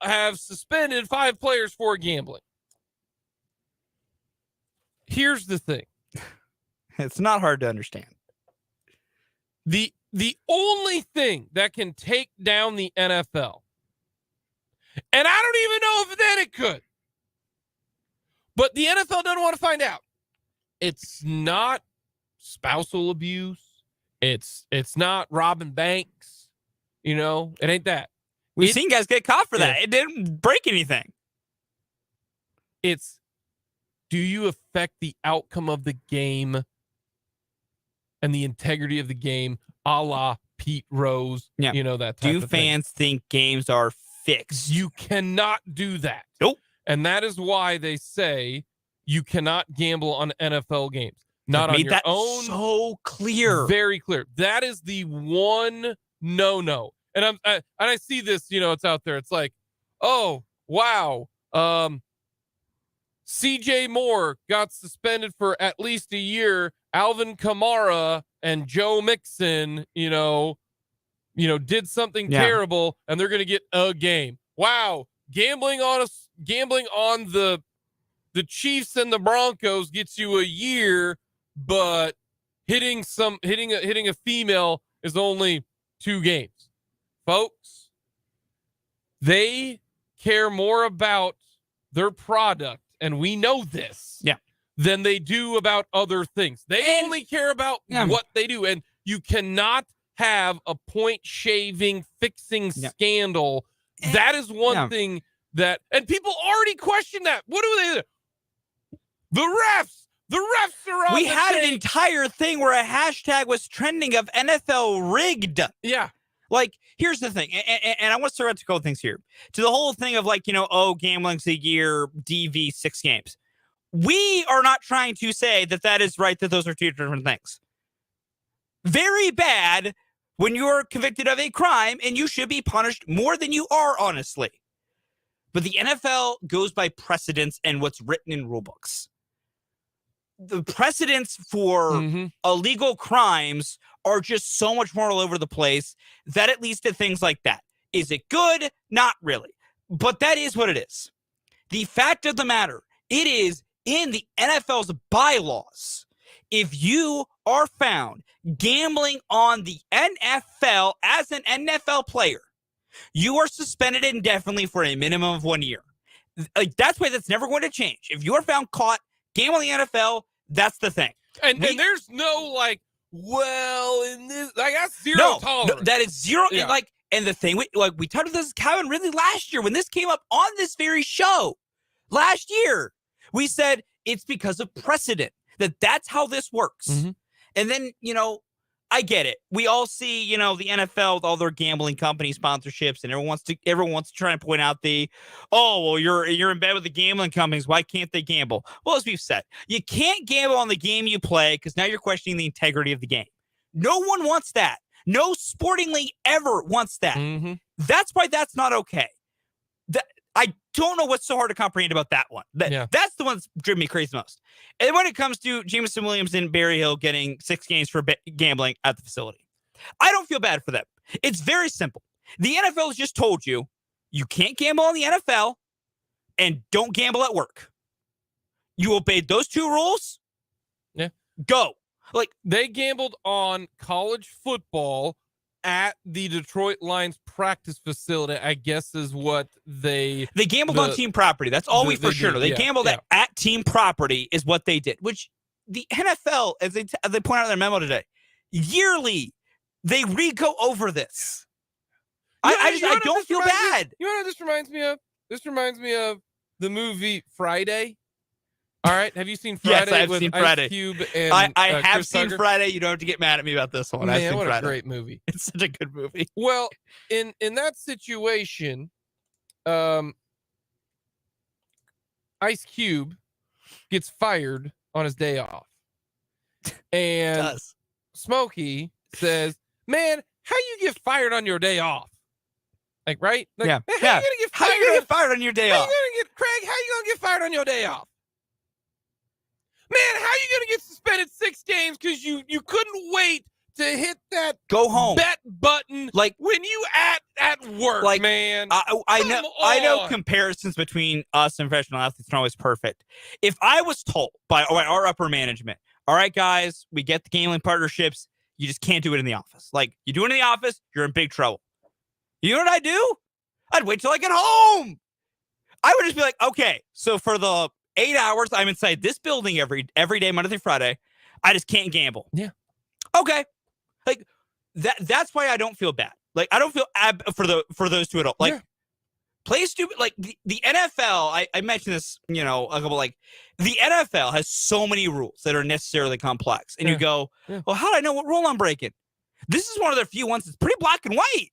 have suspended 5 players for gambling. Here's the thing. It's not hard to understand. The only thing that can take down the NFL, and I don't even know if then it could, but the NFL doesn't want to find out. It's not spousal abuse. It's not robbing banks. It ain't that. We've seen guys get caught for that. It didn't break anything. It's, do you affect the outcome of the game and the integrity of the game, a la Pete Rose? Yeah. That type do of fans think games are fixed? You cannot do that. Nope. And that is why they say you cannot gamble on NFL games. Not on your own. So clear. Very clear. That is the one no. And I see this, it's out there. It's like, oh, wow. CJ Moore got suspended for at least a year. Alvin Kamara and Joe Mixon, did something terrible, and they're going to get a game. Wow. Gambling on the the Chiefs and the Broncos gets you a year, but hitting a female is only 2 games. Folks, they care more about their product, and we know this, than they do about other things. They only care about what they do, and you cannot have a point shaving fixing scandal. That is one thing that, and people already question that. What do they do? The refs are on. We the had thing. an entire thing where a hashtag was trending of NFL rigged. Yeah. Like, here's the thing, and I want to start to go things here. To the whole thing of like, gambling's a year, DV 6 games. We are not trying to say that is right, that those are 2 different things. Very bad when you're convicted of a crime, and you should be punished more than you are, honestly. But the NFL goes by precedents and what's written in rule books. The precedents for illegal crimes are just so much more all over the place that it leads to things like that. Is it good? Not really. But that is what it is. The fact of the matter, it is in the NFL's bylaws. If you are found gambling on the NFL as an NFL player, you are suspended indefinitely for a minimum of 1 year. Like, that's why that's never going to change. If you are found caught gambling in the NFL, that's the thing. And there's no in this, that's zero tolerance. No, that is zero. Yeah. And the thing, we talked about this with Calvin Ridley last year when this came up on this very show. Last year, we said it's because of precedent, that's how this works. And then, I get it. We all see, the NFL with all their gambling company sponsorships, and everyone wants to try and point out you're in bed with the gambling companies. Why can't they gamble? Well, as we've said, you can't gamble on the game you play because now you're questioning the integrity of the game. No one wants that. No sporting league ever wants that. That's why that's not okay. I don't know what's so hard to comprehend about that one. That's the one that's driven me crazy most. And when it comes to Jameson Williams and Barry Hill getting 6 games for gambling at the facility, I don't feel bad for them. It's very simple. The NFL has just told you, you can't gamble in the NFL and don't gamble at work. You obeyed those 2 rules. Yeah. Go. They gambled on college football at the Detroit Lions practice facility, I guess is what they gambled on team property. That's all we for sure know. They gambled at team property is what they did, which the NFL, as they point out in their memo today, yearly they go over this. I don't feel bad. You know what this reminds me of? This reminds me of the movie Friday. All right, have you seen Friday? Yes, I've seen Friday. Ice Cube and I have Chris seen Tucker? Friday. You don't have to get mad at me about this one. Man, I've seen what Friday. a great movie! It's such a good movie. Well, in that situation, Ice Cube gets fired on his day off, and Smokey says, "Man, how you get fired on your day off?" Right? How you gonna get fired on your day off? Craig, how you gonna get fired on your day off? Man, how you gonna get suspended 6 games because you couldn't wait to hit that go home bet button when you at work, man? I know comparisons between us and professional athletes aren't always perfect. If I was told by our upper management, all right, guys, we get the gambling partnerships, you just can't do it in the office. You do it in the office, you're in big trouble. You know what I'd do? I'd wait till I get home. I would just be like, okay, so for the 8 hours I'm inside this building every day, Monday through Friday, I just can't gamble. Yeah. Okay. That's why I don't feel bad. I don't feel for those 2 at all. Play stupid. The NFL, I mentioned this, a couple, the NFL has so many rules that are necessarily complex. And you go, well, how do I know what rule I'm breaking? This is one of the few ones that's pretty black and white.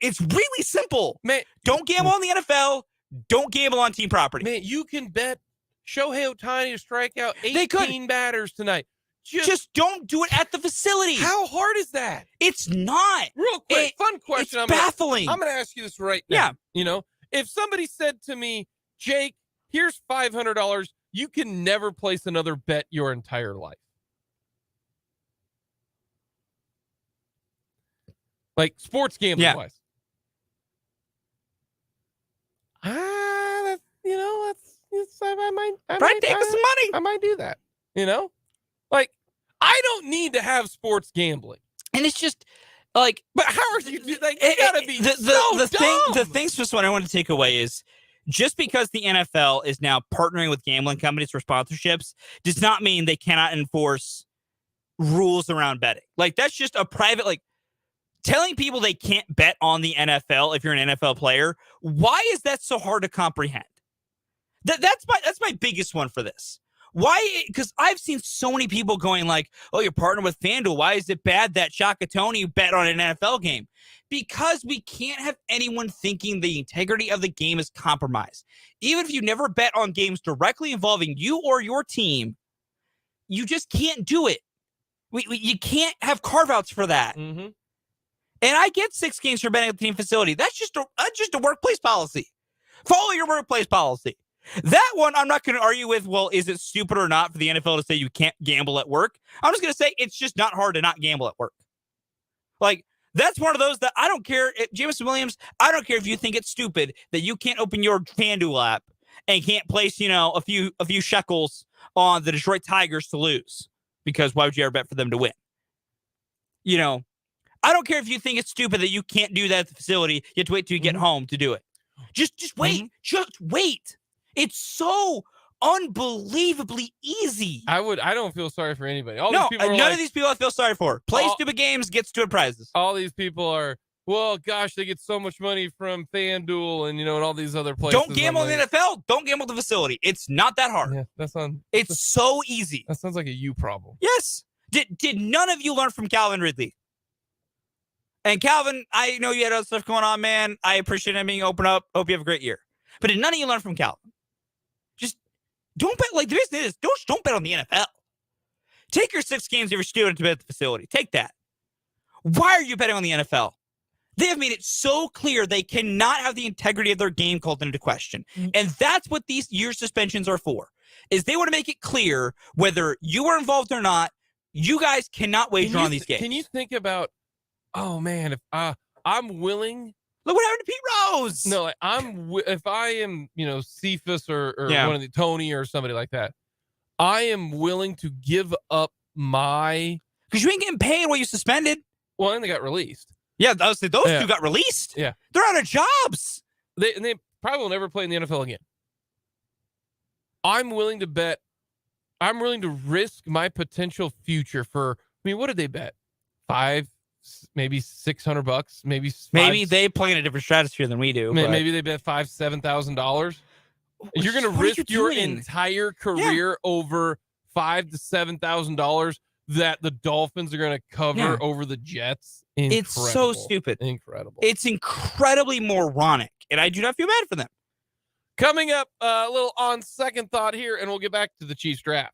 It's really simple. Man, don't gamble on the NFL. Don't gamble on team property. Man, you can bet Shohei Ohtani to strike out 18 batters tonight. Just don't do it at the facility. How hard is that? It's not. Real quick, fun question. It's baffling. I'm going to ask you this right now. Yeah. If somebody said to me, Jake, here's $500, you can never place another bet your entire life. Sports gambling wise. I Right, take us some money. I might do that. You know, like I don't need to have sports gambling. And it's just like, but how are you? Like, you gotta be the dumb. The thing, just what I want to take away is just because the NFL is now partnering with gambling companies for sponsorships does not mean they cannot enforce rules around betting. Like that's just a private, like telling people they can't bet on the NFL if you're an NFL player. Why is that so hard to comprehend? That's my biggest one for this. Why? Because I've seen so many people going like, oh, you're partnered with FanDuel. Why is it bad that Shaka Tony bet on an NFL game? Because we can't have anyone thinking the integrity of the game is compromised. Even if you never bet on games directly involving you or your team, you just can't do it. You can't have carve-outs for that. Mm-hmm. And I get 6 games for betting at the team facility. That's just a workplace policy. Follow your workplace policy. That one, I'm not going to argue with, well, is it stupid or not for the NFL to say you can't gamble at work? I'm just going to say it's just not hard to not gamble at work. Like, that's one of those that I don't care. Jameson Williams, I don't care if you think it's stupid that you can't open your FanDuel app and can't place, a few shekels on the Detroit Tigers to lose. Because why would you ever bet for them to win? I don't care if you think it's stupid that you can't do that at the facility. You have to wait till you get home to do it. Just wait. Mm-hmm. Just wait. It's so unbelievably easy. I don't feel sorry for anybody. None of these people I feel sorry for. Play stupid games, get stupid prizes. All these people are, well, gosh, they get so much money from FanDuel and all these other places. Don't gamble in the NFL. Don't gamble at the facility. It's not that hard. Yeah, it's so easy. That sounds like a you problem. Yes. Did none of you learn from Calvin Ridley? And Calvin, I know you had other stuff going on, man. I appreciate him being open up. Hope you have a great year. But did none of you learn from Calvin? Just don't bet. Like the business is, don't bet on the NFL. Take your 6 games of your student to bet at the facility. Take that. Why are you betting on the NFL? They have made it so clear they cannot have the integrity of their game called into question. Mm-hmm. And that's what these year suspensions are for, is they want to make it clear whether you were involved or not, you guys cannot wager on these games. Can you think about, oh man, if I'm willing. Look what happened to Pete Rose. No, if I am, Cephas or one of the Tony or somebody like that, I am willing to give up my. Because you ain't getting paid while you suspended. Well, and they got released. Yeah, those two got released. Yeah, they're out of jobs. They probably will never play in the NFL again. I'm willing to bet. I'm willing to risk my potential future for. I mean, what did they bet? 5, maybe $600, maybe they play in a different stratosphere than we do. Maybe they bet $5,000-$7,000. You're going to risk your entire career over $5,000 to $7,000 that the Dolphins are going to cover over the Jets. Incredible. It's so stupid. Incredible. It's incredibly moronic, and I do not feel bad for them. Coming up, a little on second thought here, and we'll get back to the Chiefs draft.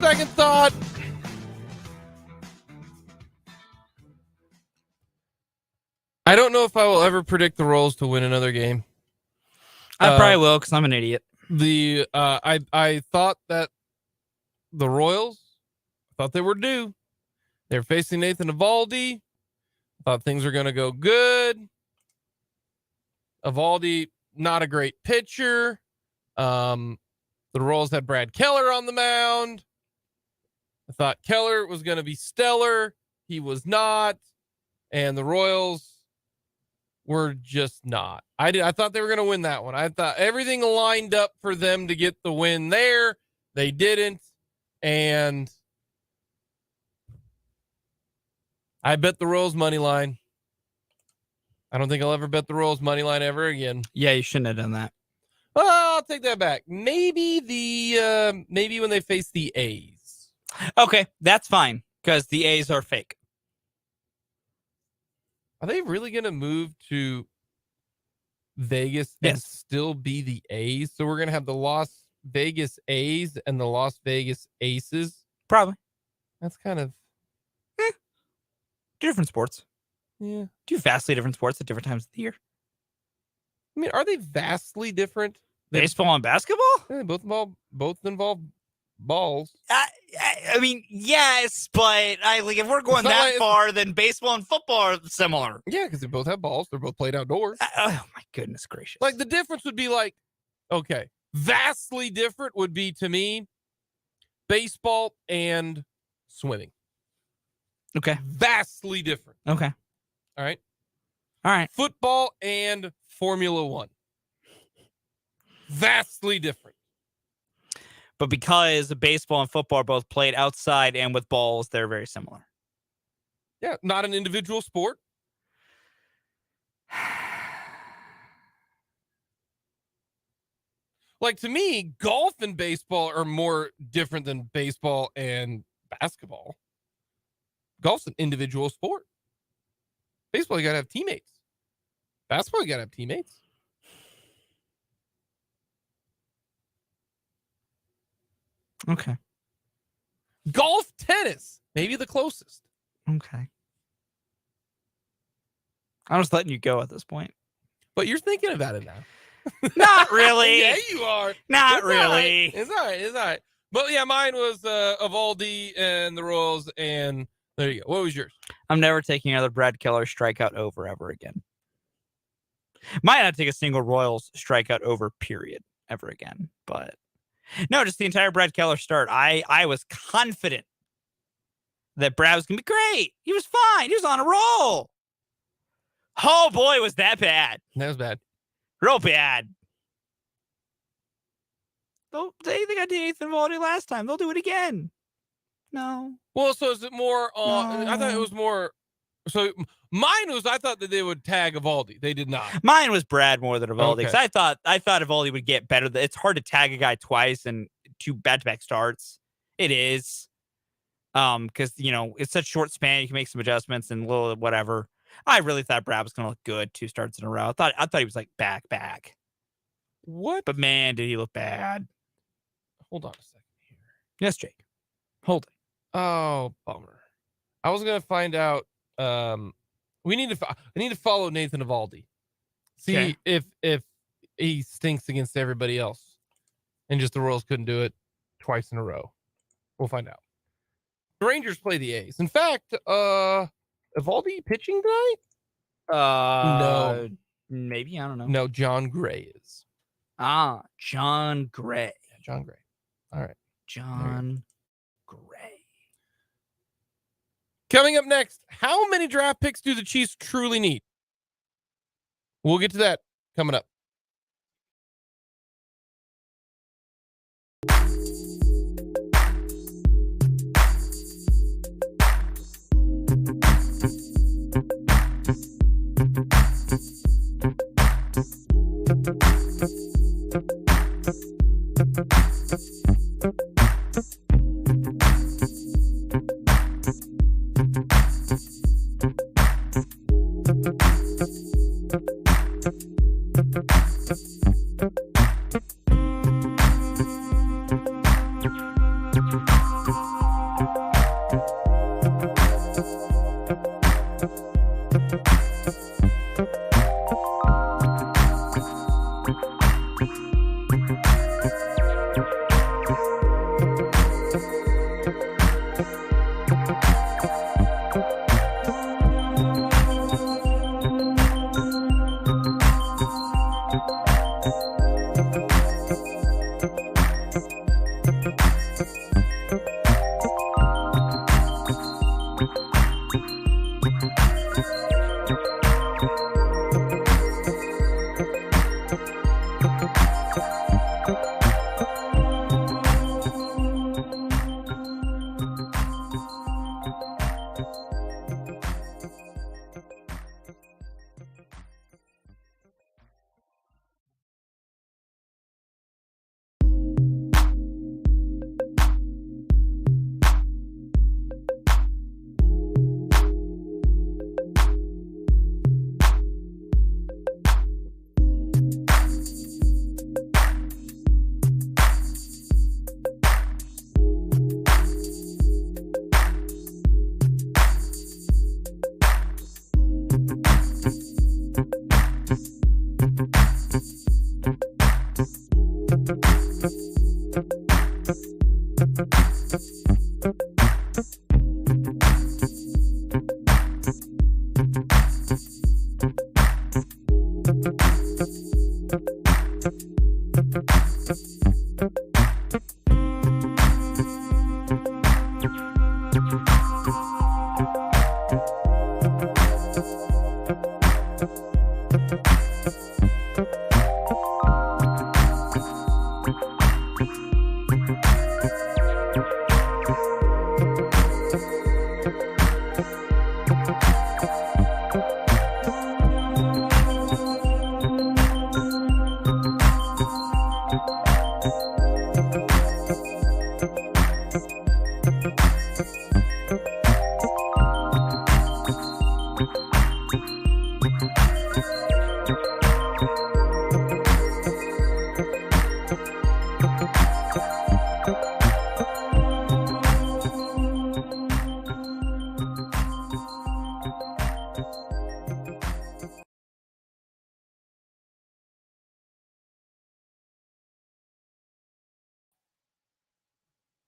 Second thought. I don't know if I will ever predict the Royals to win another game. I probably will because I'm an idiot. I thought that the Royals, thought they were due. They're facing Nathan Eovaldi. Thought things were going to go good. Eovaldi, not a great pitcher. The Royals had Brad Keller on the mound. I thought Keller was going to be stellar. He was not. And the Royals were just not. I thought they were going to win that one. I thought everything lined up for them to get the win there. They didn't. And I bet the Royals money line. I don't think I'll ever bet the Royals money line ever again. Yeah, you shouldn't have done that. Well, I'll take that back. Maybe maybe when they face the A's. Okay, that's fine because the A's are fake. Are they really going to move to Vegas and still be the A's? So we're going to have the Las Vegas A's and the Las Vegas Aces? Probably. That's kind of... Different sports. Yeah. Do vastly different sports at different times of the year. I mean, are they vastly different? Baseball and basketball? They both involve balls. I mean, yes, but if we're going that far, then baseball and football are similar. Yeah, because they both have balls. They're both played outdoors. Oh my goodness gracious! Like the difference would be okay, vastly different would be to me baseball and swimming. Okay, vastly different. Okay, all right. Football and Formula One, vastly different. But because baseball and football are both played outside and with balls, they're very similar. Yeah, not an individual sport. Like to me, golf and baseball are more different than baseball and basketball. Golf's an individual sport. Baseball, you got to have teammates. Basketball, you got to have teammates. Okay. Golf, tennis, maybe the closest. Okay. I'm just letting you go at this point. But you're thinking about it now. Not really. Yeah, you are. Not really. It's all right. But yeah, mine was Eovaldi and the Royals, and there you go. What was yours? I'm never taking another Brad Keller strikeout over ever again. Might not take a single Royals strikeout over, period, ever again. But no, just the entire Brad Keller start. I was confident that Brad was going to be great. He was fine. He was on a roll. Oh, boy, was that bad. That was bad. Real bad. They got Nathan Eovaldi last time. They'll do it again. No. Well, so is it more on... I thought it was more... So mine was, I thought that they would tag Eovaldi. They did not. Mine was Brad more than Eovaldi. Because Okay. I thought Eovaldi would get better. It's hard to tag a guy twice and 2 back-to-back starts. It is. Because, it's such a short span. You can make some adjustments and little whatever. I really thought Brad was going to look good 2 starts in a row. I thought he was like back. What? But man, did he look bad. Hold on a second here. Yes, Jake. Hold it. Oh, bummer. I was going to find out. I need to follow Nathan Eovaldi. See if he stinks against everybody else. And just the Royals couldn't do it twice in a row. We'll find out. The Rangers play the A's. In fact, Eovaldi pitching tonight? No. Maybe. I don't know. No, John Gray is. John Gray. Yeah, John Gray. All right. John Gray. Coming up next, how many draft picks do the Chiefs truly need? We'll get to that coming up.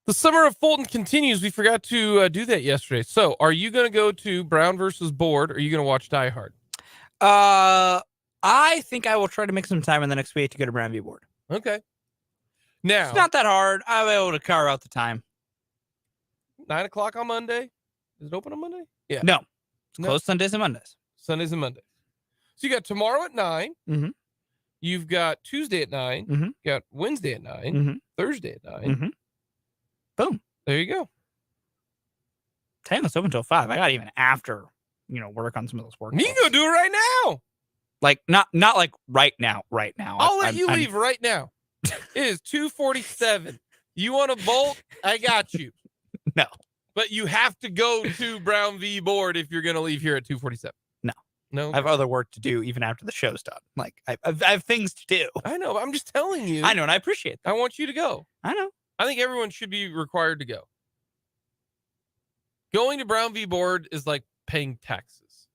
The summer of Fulton continues. We forgot to do that yesterday. So, are you going to go to Brown versus Board, or are you going to watch Die Hard? I think I will try to make some time in the next week to go to Brown v. Board. Okay. Now, it's not that hard. I'll be able to carve out the time. 9 o'clock on Monday. Is it open on Monday? Yeah. No. It's closed Sundays and Mondays. Sundays and Mondays. So you got tomorrow at 9. Mm-hmm. You've got Tuesday at 9. Mm-hmm. You got Wednesday at 9. Mm-hmm. Thursday at 9. Mm-hmm. Boom. There you go. Dang, it's open until 5. I got even after, work on some of those work. You can go do it right now. Like not like right now. I'll let you leave right now. It is 2:47. You want to bolt? I got you. No. But you have to go to Brown v. Board if you're going to leave here at 2:47. No. I have other work to do even after the show's done. Like I have things to do. I know, but I'm just telling you. I know, and I appreciate that. I want you to go. I know. I think everyone should be required to go. Going to Brown v. Board is like paying taxes.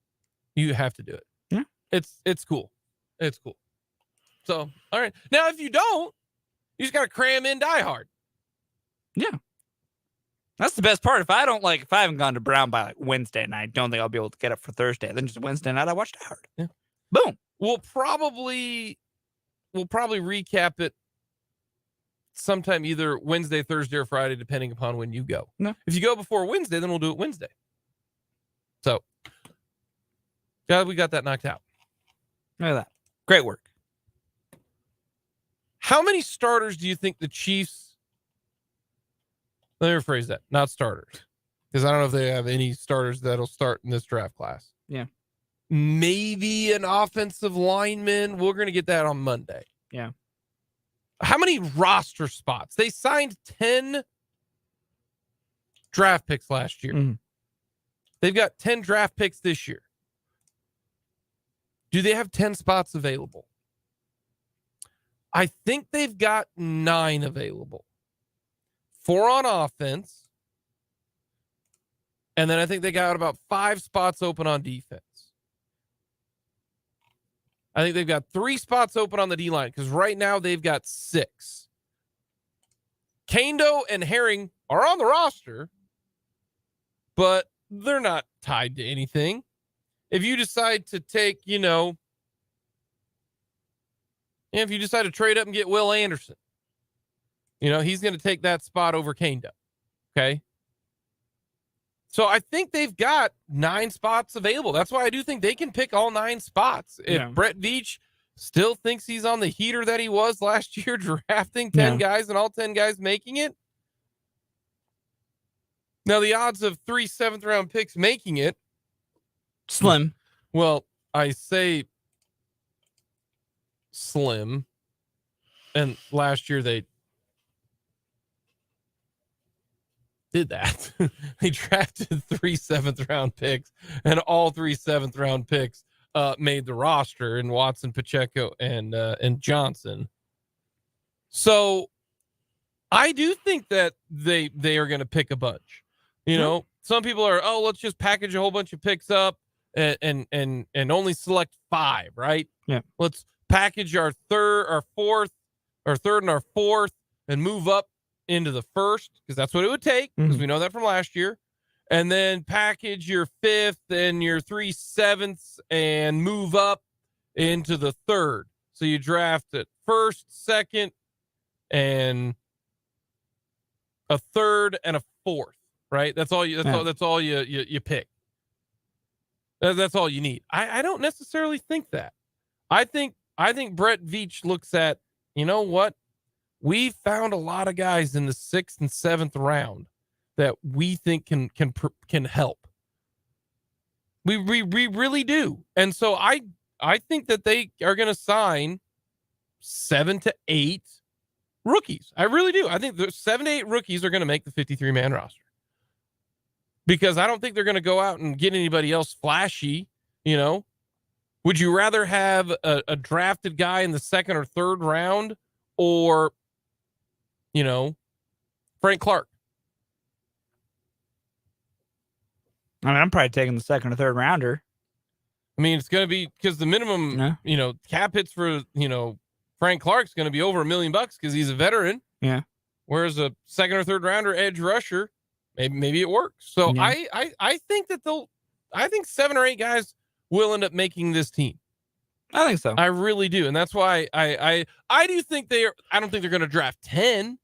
You have to do it. Yeah. It's cool. It's cool. So, all right. Now, if you don't, you just got to cram in Die Hard. Yeah. That's the best part. If I haven't gone to Brown by Wednesday and I don't think I'll be able to get up for Thursday, then just Wednesday night I watch Die Hard. Yeah. Boom. We'll probably recap it sometime either Wednesday, Thursday, or Friday, depending upon when you go. No. If you go before Wednesday, then we'll do it Wednesday. So, yeah, we got that knocked out. Look at that. Great work. How many starters do you think the Chiefs? Let me rephrase that. Not starters, because I don't know if they have any starters that'll start in this draft class. Yeah. Maybe an offensive lineman. We're going to get that on Monday. Yeah. How many roster spots? They signed 10 draft picks last year. Mm-hmm. They've got 10 draft picks this year. Do they have 10 spots available? I think they've got 9 available. 4 on offense. And then I think they got about 5 spots open on defense. I think they've got 3 spots open on the D-line because right now they've got 6. Kando and Herring are on the roster, but they're not tied to anything. If you decide to take, if you decide to trade up and get Will Anderson, he's going to take that spot over Kando. Okay. So I think they've got 9 spots available. That's why I do think they can pick all 9 spots. If Brett Veach still thinks he's on the heater that he was last year, drafting 10 guys and all 10 guys making it. Now, the odds of 3 7th-round picks making it. Slim. Well, I say slim. And last year they did that. They drafted 3 7th-round picks, and all 3 7th-round picks made the roster, and Watson, Pacheco, and Johnson. So I do think that they are going to pick a bunch. Some people are, let's just package a whole bunch of picks up and only select 5, right? Yeah. Let's package our third and our fourth and move up into the first, because that's what it would take, because we know that from last year. And then package your 5th and your 3 7ths and move up into the third. So you draft at 1st, 2nd, and a 3rd and a 4th, right? That's all you pick. That's all you need. I don't necessarily think that. I think Brett Veach looks at, you know what? We found a lot of guys in the 6th and 7th round that we think can help. We really do. And so I think that they are going to sign 7 to 8 rookies. I really do. I think the 7 to 8 rookies are going to make the 53-man roster. Because I don't think they're going to go out and get anybody else flashy, Would you rather have a drafted guy in the 2nd or 3rd round or Frank Clark? I mean, I'm probably taking the 2nd or 3rd rounder. I mean, it's going to be because the minimum, cap hits for, Frank Clark's going to be over $1 million because he's a veteran. Yeah. Whereas a 2nd or 3rd rounder edge rusher, maybe it works. So yeah. I think that I think 7 or 8 guys will end up making this team. I think so. I really do. And that's why I do think I don't think they're going to draft 10.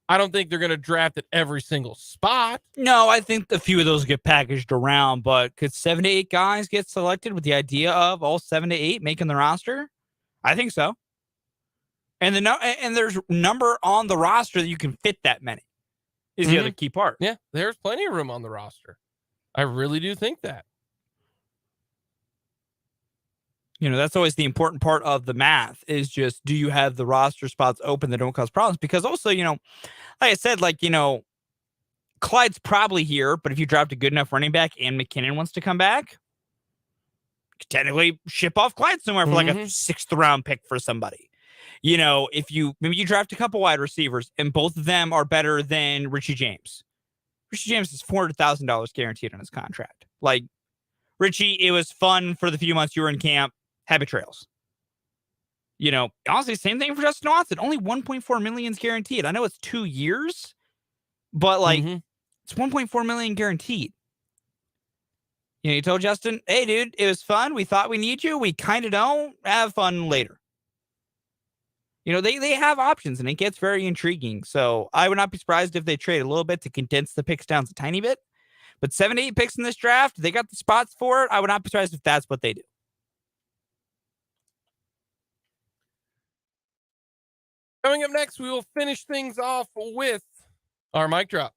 I don't think they're going to draft at every single spot. No, I think a few of those get packaged around, but could 7 to 8 guys get selected with the idea of all 7 to 8 making the roster? I think so. And there's number on the roster that you can fit that many is the other key part. Yeah, there's plenty of room on the roster. I really do think that. That's always the important part of the math is just, do you have the roster spots open that don't cause problems? Because also, like I said, Clyde's probably here, but if you dropped a good enough running back and McKinnon wants to come back, you could technically ship off Clyde somewhere for like a 6th round pick for somebody. If maybe you draft a couple wide receivers and both of them are better than Richie James. Richie James is $400,000 guaranteed on his contract. Like, Richie, it was fun for the few months you were in camp. Happy trails. Honestly, same thing for Justin Watson. Only $1.4 million is guaranteed. I know it's 2 years, but it's $1.4 million guaranteed. You told Justin, hey, dude, it was fun. We thought we need you. We kind of don't. Have fun later. They have options, and it gets very intriguing. So I would not be surprised if they trade a little bit to condense the picks down a tiny bit. But 7 to 8 picks in this draft, they got the spots for it. I would not be surprised if that's what they do. Coming up next, we will finish things off with our mic drop.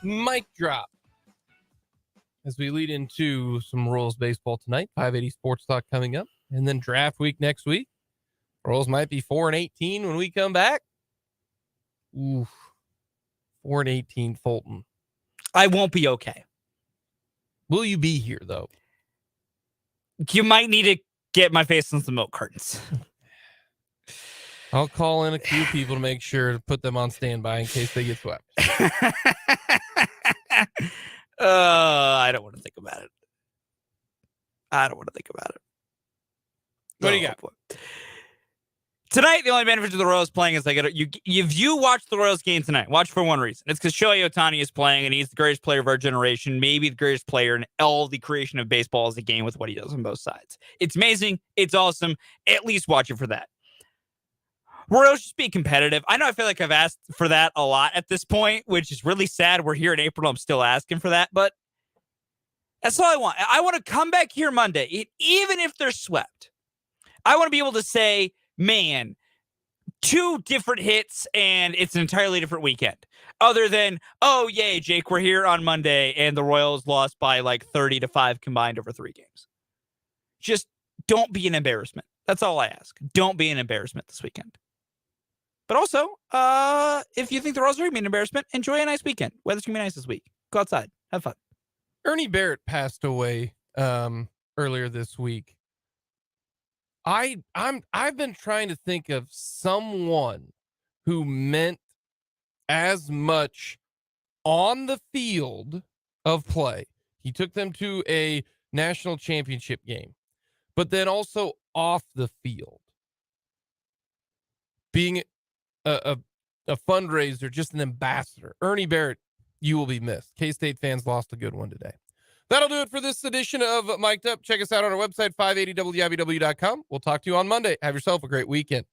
Mic drop as we lead into some Royals baseball tonight. 580 Sports Talk coming up, and then draft week next week. Royals might be 4-18 when we come back. Oof, 4-18 Fulton. I won't be okay. Will you be here though? You might need to get my face on some milk cartons. I'll call in a few people to make sure to put them on standby in case they get swept. I don't want to think about it. What do you got? Boy. Tonight, the only benefit of the Royals playing is if you watch the Royals game tonight, watch for one reason. It's because Shohei Ohtani is playing, and he's the greatest player of our generation, maybe the greatest player in all the creation of baseball as a game with what he does on both sides. It's amazing. It's awesome. At least watch it for that. Royals just be competitive. I know I feel like I've asked for that a lot at this point, which is really sad. We're here in April. I'm still asking for that, but that's all I want. I want to come back here Monday, even if they're swept. I want to be able to say, man, 2 different hits and it's an entirely different weekend. Other than, oh, yay, Jake, we're here on Monday and the Royals lost by like 30-5 combined over 3 games. Just don't be an embarrassment. That's all I ask. Don't be an embarrassment this weekend. But also, if you think the Royals are going to be an embarrassment, enjoy a nice weekend. Weather's going to be nice this week. Go outside. Have fun. Ernie Barrett passed away earlier this week. I've been trying to think of someone who meant as much on the field of play. He took them to a national championship game, but then also off the field, being a fundraiser, just an ambassador. Ernie Barrett, you will be missed. K-State fans lost a good one today. That'll do it for this edition of Mic'd Up. Check us out on our website, 580wibw.com. We'll talk to you on Monday. Have yourself a great weekend.